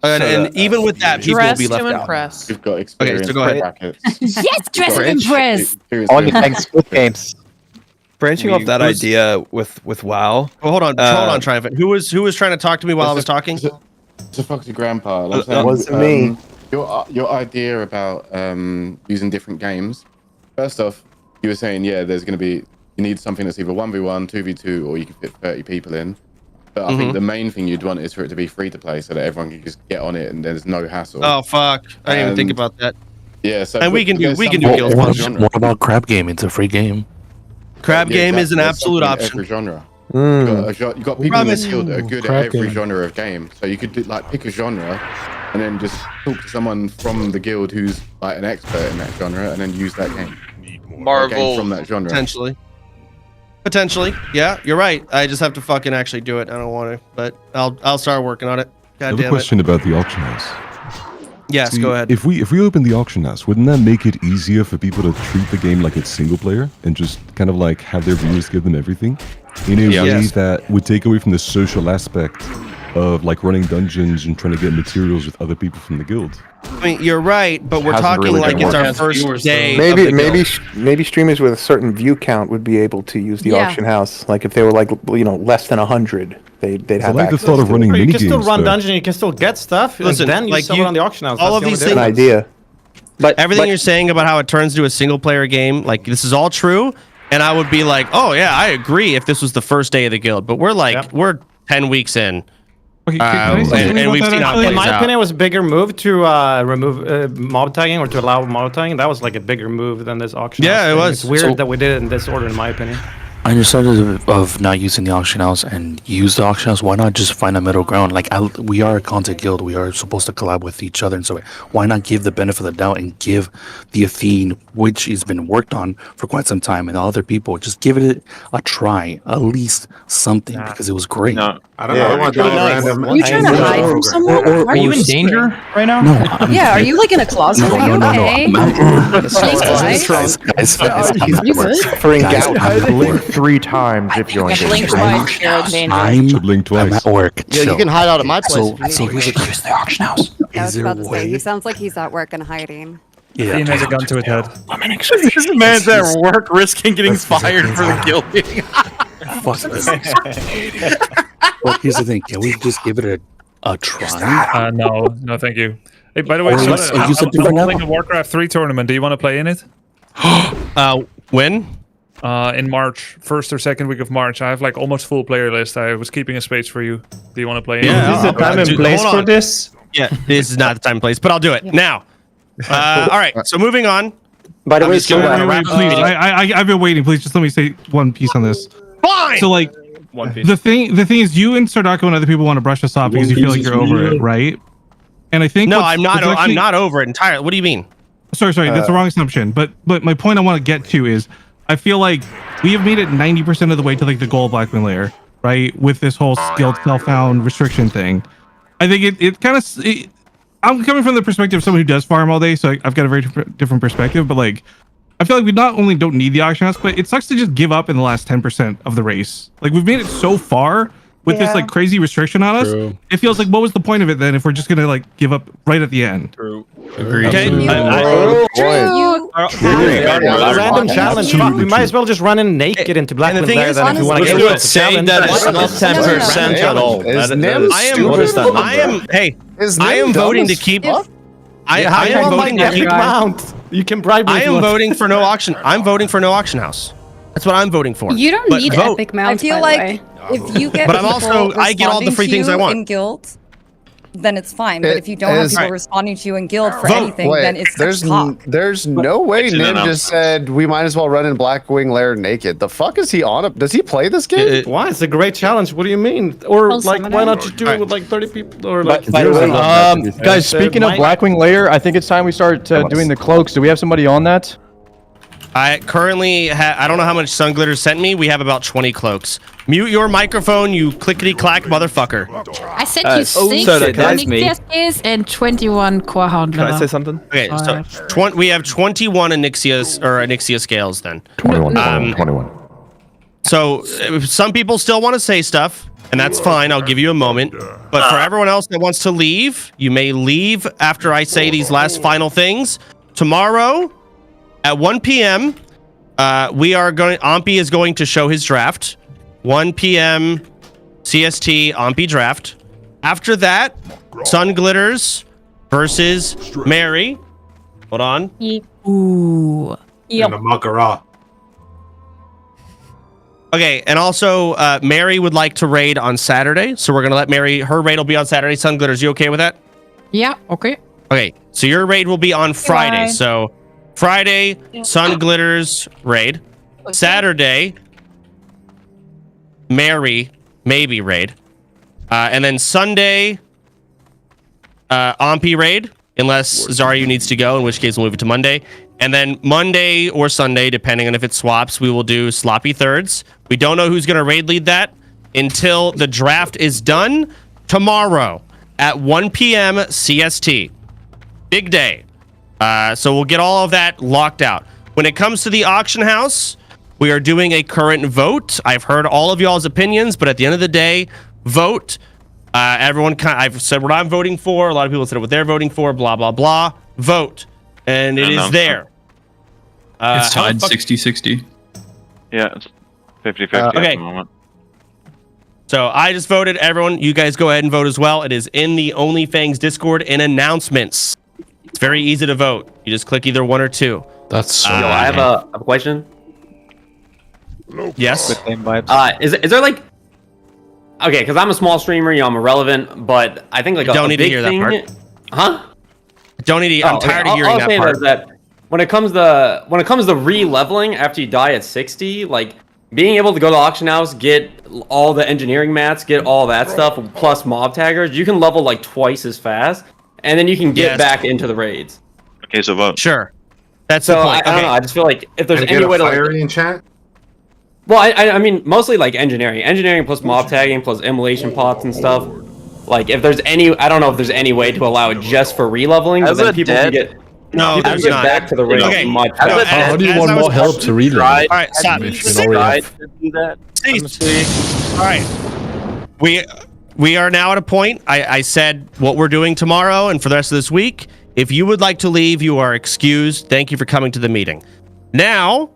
And even with that, people will be left out. You've got experience. Okay, so go ahead. Brackets. Yes, dress to impress. OnlyFangs Squid Games. Branching off that idea with WoW. Well, hold on, Triumphant. Who was trying to talk to me while I was talking? It's a fucking grandpa. Like That wasn't me. Your idea about using different games. First off, you were saying there's going to be you need something that's either 1v1, 2v2, or you can fit 30 people in. But I think the main thing you'd want is for it to be free to play, so that everyone can just get on it and there's no hassle. Oh fuck! I didn't even think about that. Yeah, so and we can do guild ones. What about Crab Game? It's a free game. Crab Game is an absolute option. Every genre. You've got people in the guild that are good at every genre of game. So you could pick a genre, and then just talk to someone from the guild who's like an expert in that genre, and then use that game. Marvel from that genre. Potentially, yeah, you're right. I just have to fucking actually do it. I don't want to, but I'll start working on it. God I have damn a question about the auction house. Yes, go ahead. If we open the auction house, wouldn't that make it easier for people to treat the game like it's single player and just kind of like have their viewers give them everything in a way that would take away from the social aspect of like running dungeons and trying to get materials with other people from the guild? I mean, you're right, but we're talking like it's our first day. Maybe streamers with a certain view count would be able to use the auction house. Like if they were like less than 100, they'd have. I like the thought of running mini games. You can still run dungeon. You can still get stuff. Listen, and then you sell it on the auction house. All of these things. An idea. But everything you're saying about how it turns into a single player game, like this is all true, and I would be like, oh yeah, I agree if this was the first day of the guild. But we're like we're 10 weeks in. Okay, and we've seen how in my opinion, it was a bigger move to remove mob tagging or to allow mob tagging. That was like a bigger move than this auction. Yeah, house it thing. was. It's weird that we did it in this order, in my opinion. instead of not using the auction house and use the auction house, why not just find a middle ground? Like we are a content guild, we are supposed to collab with each other, and so why not give the benefit of the doubt and give the Athene, which has been worked on for quite some time, and other people, just give it a try, at least something, because it was great. No, I don't know. I want random. Are you trying to hide from someone? Are you in danger right now? No. Yeah, are you like in a closet? No, Are you no, no, okay? Guys, blink 3 times if you're in danger. Blink twice. I'm at work. Yeah, you can hide out at my place. So here's the auction house. I was about to say, he sounds like he's at work and hiding. Yeah, he has a gun to his head. This man's at work risking getting fired for the guild meeting. Fuck this. But here's the thing, can we just give it a try? No, thank you. Hey, by the way, Or so let's I'm use a different holding level. a Warcraft 3 tournament. Do you want to play in it? When? In March, 1st or 2nd week of March. I have like almost full player list. I was keeping a space for you. Do you want to play in? Yeah, it? is the time and place for this? Yeah, this is not the time and place, but I'll do it now. All right, so moving on. By the way, just gonna wrap up the please, meeting. I've been waiting. Please, just let me say one piece on this. Fine. So, like, the thing is, you and Sardako and other people want to brush us off because you feel like you're over it, right? And I think No, what's- I'm not. what's I'm actually- not over it entirely. What do you mean? Sorry, that's the wrong assumption. But my point I want to get to is, I feel like we have made it 90% of the way to like the gold Blackwing layer, right? With this whole skilled self-found restriction thing. I think it kind of. I'm coming from the perspective of someone who does farm all day, so I've got a very different perspective. But like, I feel like we not only don't need the auction house, but it sucks to just give up in the last 10% of the race. Like we've made it so far with this like crazy restriction on us. True. It feels like, what was the point of it then if we're just gonna like give up right at the end? True. Agreed. Okay. Random challenge. Fuck, we might as well just run in naked into Blackwing there. Then, if you want to get let's say that it's not 10% at all. I am voting to keep. I am voting to keep. You can bribe me. I am voting for no auction. I'm voting for no auction house. That's what I'm voting for. You don't But need vote. epic mounts. I feel by the like way. if you get But I'm people also- I get all the free responding things to I you want. in guild, then it's fine. But if you don't have people responding to you in guild for anything, then it's there's talk. there's no way Nim just said we might as well run in Blackwing Lair naked. The fuck is he on? Does he play this game? Why? It's a great challenge. What do you mean? Or like, why not just do it with like 30 people? Or like, Guys, speaking of Blackwing Lair, I think it's time we start doing the cloaks. Do we have somebody on that? I currently I don't know how much Sun Glitter sent me. We have about 20 cloaks. Mute your microphone, you clickety clack motherfucker. I sent you 6 Onyxias and 21 core hound Can I leather. say something? Okay, so we have 21 Onyxia scales then. 21. So some people still want to say stuff, and that's fine. I'll give you a moment. But for everyone else that wants to leave, you may leave after I say these last final things. Tomorrow at 1 p.m., Ompi is going to show his draft. 1 p.m. CST Ompi draft. After that, Sun Glitters versus Mary. Hold on. Ooh. And a Makara. Okay, and also Mary would like to raid on Saturday, so we're gonna let Mary. Her raid will be on Saturday. Sun Glitters, you okay with that? Yeah. Okay. Okay, so your raid will be on Friday. Bye. So Friday, Sun Glitters raid. Saturday, Mary maybe raid, and then Sunday, Ompi raid, unless Zaryu needs to go, in which case we'll move it to Monday. And then Monday or Sunday, depending on if it swaps, we will do sloppy thirds. We don't know who's going to raid lead that until the draft is done tomorrow at 1 p.m. CST. Big day. So we'll get all of that locked out. When it comes to the auction house, we are doing a current vote. I've heard all of y'all's opinions, but at the end of the day, vote. I've said what I'm voting for. A lot of people said what they're voting for. Blah, blah, blah. Vote. And it is there. It's tied 60-60. Yeah, it's 50-50 at Okay. the moment. So I just voted. Everyone, you guys go ahead and vote as well. It is in the OnlyFangs Discord in announcements. It's very easy to vote. You just click either 1 or 2. That's so I have a question. Yes. Is there like, okay, because I'm a small streamer, I'm irrelevant, but I think like Don't a need to big hear that thing, part. huh? Don't need to. I'm tired of hearing that part. That when it comes to re-leveling after you die at 60, like being able to go to the auction house, get all the engineering mats, get all that stuff, plus mob taggers, you can level like twice as fast, and then you can get back into the raids. Okay, so vote. Sure. That's So the point. I don't know. I just feel like if there's Can I any get way a to fiery enchant? well, I mean mostly like engineering plus mob tagging plus immolation pots and stuff. Like if there's any, I don't know if there's any way to allow it just for re-leveling, but then people can get. No, people there's get not. back to the raid Okay. much No, faster. How do you as want I was more help to read it? All right, stop. All right. We are now at a point. I said what we're doing tomorrow and for the rest of this week. If you would like to leave, you are excused. Thank you for coming to the meeting. Now,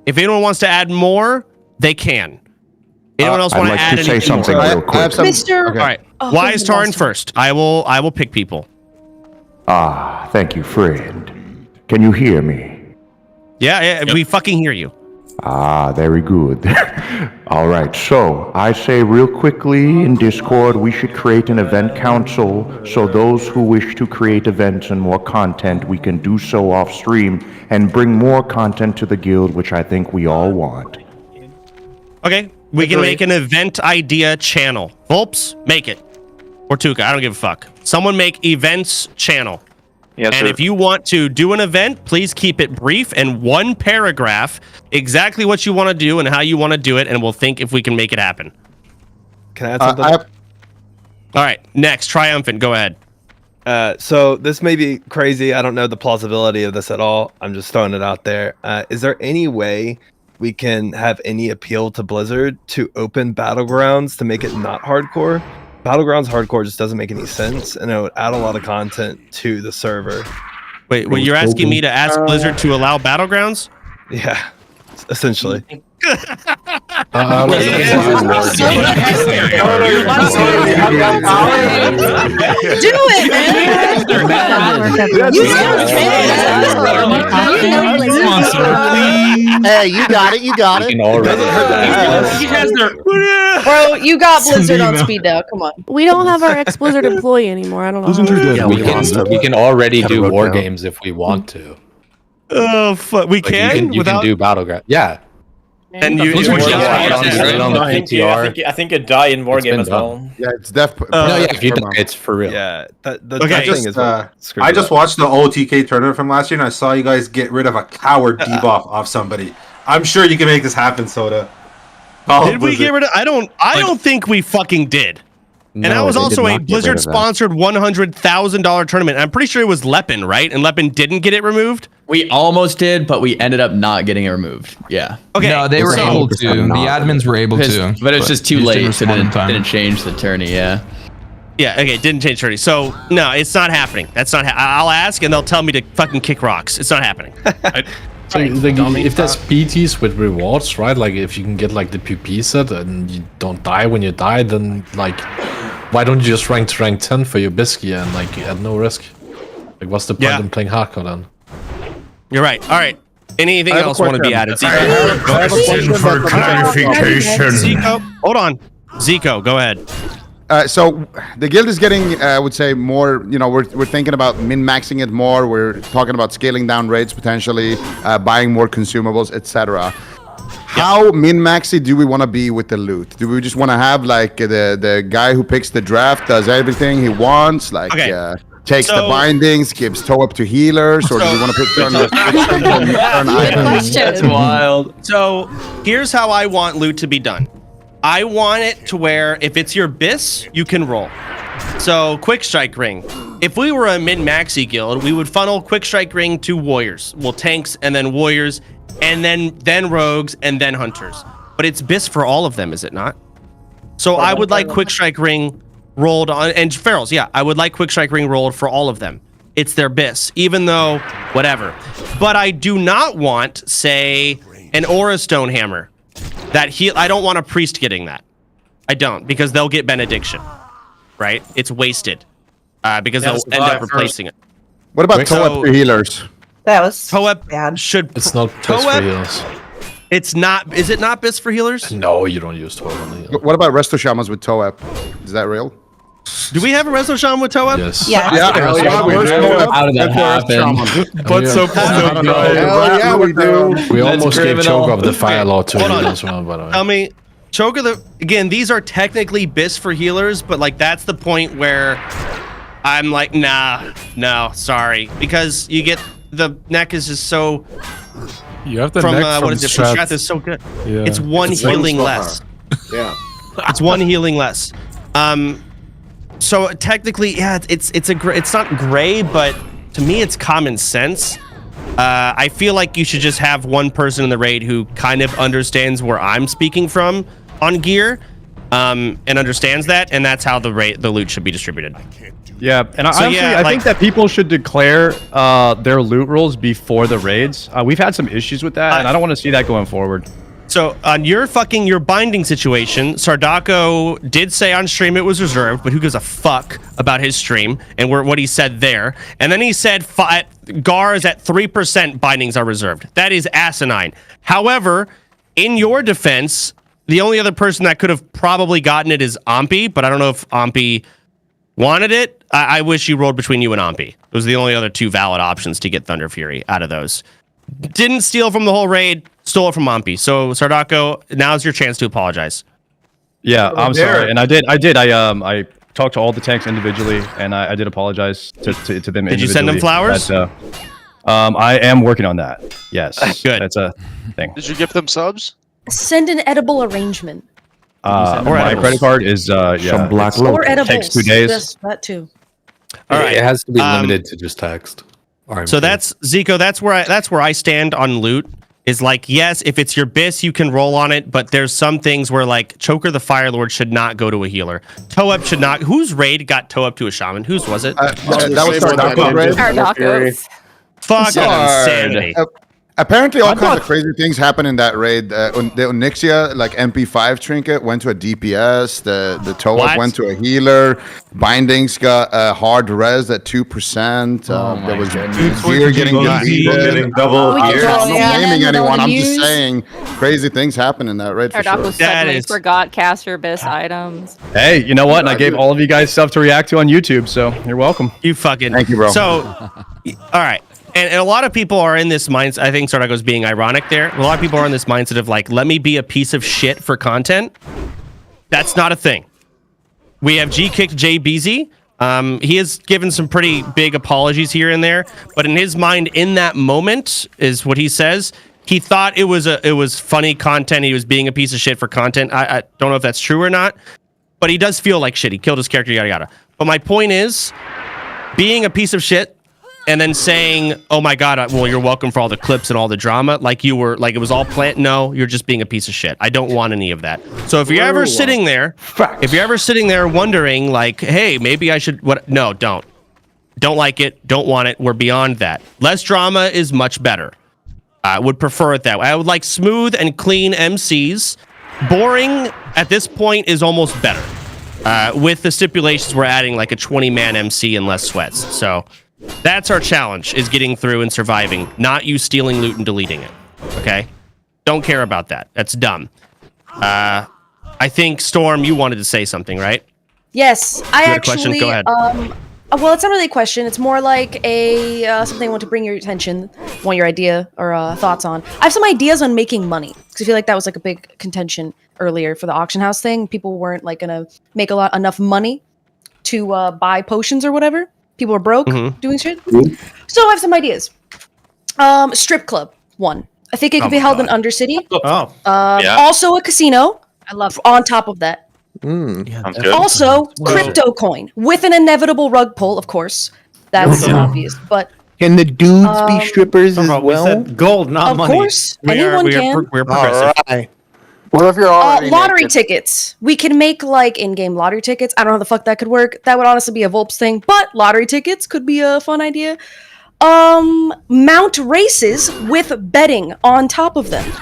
if anyone wants to add more, they can. Anyone else want to add anything? I'd like to say something real quick. All right. Wise Tarn first. I will pick people. Ah, thank you, friend. Can you hear me? Yeah, we fucking hear you. Ah, very good. All right, so I say real quickly in Discord, we should create an event council so those who wish to create events and more content, we can do so off stream and bring more content to the guild, which I think we all want. Okay, we can make an event idea channel. Volps, make it. Or Tuka, I don't give a fuck. Someone make events channel. Yes, and sir. if you want to do an event, please keep it brief and one paragraph, exactly what you want to do and how you want to do it, and we'll think if we can make it happen. Can I add something? All right, next, Triumphant, go ahead. So this may be crazy. I don't know the plausibility of this at all. I'm just throwing it out there. Is there any way we can have any appeal to Blizzard to open Battlegrounds to make it not hardcore? Battlegrounds hardcore just doesn't make any sense, and it would add a lot of content to the server. Wait, you're asking me to ask Blizzard to allow Battlegrounds? Yeah, essentially. Do it, man! Hey, you got it. You got it. Bro, you got Blizzard on speed dial. Come on. We don't have our ex-Blizzard employee anymore. I don't know. Yeah, we can already do war games if we want to. Oh, fuck. We can? You can do Battleground. Yeah. And you on the PTR. I think you die in Wargame as well. Yeah, it's def. If you die, it's for real. Yeah. I just watched the OTK tournament from last year, and I saw you guys get rid of a coward debuff off somebody. I'm sure you can make this happen, Soda. Did we get rid of? I don't think we fucking did. And that was also a Blizzard-sponsored $100,000 tournament. I'm pretty sure it was Lepin, right? And Lepin didn't get it removed? We almost did, but we ended up not getting it removed. Yeah. Okay. No, they were able to. The admins were able to. But it was just too late, so it didn't change the tourney, yeah. Yeah, okay, didn't change tourney. So, no, it's not happening. That's not I'll ask, and they'll tell me to fucking kick rocks. It's not happening. So if there's PTs with rewards, right? Like if you can get like the PP set and you don't die when you die, then like why don't you just rank to rank 10 for your Bisky and like at no risk? Like what's the point in playing hardcore then? You're right. All right. Anything else want to be added? I have a question for clarification. Zico, hold on. Zico, go ahead. So the guild is getting, I would say, more. You know, we're thinking about min-maxing it more. We're talking about scaling down raids potentially, buying more consumables, etc. How min-maxy do we want to be with the loot? Do we just want to have like the guy who picks the draft does everything he wants, like takes the bindings, gives toe up to healers, or do we want to put certain restrictions on certain items? That's wild. So here's how I want loot to be done. I want it to where if it's your BIS, you can roll. So Quick Strike Ring. If we were a min-maxi guild, we would funnel Quick Strike Ring to warriors. Well, tanks and then warriors, and then rogues and then hunters. But it's BIS for all of them, is it not? So I would like Quick Strike Ring rolled on, and Ferals, yeah, I would like Quick Strike Ring rolled for all of them. It's their BIS, even though whatever. But I do not want, say, an Aura Stone Hammer. I don't want a priest getting that. I don't, because they'll get benediction, right? It's wasted, because they'll end up replacing it. What about toe up for healers? That was bad. It's not BIS for healers. It's not. Is it not BIS for healers? No, you don't use toe up on the healer. What about resto shamans with toe up? Is that real? Do we have a resolution with Toa? Yes. Yeah. How did that happen? But so Hell yeah, we do. We almost gave criminal. Choke of the Fire Lord to Hold on. as well, by the way. Tell me, Choke of the again. These are technically bis for healers, but like that's the point where I'm like, nah, no, sorry, because you get the neck is just so. You have the From neck what is it? From Strat. Strath is so good. Yeah. It's one healing less. Yeah. It's one healing less. So technically, yeah, it's not gray, but to me, it's common sense. I feel like you should just have one person in the raid who kind of understands where I'm speaking from on gear, and understands that, and that's how the loot should be distributed. Yeah, and So, honestly, yeah, I like- think that people should declare their loot rules before the raids. We've had some issues with that, and I don't want to see that going forward. So on your binding situation, Sardako did say on stream it was reserved, but who gives a fuck about his stream and what he said there? And then he said GAR is at 3% bindings are reserved. That is asinine. However, in your defense, the only other person that could have probably gotten it is Ampi, but I don't know if Ampi wanted it. I wish you rolled between you and Ampi. Those are the only other two valid options to get Thunder Fury out of those. Didn't steal from the whole raid, stole it from Ampi. So Sardako, now's your chance to apologize. Yeah, I'm sorry, and I did. I talked to all the tanks individually, and I did apologize to them. Did you send them flowers? I am working on that. Yes, good. That's a thing. Did you give them subs? Send an edible arrangement. My credit card is Some black Or edibles. Takes 2 days. Yes, that too. All right. It has to be limited to just text. So that's Zico. That's where I stand on loot. Is like, yes, if it's your bis, you can roll on it, but there's some things where like Choker the Fire Lord should not go to a healer. Toe up should not. Whose raid got toe up to a shaman? Whose was it? That was Sardako's raid. Sardako's. Fuck insanity. Apparently, all kinds of crazy things happen in that raid. The Onyxia, like MP5 trinket, went to a DPS. The toe up went to a healer. Bindings got hard res at 2%. There was gear getting deleted. double I'm gear. not blaming Yeah, anyone. I'm use. just saying crazy things happen in that raid for sure. Sardako's suddenly forgot caster bis items. Hey, you know what? And I gave all of you guys stuff to react to on YouTube, so you're welcome. You fucking thank you, bro. So, all right. And a lot of people are in this mindset. I think Sardako's being ironic there. A lot of people are in this mindset of like, let me be a piece of shit for content. That's not a thing. We have G-kicked JBZ. He has given some pretty big apologies here and there, but in his mind, in that moment, is what he says. He thought it was funny content. He was being a piece of shit for content. I don't know if that's true or not, but he does feel like shit. He killed his character, yada yada. But my point is, being a piece of shit. And then saying, "Oh my God, well, you're welcome for all the clips and all the drama," like you were, like it was all planned. No, you're just being a piece of shit. I don't want any of that. So if you're ever sitting there, wondering, like, "Hey, maybe I should," what? No, don't like it. Don't want it. We're beyond that. Less drama is much better. I would prefer it that way. I would like smooth and clean MCs. Boring at this point is almost better. With the stipulations, we're adding like a 20-man MC and less sweats. So. That's our challenge, is getting through and surviving, not you stealing loot and deleting it. Okay? Don't care about that. That's dumb. I think, Storm, you wanted to say something, right? Yes, I You had a actually. question? Go ahead. Well, it's not really a question. It's more like a something I want to bring your attention, want your idea or thoughts on. I have some ideas on making money because I feel like that was like a big contention earlier for the auction house thing. People weren't like gonna make enough money to buy potions or whatever. People are broke doing shit. So I have some ideas. Strip club, one. I think it could be held in Undercity. Also a casino. I love on top of that. Also, crypto coin with an inevitable rug pull, of course. That's obvious. But can the dudes be strippers as well? Gold, not money. Of course, anyone can. We're progressive. All right. What if you're already lottery naked? tickets. We can make like in-game lottery tickets. I don't know how the fuck that could work. That would honestly be a Volps thing, but lottery tickets could be a fun idea. Mount races with betting on top of them.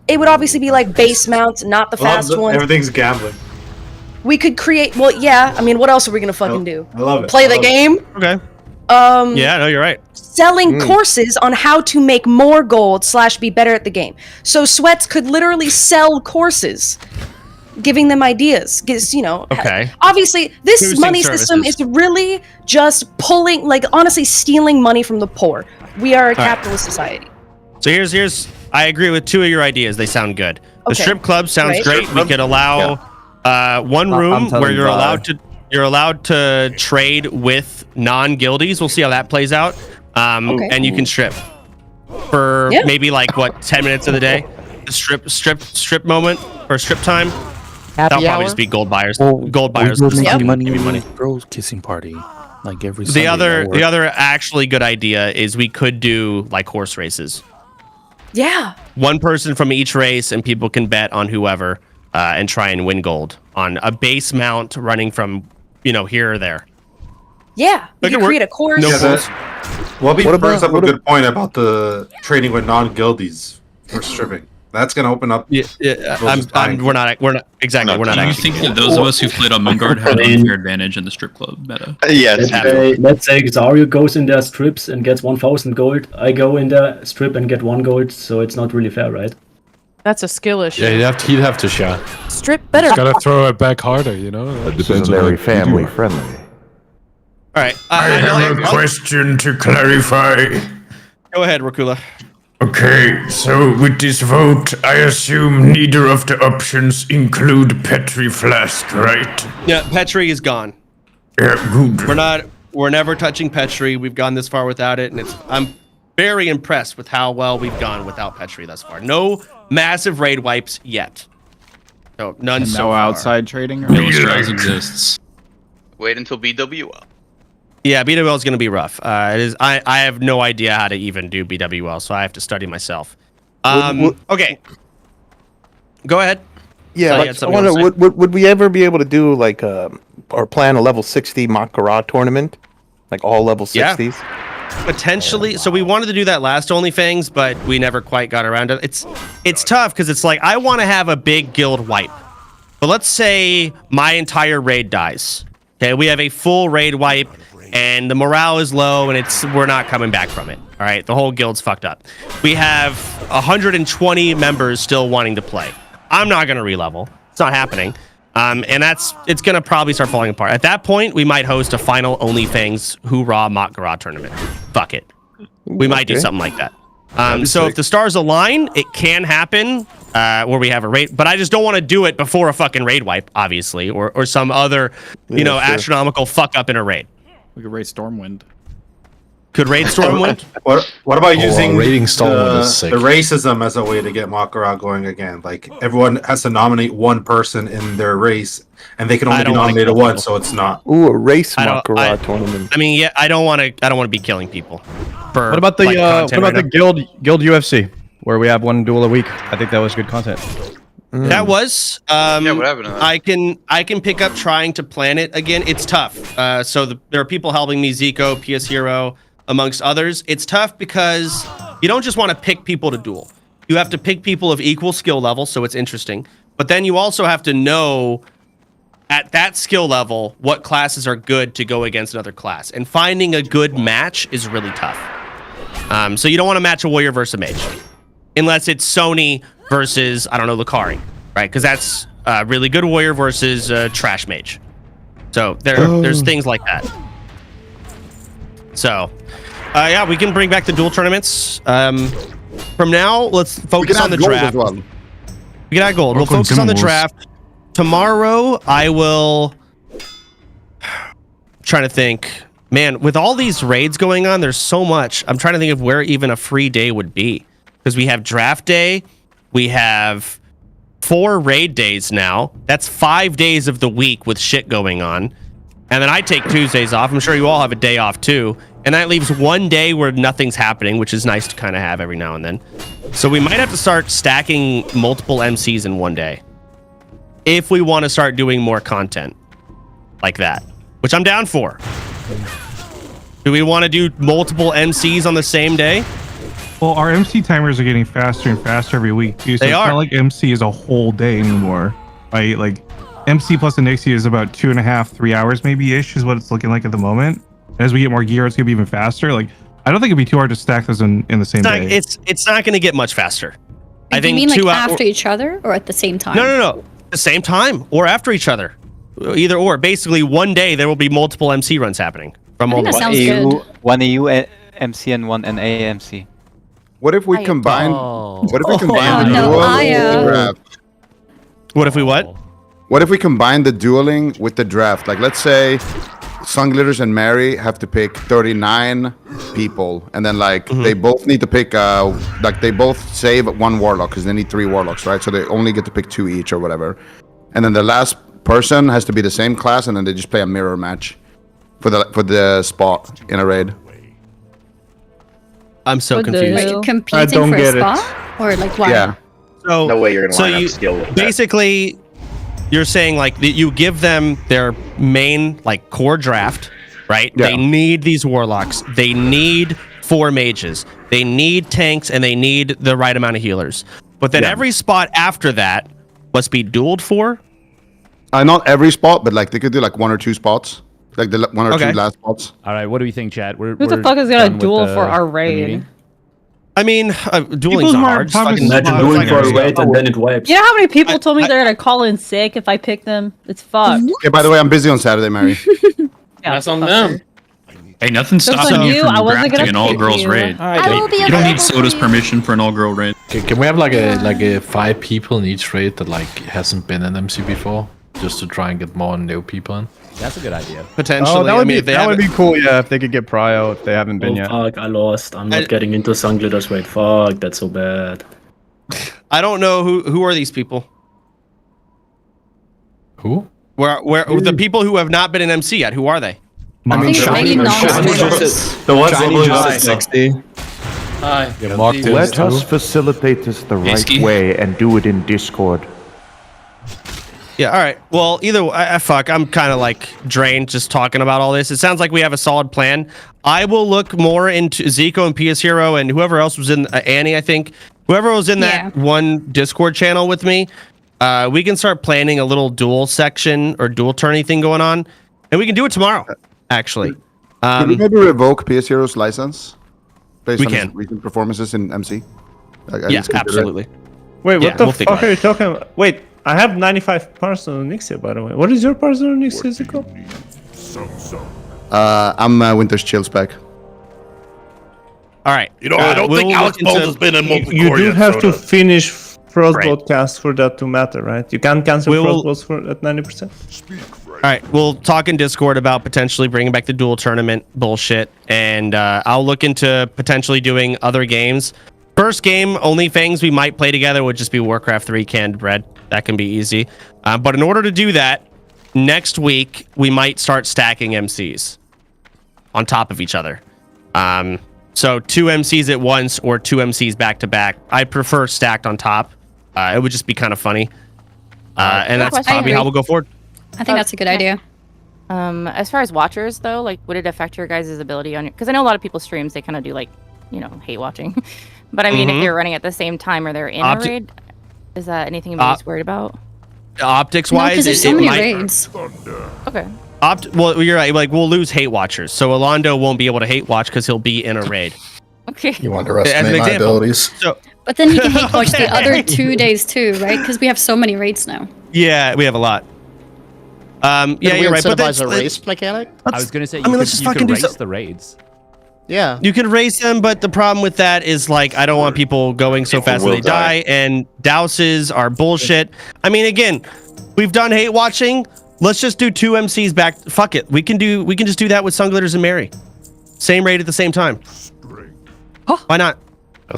It would obviously be like base mounts, not the fast ones. Everything's gambling. We could create. Well, yeah. I mean, what else are we gonna fucking do? I love it. Play the game. Okay. Yeah, no, you're right. Selling courses on how to make more gold / be better at the game. So Sweats could literally sell courses giving them ideas. Because, you know, Okay. obviously this Boosting money system is really just pulling, like, honestly stealing money from the poor. We are a capitalist society. So here's I agree with 2 of your ideas. They sound good. The Okay. strip club sounds Right. great. We could allow one room where you're allowed to trade with non-guildies. We'll see how that plays out. And you can strip for maybe like what 10 minutes of the day. The strip moment or strip time. That'll probably just be gold buyers. Gold buyers. We're making money, bro. Kissing party, like every. The other actually good idea is we could do like horse races. Yeah. One person from each race, and people can bet on whoever and try and win gold on a base mount running from, you know, here or there. Yeah. You can create a course. No Wobby brings up a good point about the trading with non-guildies for stripping. That's going to open up. We're not exactly. We're not. Do you think that those of us who played on Moonguard had an unfair advantage in the strip club meta? Yes. Let's say Xario goes in their strips and gets 1,000 gold. I go in the strip and get 1 gold, so it's not really fair, right? That's a skill issue. Yeah, he'd have to share. Strip better. He's gotta throw it back harder, you know? This is very family friendly. All right. I have a question to clarify. Go ahead, Rakula. Okay, so with this vote, I assume neither of the options include Petri Flask, right? Yeah, Petri is gone. Yeah, good. We're never touching Petri. We've gone this far without it, and I'm very impressed with how well we've gone without Petri thus far. No massive raid wipes yet. No, none And so no far. outside trading? Or exists. Wait until BWL. Yeah, BWL is going to be rough. It is. I have no idea how to even do BWL, so I have to study myself. Okay. Go ahead. Yeah, So, like, I wonder, would we ever be able to do like or plan a level 60 Makara tournament, like all level 60s? Potentially. So we wanted to do that last OnlyFangs, but we never quite got around to it. It's tough because it's like I want to have a big guild wipe, but let's say my entire raid dies. Okay, we have a full raid wipe, and the morale is low, and we're not coming back from it. All right, the whole guild's fucked up. We have 120 members still wanting to play. I'm not gonna relevel. It's not happening. And it's gonna probably start falling apart. At that point, we might host a final OnlyFangs Hoorah Makara tournament. Fuck it. We might do something like that. So if the stars align, it can happen where we have a raid, but I just don't want to do it before a fucking raid wipe, obviously, or some other, astronomical fuck up in a raid. We could raid Stormwind. Could raid Stormwind? What about using raiding Stormwind is sick. the racism as a way to get Makara going again? Like everyone has to nominate one person in their race, and they can only be nominated once, so it's not. Ooh, a race Makara tournament. I mean, yeah, I don't want to be killing people. What about the guild UFC where we have one duel a week? I think that was good content. That was. Yeah, what happened to that? I can pick up trying to plan it again. It's tough. There are people helping me, Zico, PS Hero, amongst others. It's tough because you don't just want to pick people to duel. You have to pick people of equal skill level, so it's interesting. But then you also have to know at that skill level what classes are good to go against another class. And finding a good match is really tough. So you don't want to match a warrior versus a mage. Unless it's Sony versus, I don't know, Lucari, right? Because that's really good warrior versus trash mage. So there's things like that. So, yeah, we can bring back the duel tournaments. From now, let's focus on the draft. We can add gold. We'll focus on the draft. Tomorrow, I will... trying to think. Man, with all these raids going on, there's so much. I'm trying to think of where even a free day would be. Because we have draft day. We have 4 raid days now. That's 5 days of the week with shit going on. And then I take Tuesdays off. I'm sure you all have a day off too. And that leaves 1 day where nothing's happening, which is nice to kind of have every now and then. So we might have to start stacking multiple MCs in 1 day. If we want to start doing more content like that, which I'm down for. Do we want to do multiple MCs on the same day? Well, our MC timers are getting faster and faster every week too. So it's not like MC is a whole day anymore, right? Like MC plus the next year is about 2.5, 3 hours maybe ish is what it's looking like at the moment. And as we get more gear, it's gonna be even faster. Like I don't think it'd be too hard to stack those in the same day. It's not gonna get much faster. I think you mean like 2 hours after each other or at the same time? No. the same time or after each other. Either or. Basically, one day there will be multiple MC runs happening from all that the sounds good. One EU MC and one NA MC. What if we combine? What if we combine the no, duel with the draft? What if we what? What if we combine the dueling with the draft? Like, let's say Sunglitters and Mary have to pick 39 people, and then like they both need to pick like they both save one warlock because they need 3 warlocks, right? So they only get to pick 2 each or whatever, and then the last person has to be the same class, and then they just play a mirror match for the spot in a raid. I'm so confused. Like competing for a spot, or like why? Yeah. So no way you're gonna line you up skill with that. basically you're saying like you give them their main like core draft, right? Yeah. They need these warlocks. They need 4 mages. They need tanks, and they need the right amount of healers. But then every spot after that must be dueled for. Not every spot, but like they could do like 1 or 2 spots, like the 1 or 2 last spots. All right, what do we think, chat? Who the fuck is gonna duel for our raid? I mean, dueling's hard. Imagine dueling for a raid and then it wipes. You know how many people told me they're gonna call in sick if I pick them? It's fucked. Okay, by the way, I'm busy on Saturday, Mary. That's on them. Hey, nothing's Just stopping like you you, from I wasn't drafting gonna an all-girls pick you. raid. I will be You don't need available Soda's for you. permission for an all-girl raid. Can we have like a 5 people in each raid that like hasn't been in MC before, just to try and get more new people in? That's a good idea. Potentially. Oh, that would, that would be cool, yeah, if they could get Prio if they haven't been yet. Fuck, I lost. I'm not getting into Sunglitters raid. Fuck, that's so bad. I don't know who are these people. Who? Where the people who have not been in MC yet? Who are they? I think shiny The ones Shiny 60. Hi. Let us facilitate this the right way and do it in Discord. Yeah, all right. Well, either way, fuck, I'm kind of like drained just talking about all this. It sounds like we have a solid plan. I will look more into Zico and PS Hero and whoever else was in Annie, I think. Whoever was in that one Discord channel with me, we can start planning a little duel section or duel tourney thing going on, and we can do it tomorrow, actually. Can we maybe revoke PS Hero's license based on his can. recent performances in MC? Yeah, absolutely. Wait, Yeah, what the we'll think fuck about are you talking about? Wait, I have 95 personal Nixia, by the way. What is your personal Nixia, Zico? I'm Winter's Chill spec. All right. You know, I don't think Alex Bones has been in multiple You core do yet, have Soda. to finish Frostbolt cast for that to matter, right? You can't cancel Frostbolts for at 90%. All right, we'll talk in Discord about potentially bringing back the duel tournament bullshit, and I'll look into potentially doing other games. First game, OnlyFangs, we might play together would just be Warcraft 3 canned bread. That can be easy. But in order to do that, next week, we might start stacking MCs on top of each other. So 2 MCs at once or 2 MCs back to back. I prefer stacked on top. It would just be kind of funny. And that's probably how we'll go forward. I think that's a good idea. As far as watchers, though, like, would it affect your guys' ability on your... Because I know a lot of people streams, they kind of do, like, you know, hate watching. But, I mean, if they're running at the same time or they're in a raid, is that anything anybody's worried about? Optics-wise, there's so many raids. Okay. Well, you're right. Like, we'll lose hate watchers. So Alondo won't be able to hate watch because he'll be in a raid. Okay. You underestimate my abilities. But then he can hate watch the other 2 days too, right? Because we have so many raids now. Yeah, we have a lot. Yeah, you're right. But Incentivize a race mechanic? I was gonna say, I mean, let's just fucking do race some- the raids. Yeah. You can race them, but the problem with that is, like, I don't want people going so fast that they die, and douses are bullshit. I mean, again, we've done hate watching. Let's just do 2 MCs back. Fuck it. We can just do that with Sunglitters and Mary. Same raid at the same time. Why not?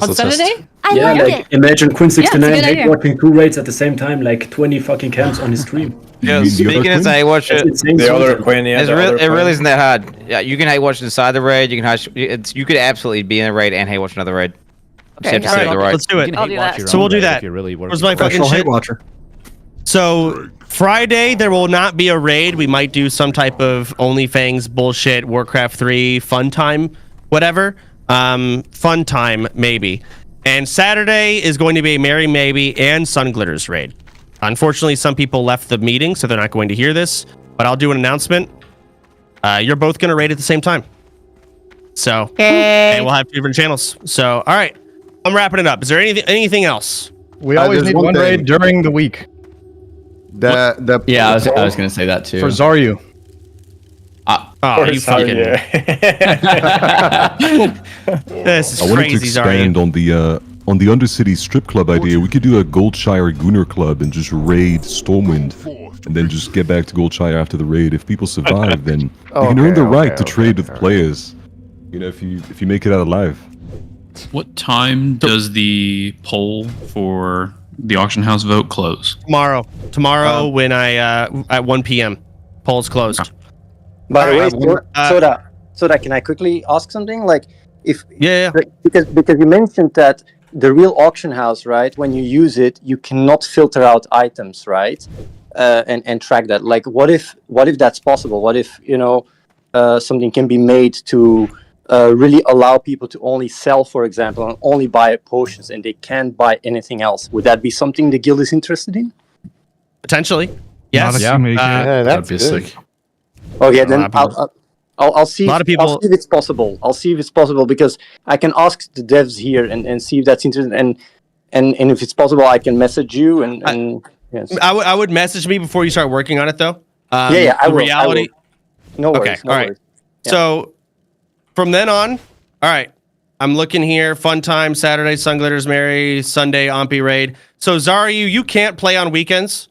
On Saturday? Yeah, like imagine Queen 69 good idea. hate watching 2 raids at the same time, like 20 fucking camps on his stream. Yeah, speaking as I watch it, The other Queen, it really isn't that hard. Yeah, you can hate watch inside the raid. You can you could absolutely be in a raid and hate watch another raid. Okay, Just have to save the right. Let's do it. I'll do that. So we'll do that. Where's my fucking shit? So Friday there will not be a raid. We might do some type of OnlyFangs bullshit, Warcraft 3 fun time, whatever. Fun time maybe. And Saturday is going to be Mary Maybe and Sunglitters raid. Unfortunately, some people left the meeting, so they're not going to hear this. But I'll do an announcement. You're both going to raid at the same time. So, and we'll have 2 different channels. So, all right, I'm wrapping it up. Is there anything else? We always need one raid during the week. Yeah, I was gonna say that too. For Zaryu. You fucking. This is I wanted to crazy, expand on the Undercity strip club idea. We could do a Goldshire Gooner club and just raid Stormwind, and then just get back to Goldshire after the raid. If people survive, then they can earn the right to trade with players. You know, if you make it out alive. What time does the poll for the auction house vote close? Tomorrow when I at 1 p.m. Polls closed. By the way, Soda, can I quickly ask something? Like, because you mentioned that the real auction house, right? When you use it, you cannot filter out items, right? And track that. Like, what if that's possible? What if something can be made to really allow people to only sell, for example, and only buy potions, and they can't buy anything else? Would that be something the guild is interested in? Potentially, yes. That'd be sick. Okay, then I'll see. I'll see if it's possible. I'll see if it's possible because I can ask the devs here and see if that's interesting and if it's possible, I can message you and yes. I would message me before you start working on it though. I will. No worries. Okay, all right. Yeah. So from then on, all right. I'm looking here. Fun time Saturday, Sun Glitters Merry, Sunday Ompi raid. So Zaryu, you can't play on weekends.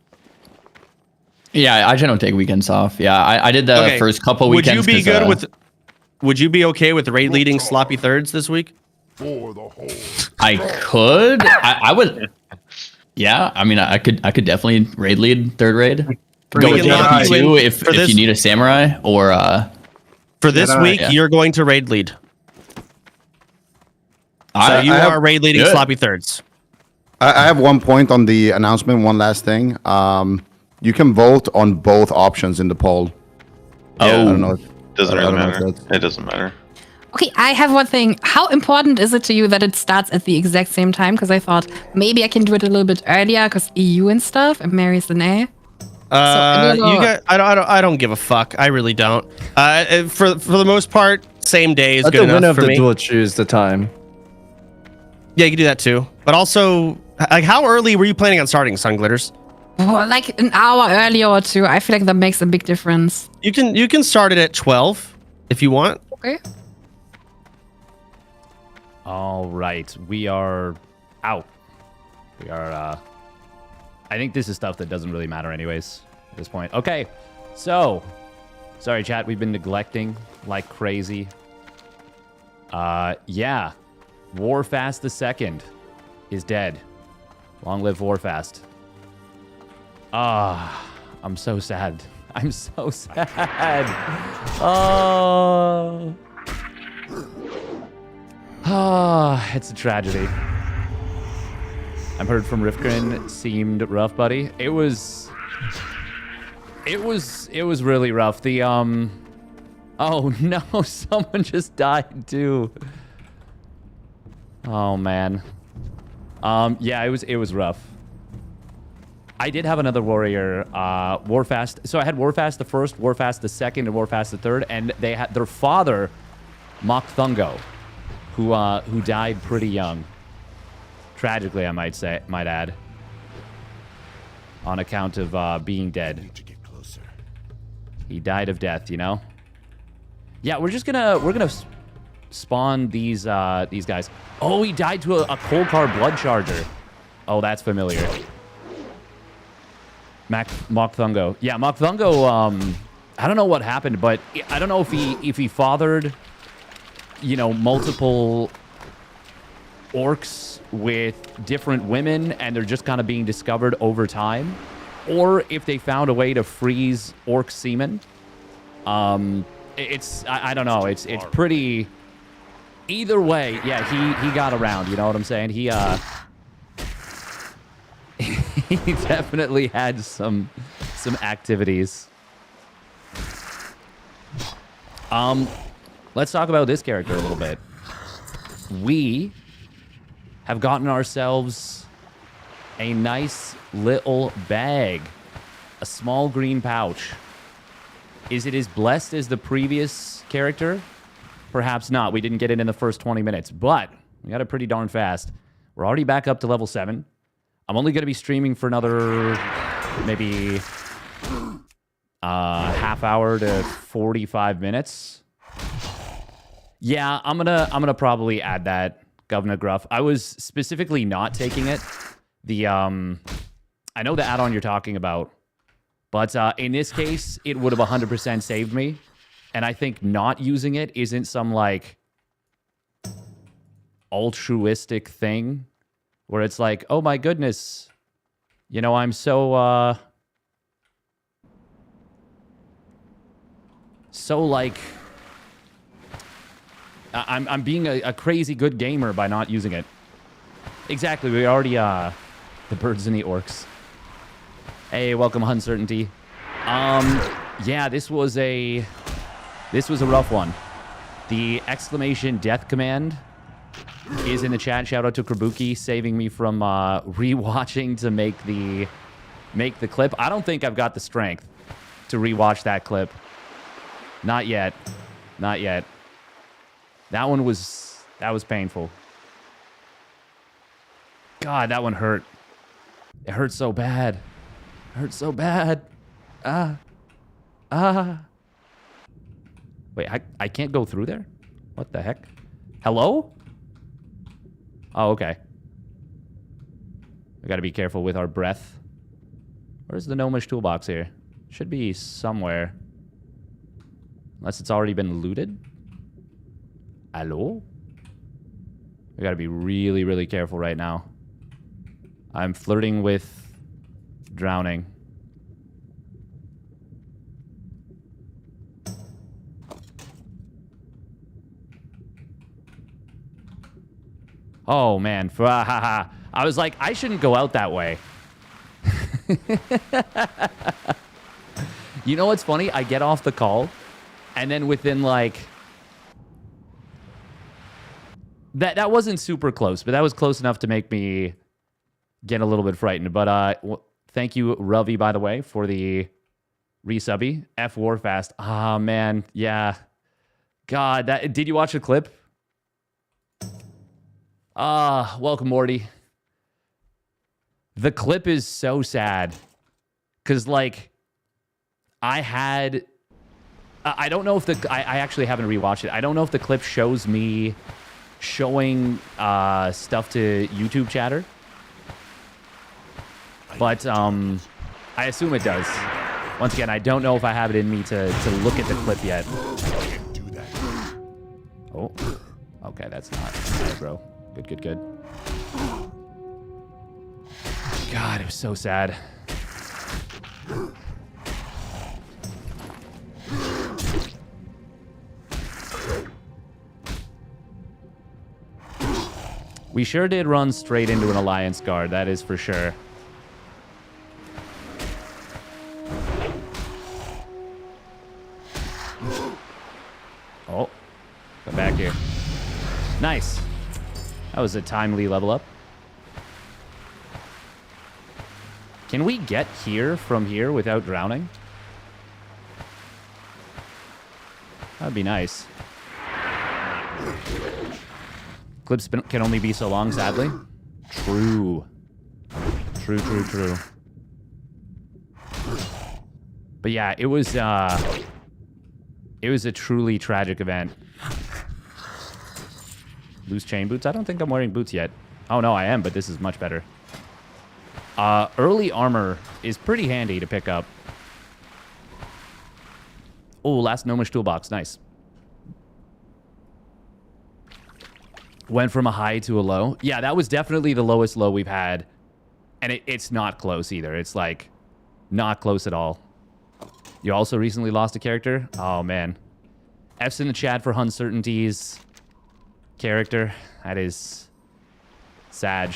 Yeah, I generally take weekends off. Yeah, I did the first couple weekends. Would you be good with? Would you be okay with raid leading sloppy thirds this week? I could. I would. Yeah, I mean, I could definitely raid lead third raid. Go with two if you need a samurai or. For this week, you're going to raid lead. So you are raid leading sloppy thirds. I have 1 point on the announcement. One last thing. You can vote on both options in the poll. I don't know. Doesn't really matter. It doesn't matter. Okay, I have one thing. How important is it to you that it starts at the exact same time? Because I thought maybe I can do it a little bit earlier because EU and stuff, and Mary's an A. I don't give a fuck. I really don't. For the most part, same day is good enough for me. Let the winner of the duel choose the time. Yeah, you can do that too. But also, like, how early were you planning on starting, Sun Glitters? Oh, like an hour earlier or two. I feel like that makes a big difference. You can start it at 12 if you want. Okay. All right, we are out. We are. I think this is stuff that doesn't really matter anyways at this point. Okay, so sorry, chat. We've been neglecting like crazy. Yeah, Warfast II is dead. Long live Warfast. I'm so sad. I'm so sad. Oh, it's a tragedy. I've heard from Rifkin seemed rough, buddy. It was really rough. The oh no, someone just died too. Oh man. Yeah, it was rough. I did have another warrior, Warfast. So I had Warfast the first, Warfast the second, and Warfast the third, and they had their father, Mok Thungo, who died pretty young. Tragically, I might add. On account of being dead. He died of death, you know? Yeah, we're gonna spawn these guys. Oh, he died to a cold card blood charger. Oh, that's familiar. Mok Thungo. Yeah, Mok Thungo, I don't know what happened, but I don't know if he fathered, you know, multiple orcs with different women and they're just kind of being discovered over time, or if they found a way to freeze orc semen. I don't know. It's pretty. Either way, yeah, he got around. You know what I'm saying? He he definitely had some activities. Let's talk about this character a little bit. We have gotten ourselves a nice little bag, a small green pouch. Is it as blessed as the previous character? Perhaps not. We didn't get it in the first 20 minutes, but we got it pretty darn fast. We're already back up to level 7. I'm only going to be streaming for another maybe half hour to 45 minutes. Yeah, I'm gonna probably add that, Governor Gruff. I was specifically not taking it. I know the add-on you're talking about, but in this case, it would have 100% saved me. And I think not using it isn't some, like, altruistic thing where it's like, oh my goodness, you know, I'm so like, I'm being a crazy good gamer by not using it. Exactly, we already, the birds and the orcs. Hey, welcome, Uncertainty. Yeah, this was a rough one. The exclamation death command is in the chat. Shout out to Krabuki saving me from rewatching to make the clip. I don't think I've got the strength to rewatch that clip. Not yet. Not yet. That was painful. God, that one hurt. It hurt so bad. It hurt so bad. Wait, I can't go through there? What the heck? Hello? Oh, okay. We gotta be careful with our breath. Where's the gnomish toolbox here? Should be somewhere. Unless it's already been looted. Hello? We gotta be really, really careful right now. I'm flirting with drowning. Oh, man. I was like, I shouldn't go out that way. You know what's funny? I get off the call, and then within, like... That wasn't super close, but that was close enough to make me get a little bit frightened. But thank you, Ravi, by the way, for the resubby. F Warfast. Ah, man. Yeah. God, did you watch the clip? Welcome, Morty. The clip is so sad. Because, like, I don't know if I actually haven't rewatched it. I don't know if the clip shows me showing stuff to YouTube chatter. But, I assume it does. Once again, I don't know if I have it in me to look at the clip yet. Oh. Okay, that's not bad, bro. Good. God, it was so sad. We sure did run straight into an Alliance guard, that is for sure. Oh, come back here. Nice. That was a timely level up. Can we get here from here without drowning? That'd be nice. Clips can only be so long, sadly. True. True. But yeah, it was a truly tragic event. Loose chain boots? I don't think I'm wearing boots yet. Oh, no, I am, but this is much better. Early armor is pretty handy to pick up. Oh, last gnomish toolbox. Nice. Went from a high to a low. Yeah, that was definitely the lowest low we've had. And it's not close either. It's, like, not close at all. You also recently lost a character? Oh, man. F's in the chat for Uncertainty's character. That is Sag.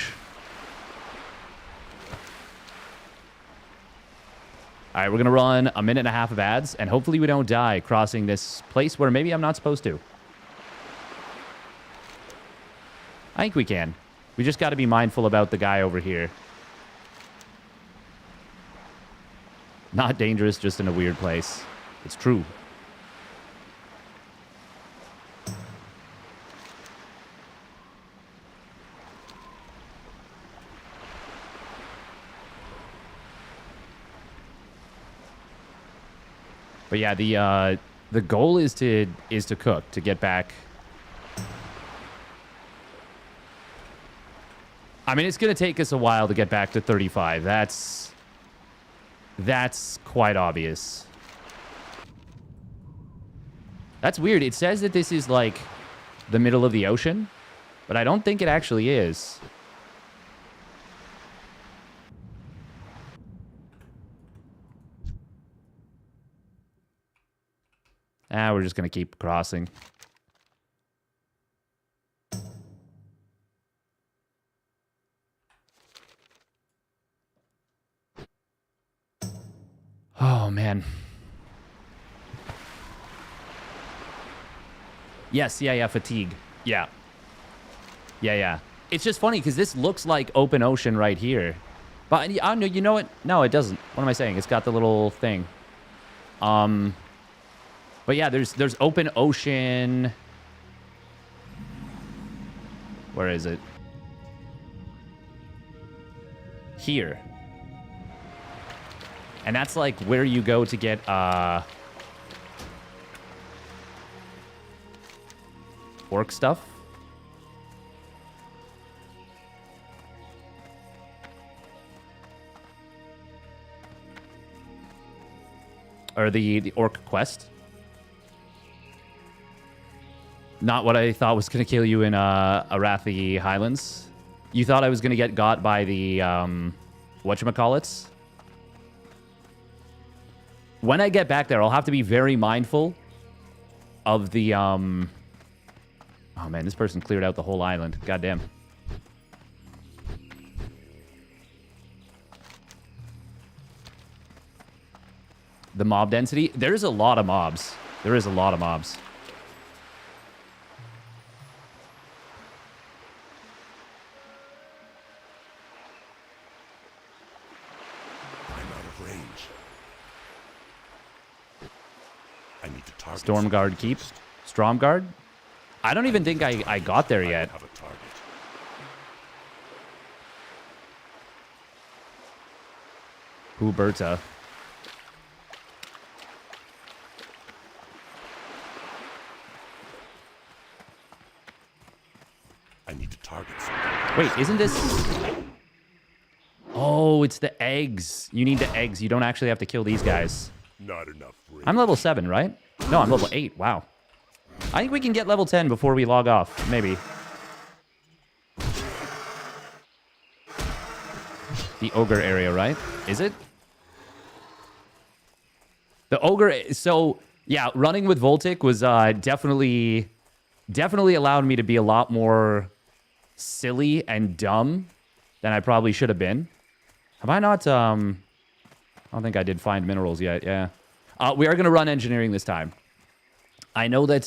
All right, we're going to run a minute and a half of ads, and hopefully we don't die crossing this place where maybe I'm not supposed to. I think we can. We just got to be mindful about the guy over here. Not dangerous, just in a weird place. It's true. But yeah, the goal is to cook, to get back. I mean, it's going to take us a while to get back to 35. That's quite obvious. That's weird. It says that this is like the middle of the ocean, but I don't think it actually is. We're just going to keep crossing. Oh, man. Yes, yeah, fatigue. Yeah. Yeah. It's just funny because this looks like open ocean right here. But I know, you know what? No, it doesn't. What am I saying? It's got the little thing. But yeah, there's open ocean. Where is it? Here. And that's like where you go to get orc stuff. Or the orc quest. Not what I thought was going to kill you in Arathi Highlands. You thought I was going to get got by the whatchamacallits? When I get back there, I'll have to be very mindful of the oh man, this person cleared out the whole island. Goddamn. The mob density. There's a lot of mobs. There is a lot of mobs. I'm out of range. I need to target. Stormguard keep. Stromguard? I don't even think I got there yet. Have a target. Huberta. I need to target something. Wait, isn't this... Oh, it's the eggs. You need the eggs. You don't actually have to kill these guys. Not enough range. I'm level 7, right? No, I'm level 8. Wow. I think we can get level 10 before we log off. Maybe. The ogre area, right? Is it? The ogre... So, yeah, running with Voltic was definitely allowed me to be a lot more silly and dumb than I probably should have been. Have I not... I don't think I did find minerals yet, yeah. We are going to run engineering this time. I know that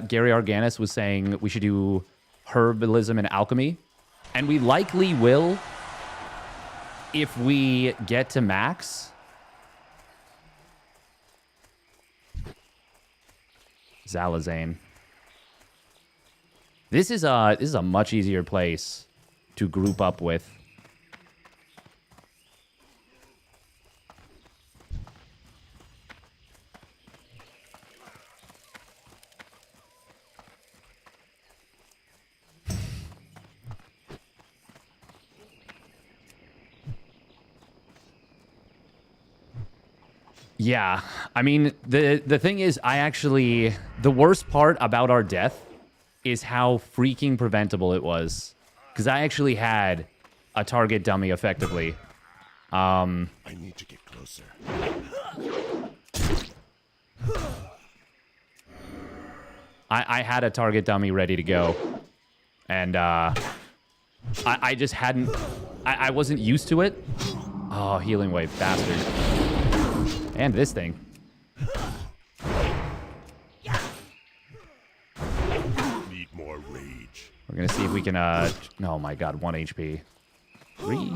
Gary Arganis was saying we should do herbalism and alchemy. And we likely will if we get to max. Zalazane. This is a much easier place to group up with. Yeah, I mean, the thing is, the worst part about our death is how freaking preventable it was. Because I actually had a target dummy, effectively. I need to get closer. I had a target dummy ready to go. And, I just hadn't... I wasn't used to it. Oh, healing wave, bastard. And this thing. Need more rage. We're gonna see if we can, oh my god, 1 HP. 3.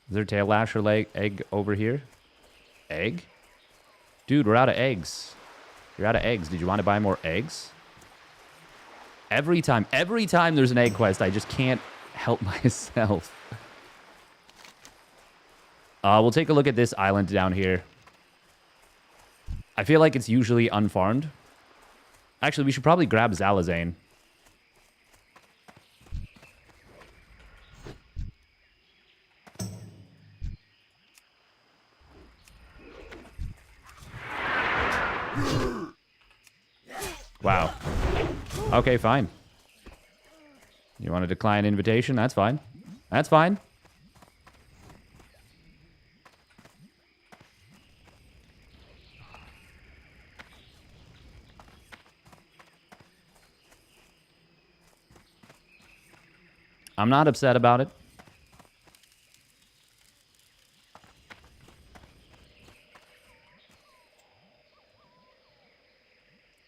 Is there tail lash or egg over here? Egg? Dude, we're out of eggs. You're out of eggs. Did you want to buy more eggs? Every time there's an egg quest, I just can't help myself. We'll take a look at this island down here. I feel like it's usually unfarmed. Actually, we should probably grab Zalazane. Wow. Okay, fine. You want to decline invitation? That's fine. That's fine. I'm not upset about it.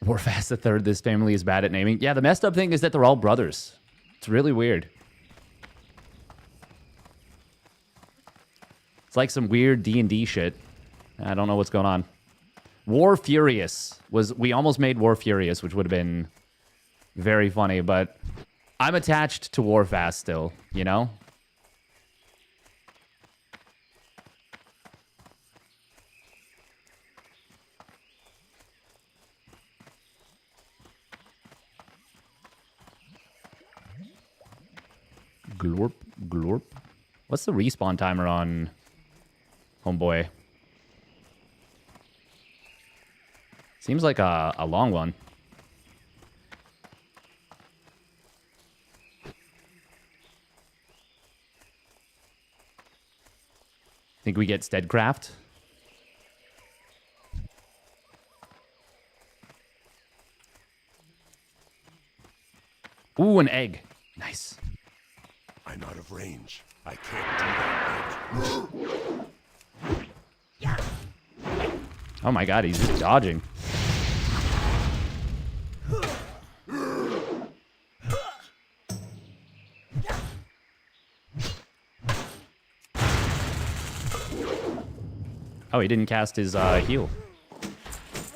Warfast the Third, this family is bad at naming. Yeah, the messed up thing is that they're all brothers. It's really weird. It's like some weird D&D shit. I don't know what's going on. War Furious was... We almost made War Furious, which would have been very funny, but I'm attached to Warfast still, you know? Glorp, glorp. What's the respawn timer on Homeboy? Seems like a long one. Think we get Steadcraft? Ooh, an egg. Nice. I'm out of range. I can't do that. Oh my god, he's just dodging. Oh, he didn't cast his heal.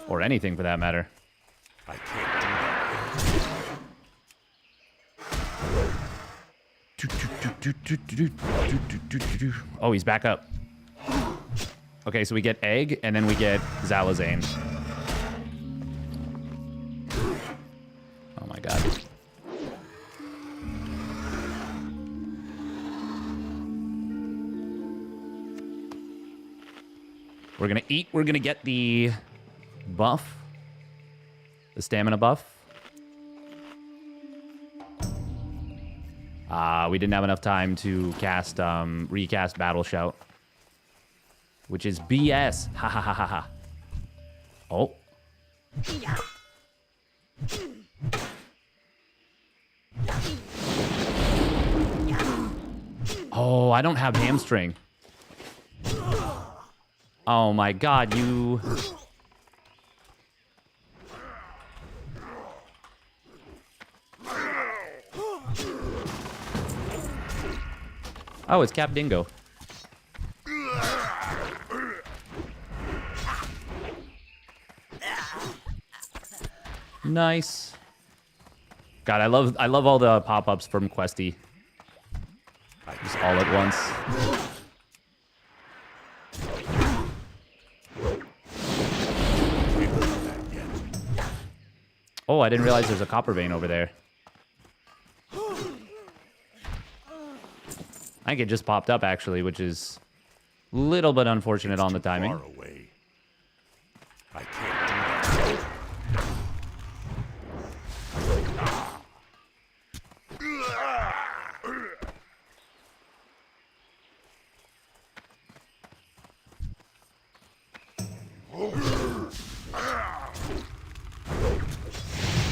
Or anything for that matter. I can't do that. Oh, he's back up. Okay, so we get egg, and then we get Zalazane. Oh my god. We're gonna eat. We're gonna get the buff. The stamina buff. We didn't have enough time to cast, recast Battle Shout. Which is BS. Ha ha ha ha ha. Oh. Oh, I don't have hamstring. Oh my god, you... Oh, it's Cap Dingo. Nice. God, I love all the pop-ups from Questy. Just all at once. Oh, I didn't realize there's a copper vein over there. I think it just popped up, actually, which is a little bit unfortunate on the timing. I can't do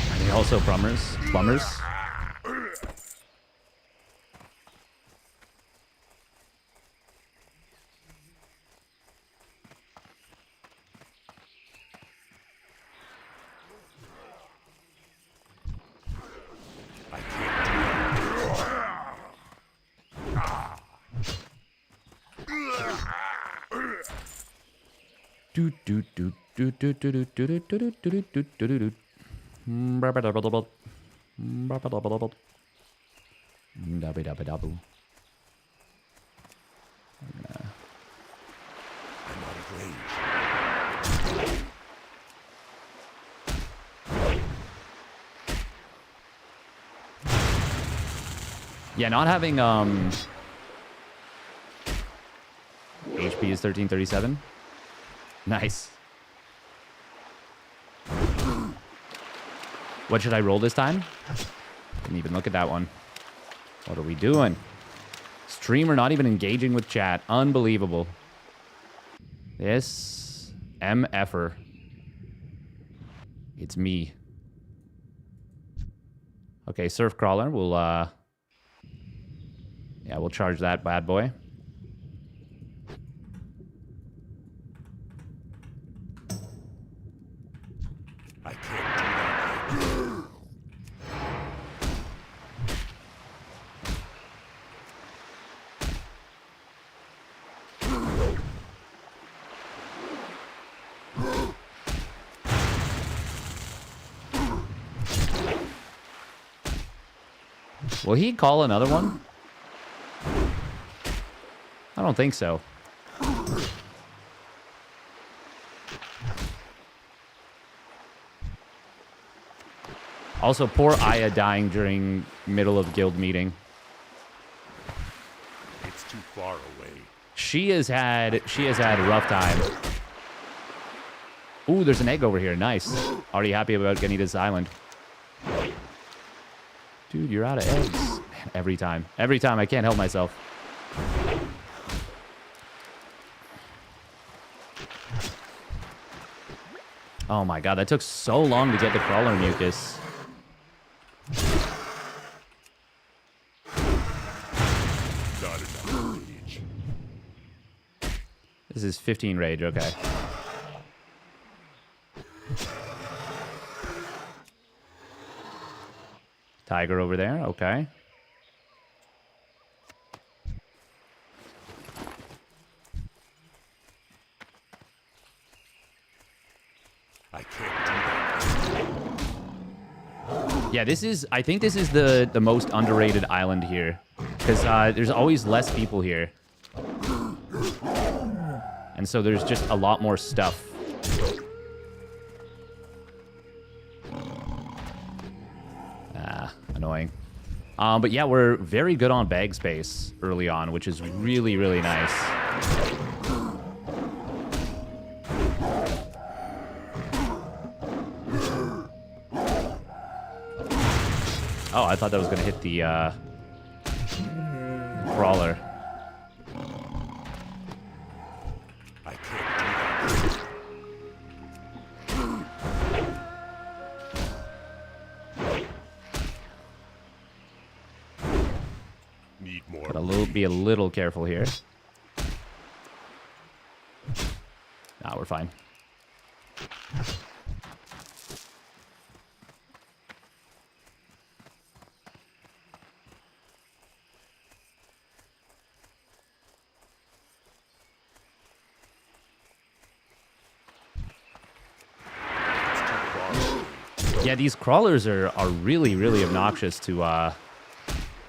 Are they also plumbers? Plumbers? Do do do do do do do do do do do do do. of range. Yeah, not having HP is 1337. Nice. What should I roll this time? Didn't even look at that one. What are we doing? Streamer not even engaging with chat. Unbelievable. This MFer. It's me. Okay, Surf Crawler. We'll yeah, we'll charge that bad boy. I can't do that. Will he call another one? I don't think so. Also, poor Aya dying during middle of guild meeting. It's too far away. She has had a rough time. Ooh, there's an egg over here. Nice. Already happy about getting this island. Dude, you're out of eggs. Man, every time. Every time. I can't help myself. Oh my god, that took so long to get the crawler mucus. Not enough rage. This is 15 rage, okay. Tiger over there, okay. I can't do that. Yeah, I think this is the most underrated island here. Because there's always less people here. And so there's just a lot more stuff. Annoying. But yeah, we're very good on bag space early on, which is really, really nice. Oh, I thought that was going to hit the crawler. I can't do that. Need more. Gotta be a little careful here. Nah, we're fine. Yeah, these crawlers are really, really obnoxious to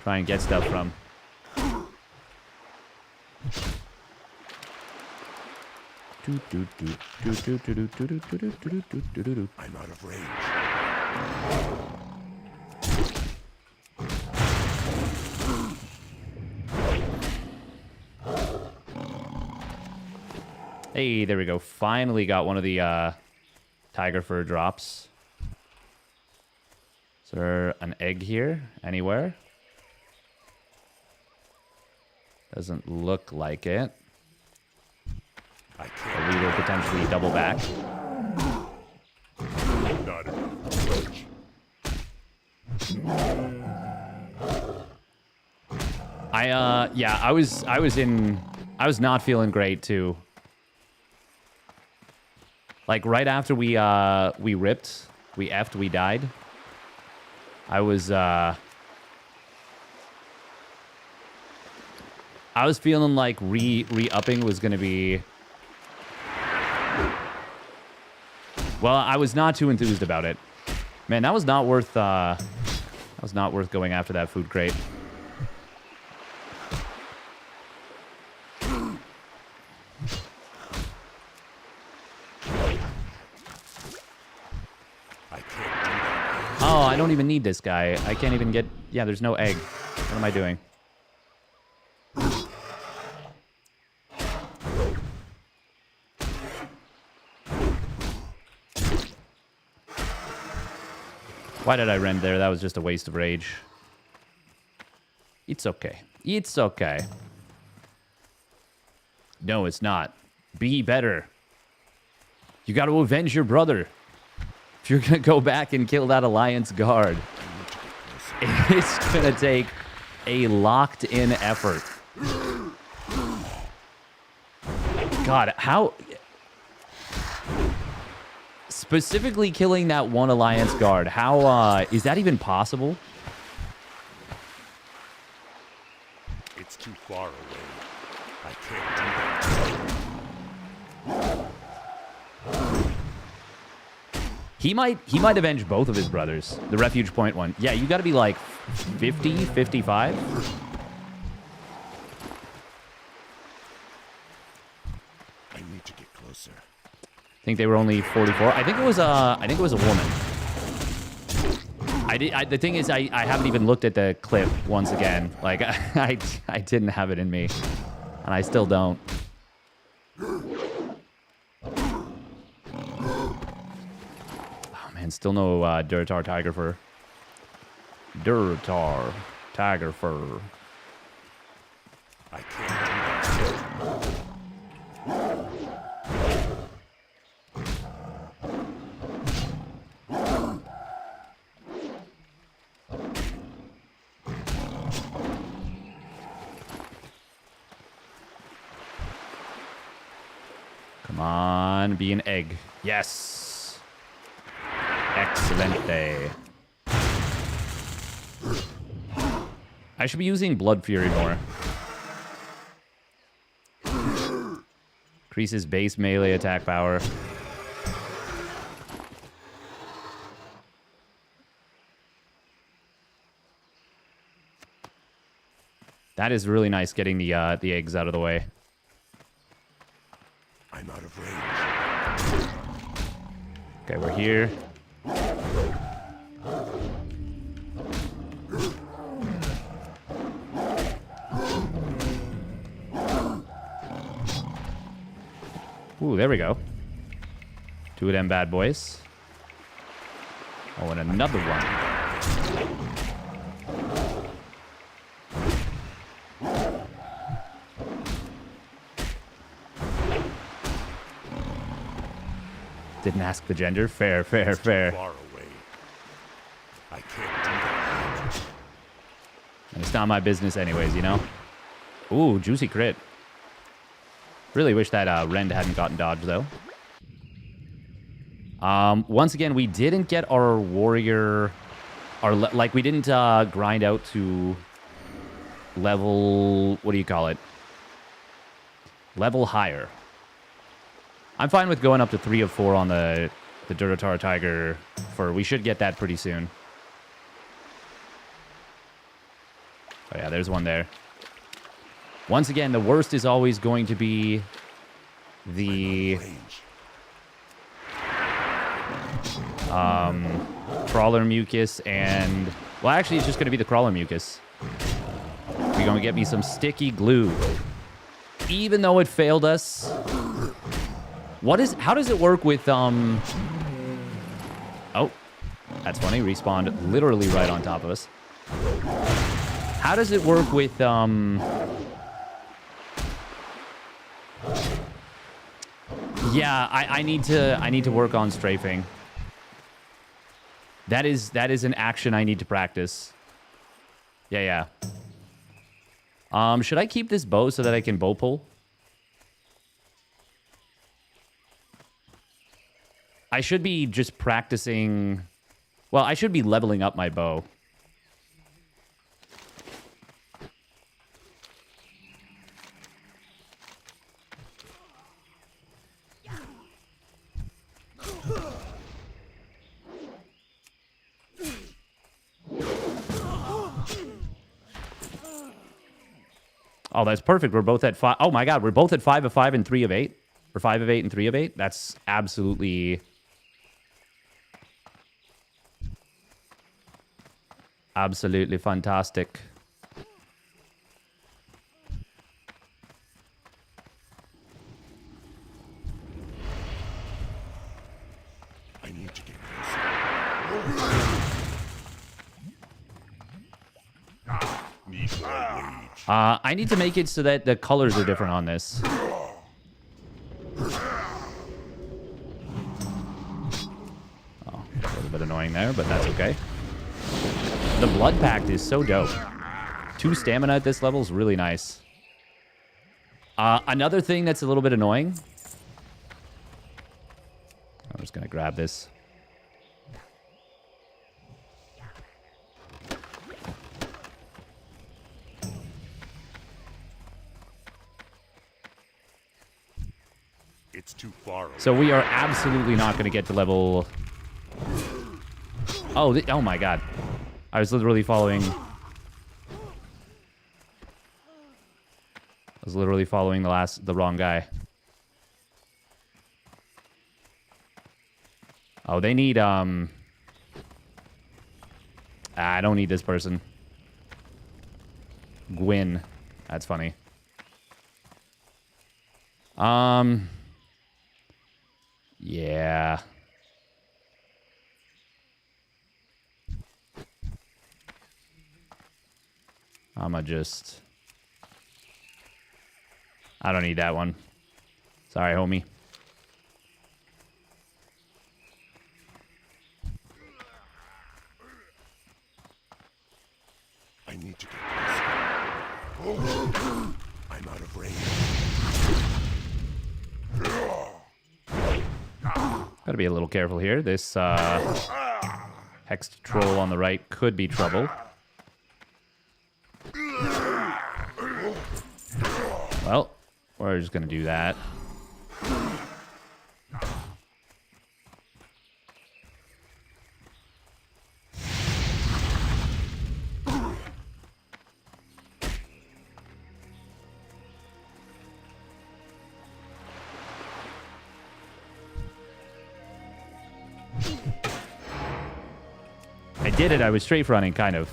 try and get stuff from. I'm out of range. Hey, there we go. Finally got one of the tiger fur drops. Is there an egg here? Anywhere? Doesn't look like it. But we will potentially double back. Not enough range. Yeah, I was not feeling great too. Like right after we ripped, we effed, we died. I was feeling like re-upping was gonna be. Well, I was not too enthused about it. Man, that was not worth going after that food crate. I don't even need this guy. I can't even get... Yeah, there's no egg. What am I doing? Why did I rend there? That was just a waste of rage. It's okay. It's okay. No, it's not. Be better. You got to avenge your brother. If you're going to go back and kill that Alliance guard, it's going to take a locked-in effort. God, how... Specifically killing that one Alliance guard, how, is that even possible? It's too far away. I can't do that. He might avenge both of his brothers. The Refuge Point one. Yeah, you got to be like 50, 55. I need to get closer. I think they were only 44. I think it was a woman. The thing is, I haven't even looked at the clip once again. Like I didn't have it in me, and I still don't. Oh man, still no Duratar Tiger Fur. Duratar Tiger Fur. I can't. Come on, be an egg. Yes. Excelente. I should be using Blood Fury more. Increases base melee attack power. That is really nice getting the eggs out of the way. I'm out of range. Okay, we're here. Ooh, there we go. Two of them bad boys. Oh, and another one. Didn't ask the gender. Fair, fair, fair. Far away. I can't do that. And it's not my business anyways, you know? Ooh, juicy crit. Really wish that Rend hadn't gotten dodged, though. Once again, we didn't get our warrior... Like, we didn't grind out to level... What do you call it? Level higher. I'm fine with going up to 3 of 4 on the Duratar Tiger Fur. We should get that pretty soon. Oh yeah, there's one there. Once again, the worst is always going to be the crawler mucus and... Well, actually, it's just going to be the crawler mucus. We're going to get me some sticky glue. Even though it failed us... How does it work with, Oh, that's funny. Respawned literally right on top of us. How does it work with, Yeah, I need to work on strafing. That is an action I need to practice. Yeah. Should I keep this bow so that I can bow pull? I should be just practicing... Well, I should be leveling up my bow. Oh, that's perfect. We're both at 5. Oh my god, we're both at 5 of 5 and 3 of 8. Or 5 of 8 and 3 of 8. That's absolutely... Absolutely fantastic. I need to get I need to make it so that the colors are different on this. Oh, a little bit annoying there, but that's okay. The Blood Pact is so dope. 2 stamina at this level is really nice. Another thing that's a little bit annoying. I'm just going to grab this. It's too far away. So we are absolutely not going to get to level... Oh, oh my god. I was literally following... the wrong guy. Oh, they need, I don't need this person. Gwyn. That's funny. Yeah. I'ma just... I don't need that one. Sorry, homie. I need to get closer. I'm out of range. Gotta be a little careful here. This hexed troll on the right could be trouble. Well, we're just gonna do that. I did it. I was strafe running, kind of.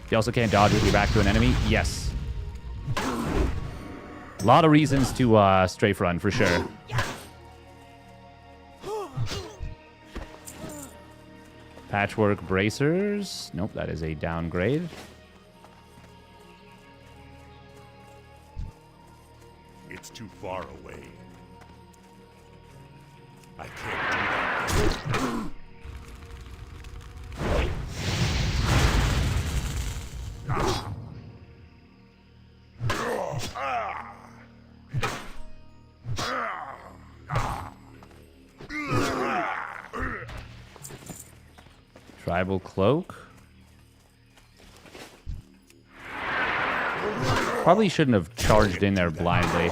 You also can't dodge with your back to an enemy. Yes. A lot of reasons to strafe run, for sure. Patchwork bracers. Nope, that is a downgrade. It's too far away. I can't do that. Tribal cloak. Probably shouldn't have charged in there blindly.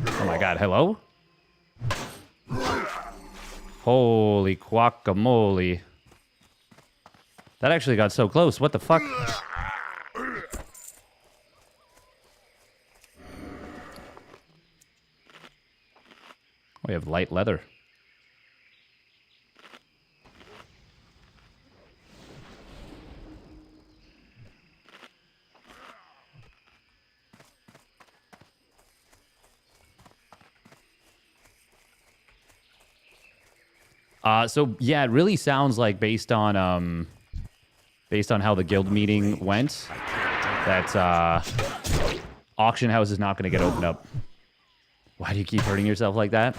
Oh my god, hello? Holy guacamole. That actually got so close. What the fuck? We have light leather. So yeah, it really sounds like based on how the guild meeting went, that auction house is not going to get opened up. Why do you keep hurting yourself like that?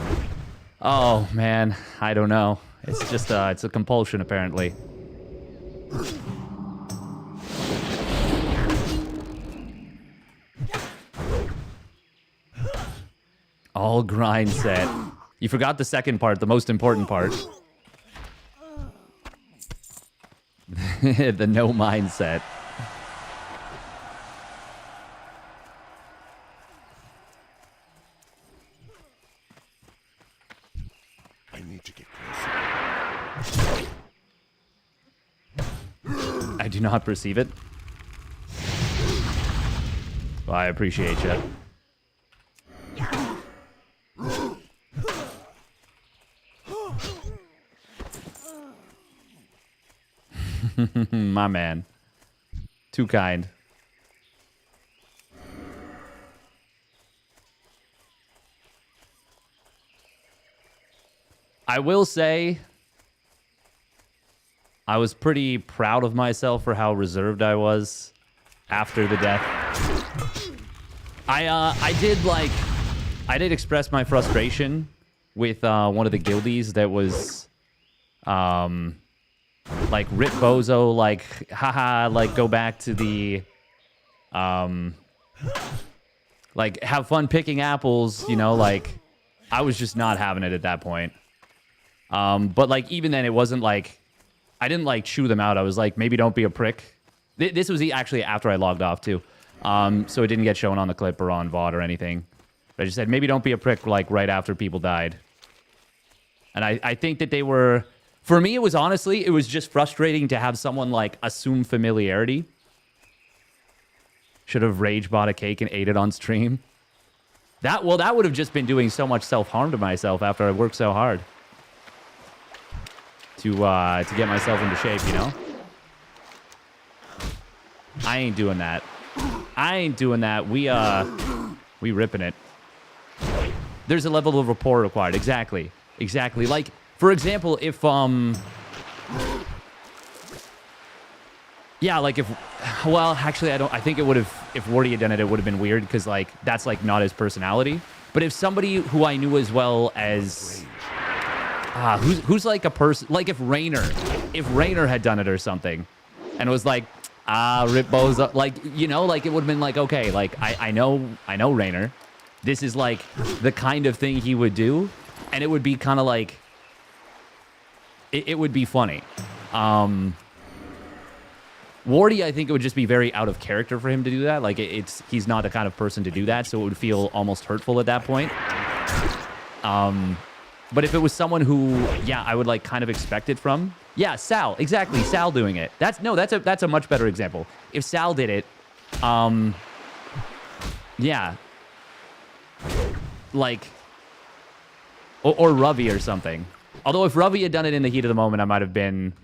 Oh man, I don't know. It's just it's a compulsion apparently. All grind set. You forgot the second part, the most important part. The no mindset. I need to get closer. I do not perceive it. Well, I appreciate you. My man. Too kind. I will say I was pretty proud of myself for how reserved I was after the death. I did express my frustration with one of the guildies that was like rip bozo, like haha, like go back to the like have fun picking apples, you know, like I was just not having it at that point. But like even then it wasn't like I didn't like chew them out. I was like, maybe don't be a prick. This was actually after I logged off too. So it didn't get shown on the clip or on VOD or anything. But I just said, maybe don't be a prick like right after people died. And I think that they were, for me, it was honestly, it was just frustrating to have someone like assume familiarity. Should have rage bought a cake and ate it on stream. That would have just been doing so much self-harm to myself after I worked so hard. To get myself into shape, you know? I ain't doing that. I ain't doing that. We ripping it. There's a level of rapport required. Exactly. Exactly. Like, for example, if yeah, like if, well, actually I think it would have, if Wardy had done it, it would have been weird because like that's like not his personality. But if somebody who I knew as well as who's like a person, like if Rainer had done it or something and was like, rip bozo, like, you know, like it would have been like, okay, like I know Rainer. This is like the kind of thing he would do, and it would be kind of like it would be funny. Wardy, I think it would just be very out of character for him to do that. Like he's not the kind of person to do that, so it would feel almost hurtful at that point. But if it was someone who, yeah, I would like kind of expect it from. Yeah, Sal, exactly, Sal doing it. That's a much better example. If Sal did it, yeah, like, or Ravi or something. Although if Ravi had done it in the heat of the moment, I might have been.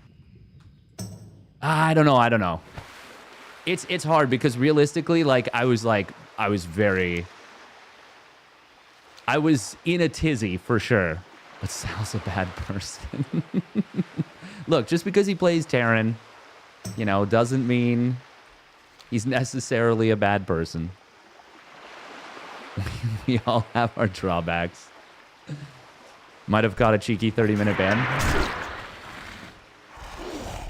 I don't know. It's hard because realistically, like I was in a tizzy for sure. But Sal's a bad person. Look, just because he plays Terran, you know, doesn't mean he's necessarily a bad person. We all have our drawbacks. Might have got a cheeky 30-minute ban.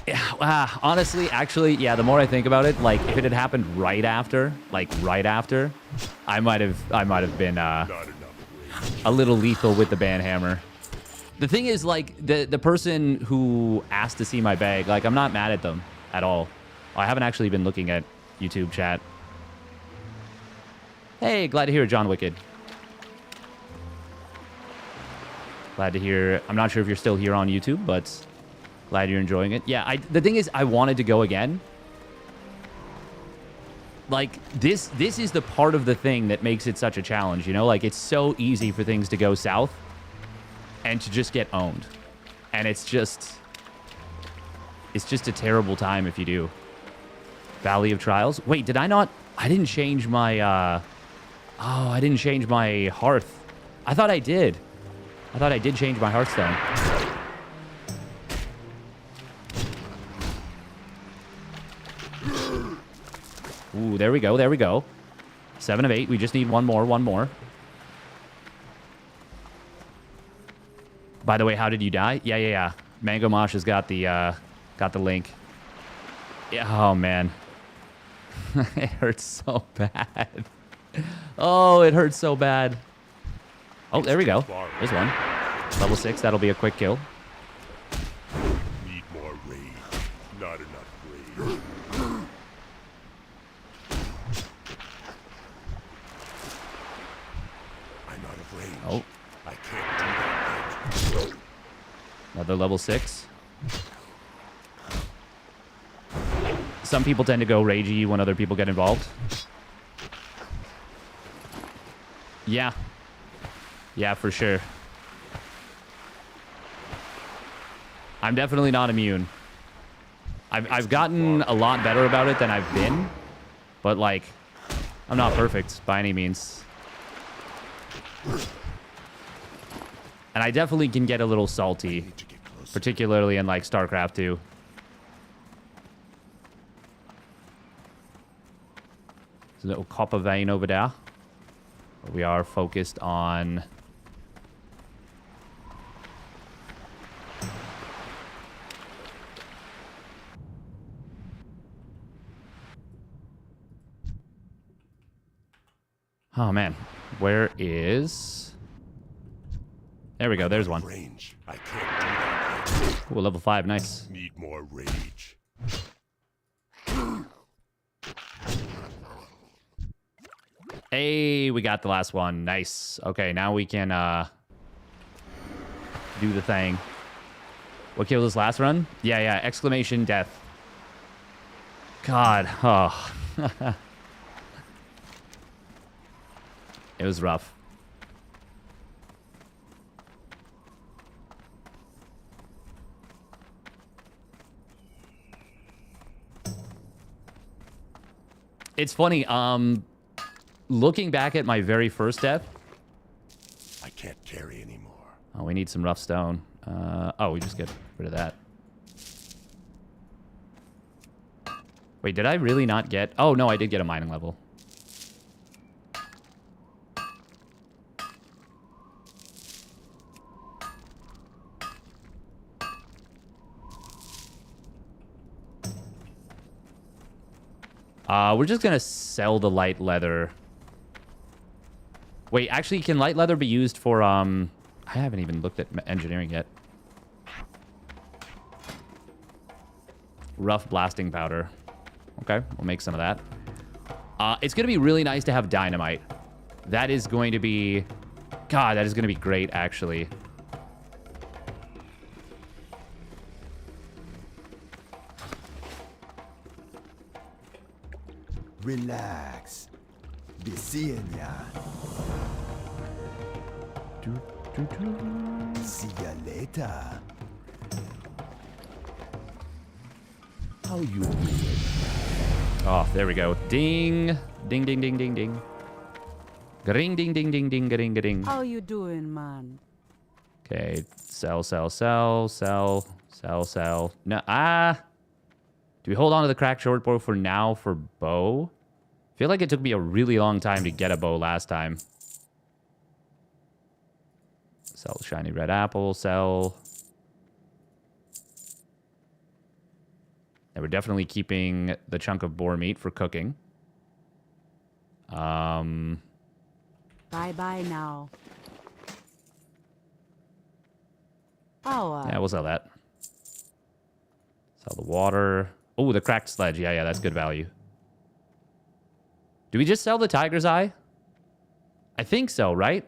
Yeah, honestly, actually, yeah, the more I think about it, like, if it had happened right after, I might have been a little lethal with the ban hammer. The thing is, like, the person who asked to see my bag, like, I'm not mad at them at all. I haven't actually been looking at YouTube chat. Hey, glad to hear it, John Wicked. Glad to hear. I'm not sure if you're still here on YouTube, but glad you're enjoying it. Yeah, the thing is, I wanted to go again. Like, this is the part of the thing that makes it such a challenge, you know? Like, it's so easy for things to go south and to just get owned. And it's just a terrible time if you do. Valley of Trials? Wait, did I not? I didn't change my, I didn't change my hearth. I thought I did. I thought I did change my Hearthstone. Ooh, there we go. 7 of 8. We just need one more. By the way, how did you die? Yeah. Mango Mosh has got the link. Yeah, oh man. It hurts so bad. Oh, it hurts so bad. Oh, there we go. There's one. Level 6, that'll be a quick kill. Need more rage. Not enough rage. I'm out of range. Oh. I can't do that. Another level 6. some people tend to go ragey when other people get involved. Yeah. Yeah, for sure. I'm definitely not immune. I've gotten a lot better about it than I've been, but like, I'm not perfect by any means. And I definitely can get a little salty, particularly in like StarCraft 2. There's a little copper vein over there. We are focused on... Oh, man. Where is... There we go. There's one. Range. I can't do that. Ooh, level 5. Nice. Need more rage. Hey, we got the last one. Nice. Okay, now we can do the thing. What killed this last run? Yeah. Exclamation death. God. Oh. It was rough. It's funny, looking back at my very first death. I can't carry anymore. Oh, we need some rough stone. Oh, we just get rid of that. Wait, did I really not get... Oh, no, I did get a mining level. We're just gonna sell the light leather. Wait, actually, can light leather be used for, I haven't even looked at engineering yet. Rough blasting powder. Okay, we'll make some of that. It's gonna be really nice to have dynamite. That is going to be... God, that is gonna be great, actually. Relax. Be seeing ya. See ya later. How you doing? Oh, there we go. Ding. Ding, ding, ding, ding, ding. Ring, ding, ding, ding, ding, ding, ding. How you doing, man? Okay, sell. No, do we hold on to the cracked short bow for now for bow? I feel like it took me a really long time to get a bow last time. Sell shiny red apple, sell. And we're definitely keeping the chunk of boar meat for cooking. Bye-bye now. Yeah, we'll sell that. Sell the water. Oh, the cracked sledge. Yeah, that's good value. Do we just sell the tiger's eye? I think so, right?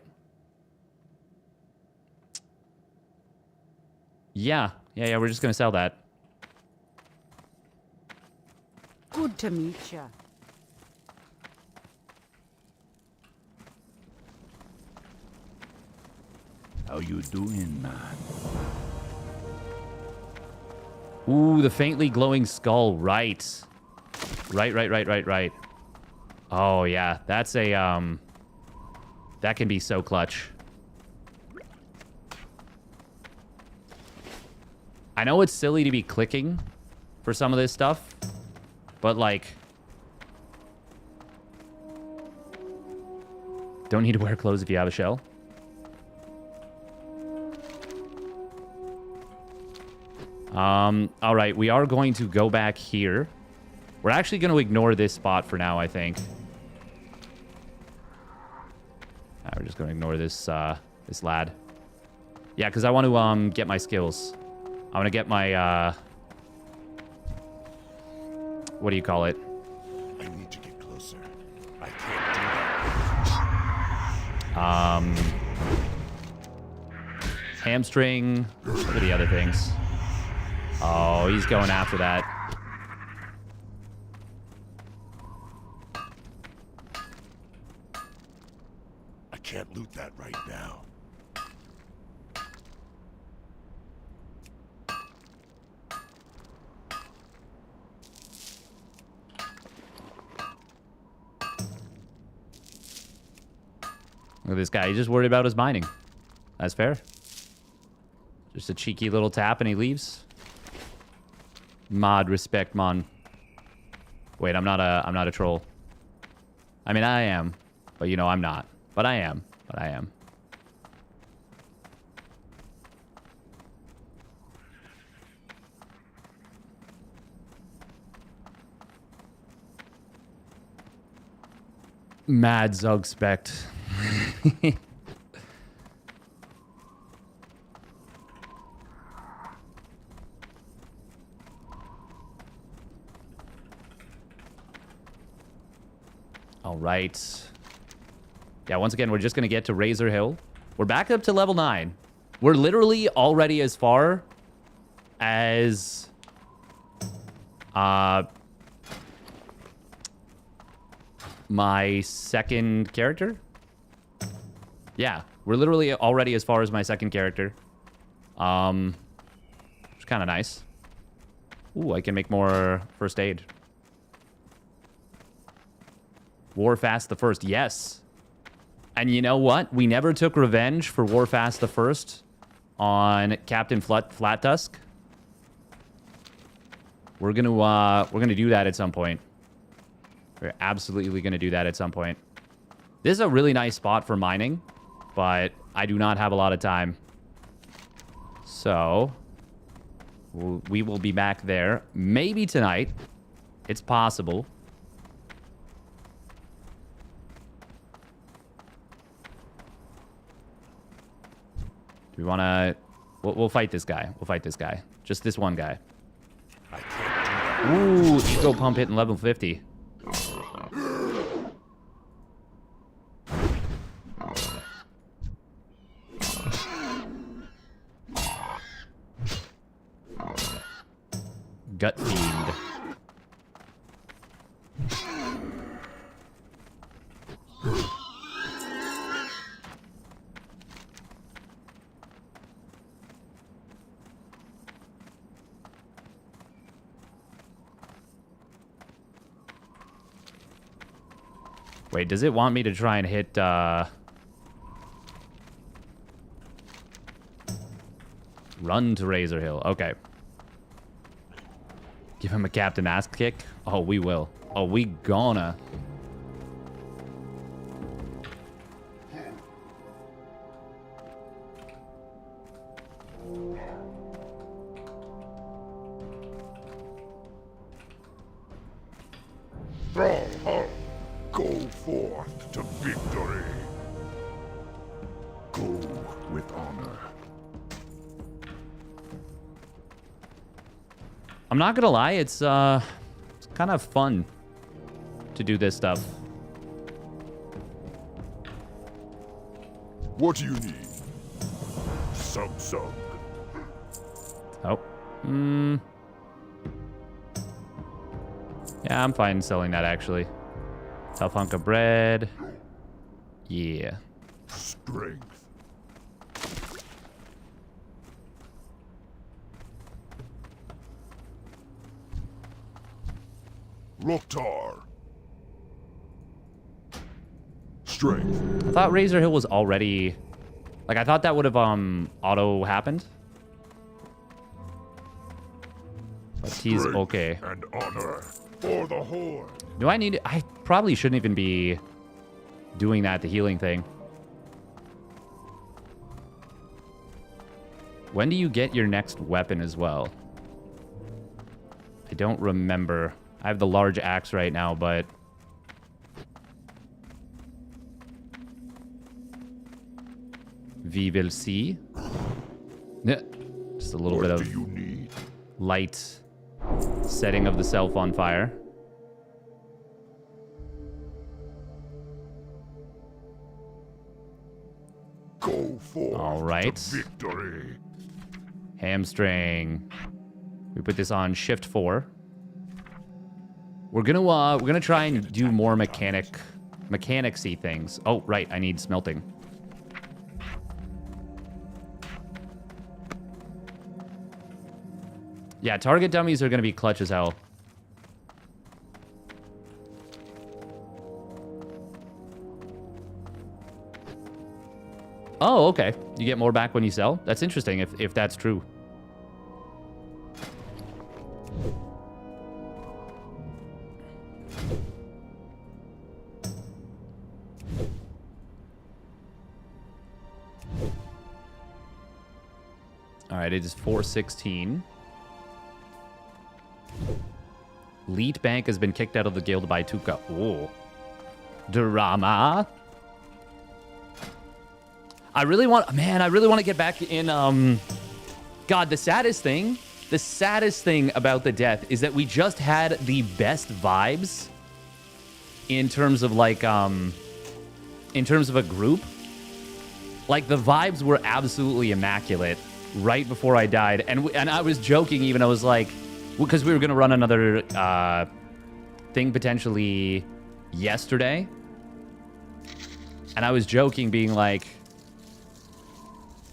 Yeah, we're just gonna sell that. Good to meet ya. How you doing, man? Ooh, the faintly glowing skull. Right. Right. Oh, yeah. That's a, that can be so clutch. I know it's silly to be clicking for some of this stuff, but, like... Don't need to wear clothes if you have a shell. All right, we are going to go back here. We're actually going to ignore this spot for now, I think. We're just going to ignore this, this lad. Yeah, because I want to, get my skills. I want to get my, what do you call it? I need to get closer. I can't do that. Hamstring. What are the other things? Oh, he's going after that. Look at this guy. He's just worried about his mining. That's fair. Just a cheeky little tap and he leaves. Mod respect, mon. Wait, I'm not a troll. I mean, I am. But, you know, I'm not. But I am. But I am. Mad Zugspect. All right. Yeah, once again, we're just going to get to Razor Hill. We're back up to level 9. We're literally already as far as... my second character? Yeah, we're literally already as far as my second character. Which is kind of nice. Ooh, I can make more first aid. Warfast the First, yes. And you know what? We never took revenge for Warfast the First on Captain Flat Tusk. We're gonna do that at some point. We're absolutely gonna do that at some point. This is a really nice spot for mining, but I do not have a lot of time. So we will be back there maybe tonight. It's possible. Do we want to... We'll fight this guy. We'll fight this guy. Just this one guy. Ooh, ego pump hitting level 50. Gut Fiend. Wait, does it want me to try and hit, run to Razor Hill? Okay. Give him a captain ass kick? Oh, we will. Oh, we gonna. Go forth to victory. Go with honor. I'm not gonna lie, it's kind of fun to do this stuff. What do you need? Sub. Oh. Yeah, I'm fine selling that actually. Tough hunk of bread. Yeah. Strength. Loktar. Strength. I thought Razor Hill was already... Like, I thought that would have, auto happened. But he's okay. And honor for the Horde. Do I need it? I probably shouldn't even be doing that, the healing thing. When do you get your next weapon as well? I don't remember. I have the large axe right now, but... We will see. Yeah, just a little bit of light setting of the self on fire. Go forth. All right. To victory. Hamstring. We put this on shift 4. We're gonna try and do more mechanics-y things. Oh, right, I need smelting. Yeah, target dummies are gonna be clutch as hell. Oh, okay. You get more back when you sell? That's interesting if that's true. All right, it is 4:16. Leet Bank has been kicked out of the guild by Tuka. Oh. Drama. I really want to get back in, God, the saddest thing about the death is that we just had the best vibes in terms of, like, in terms of a group. Like, the vibes were absolutely immaculate right before I died. And I was joking even, I was like, because we were going to run another thing potentially yesterday. And I was joking, being like,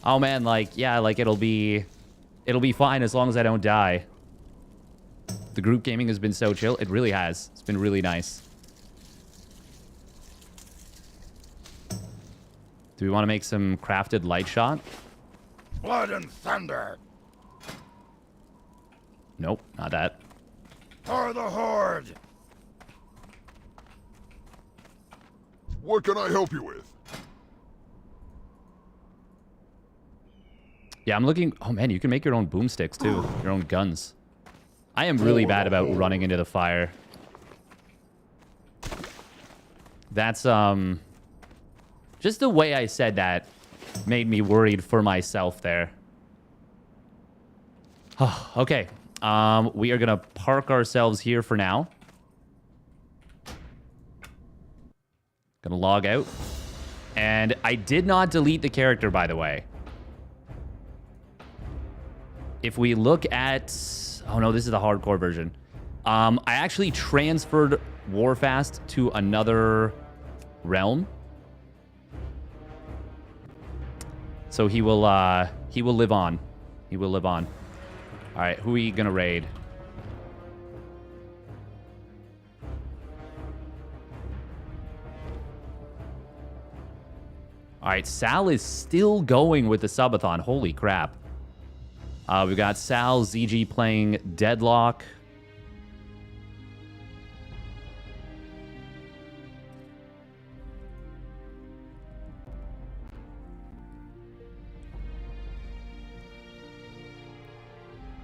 oh man, like, yeah, like it'll be fine as long as I don't die. The group gaming has been so chill. It really has. It's been really nice. Do we want to make some crafted light shot? Blood and thunder. Nope, not that. For the Horde. What can I help you with? Yeah, I'm looking... Oh, man, you can make your own boomsticks, too. Your own guns. I am really bad about running into the fire. That's, just the way I said that made me worried for myself there. Okay. We are going to park ourselves here for now. Gonna log out. And I did not delete the character, by the way. If we look at... Oh, no, this is the hardcore version. I actually transferred Warfast to another realm. So he will live on. He will live on. All right, who are you gonna raid? All right, Sal is still going with the subathon. Holy crap. We've got Sal, ZG playing Deadlock.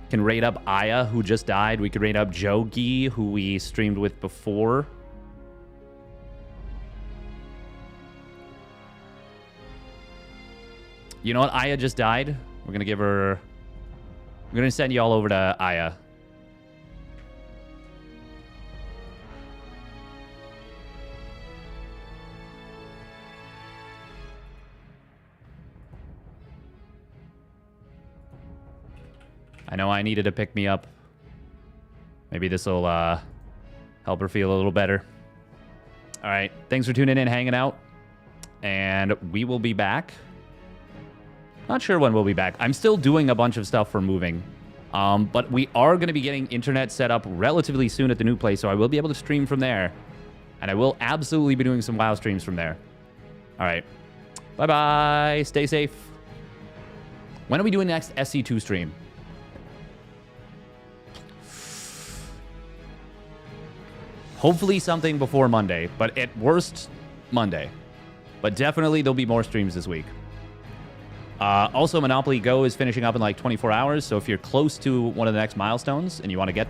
Can raid up Aya, who just died. We could raid up Jogi, who we streamed with before. You know what? Aya just died. We're going to give her... We're going to send you all over to Aya. I know I needed to pick me up. Maybe this will help her feel a little better. All right. Thanks for tuning in, hanging out. And we will be back. Not sure when we'll be back. I'm still doing a bunch of stuff for moving. But we are going to be getting internet set up relatively soon at the new place, so I will be able to stream from there. And I will absolutely be doing some WoW streams from there. All right. Bye-bye. Stay safe. When are we doing next SC2 stream? Hopefully something before Monday, but at worst, Monday. But definitely there'll be more streams this week. Also, Monopoly Go is finishing up in like 24 hours, so if you're close to one of the next milestones and you want to get that,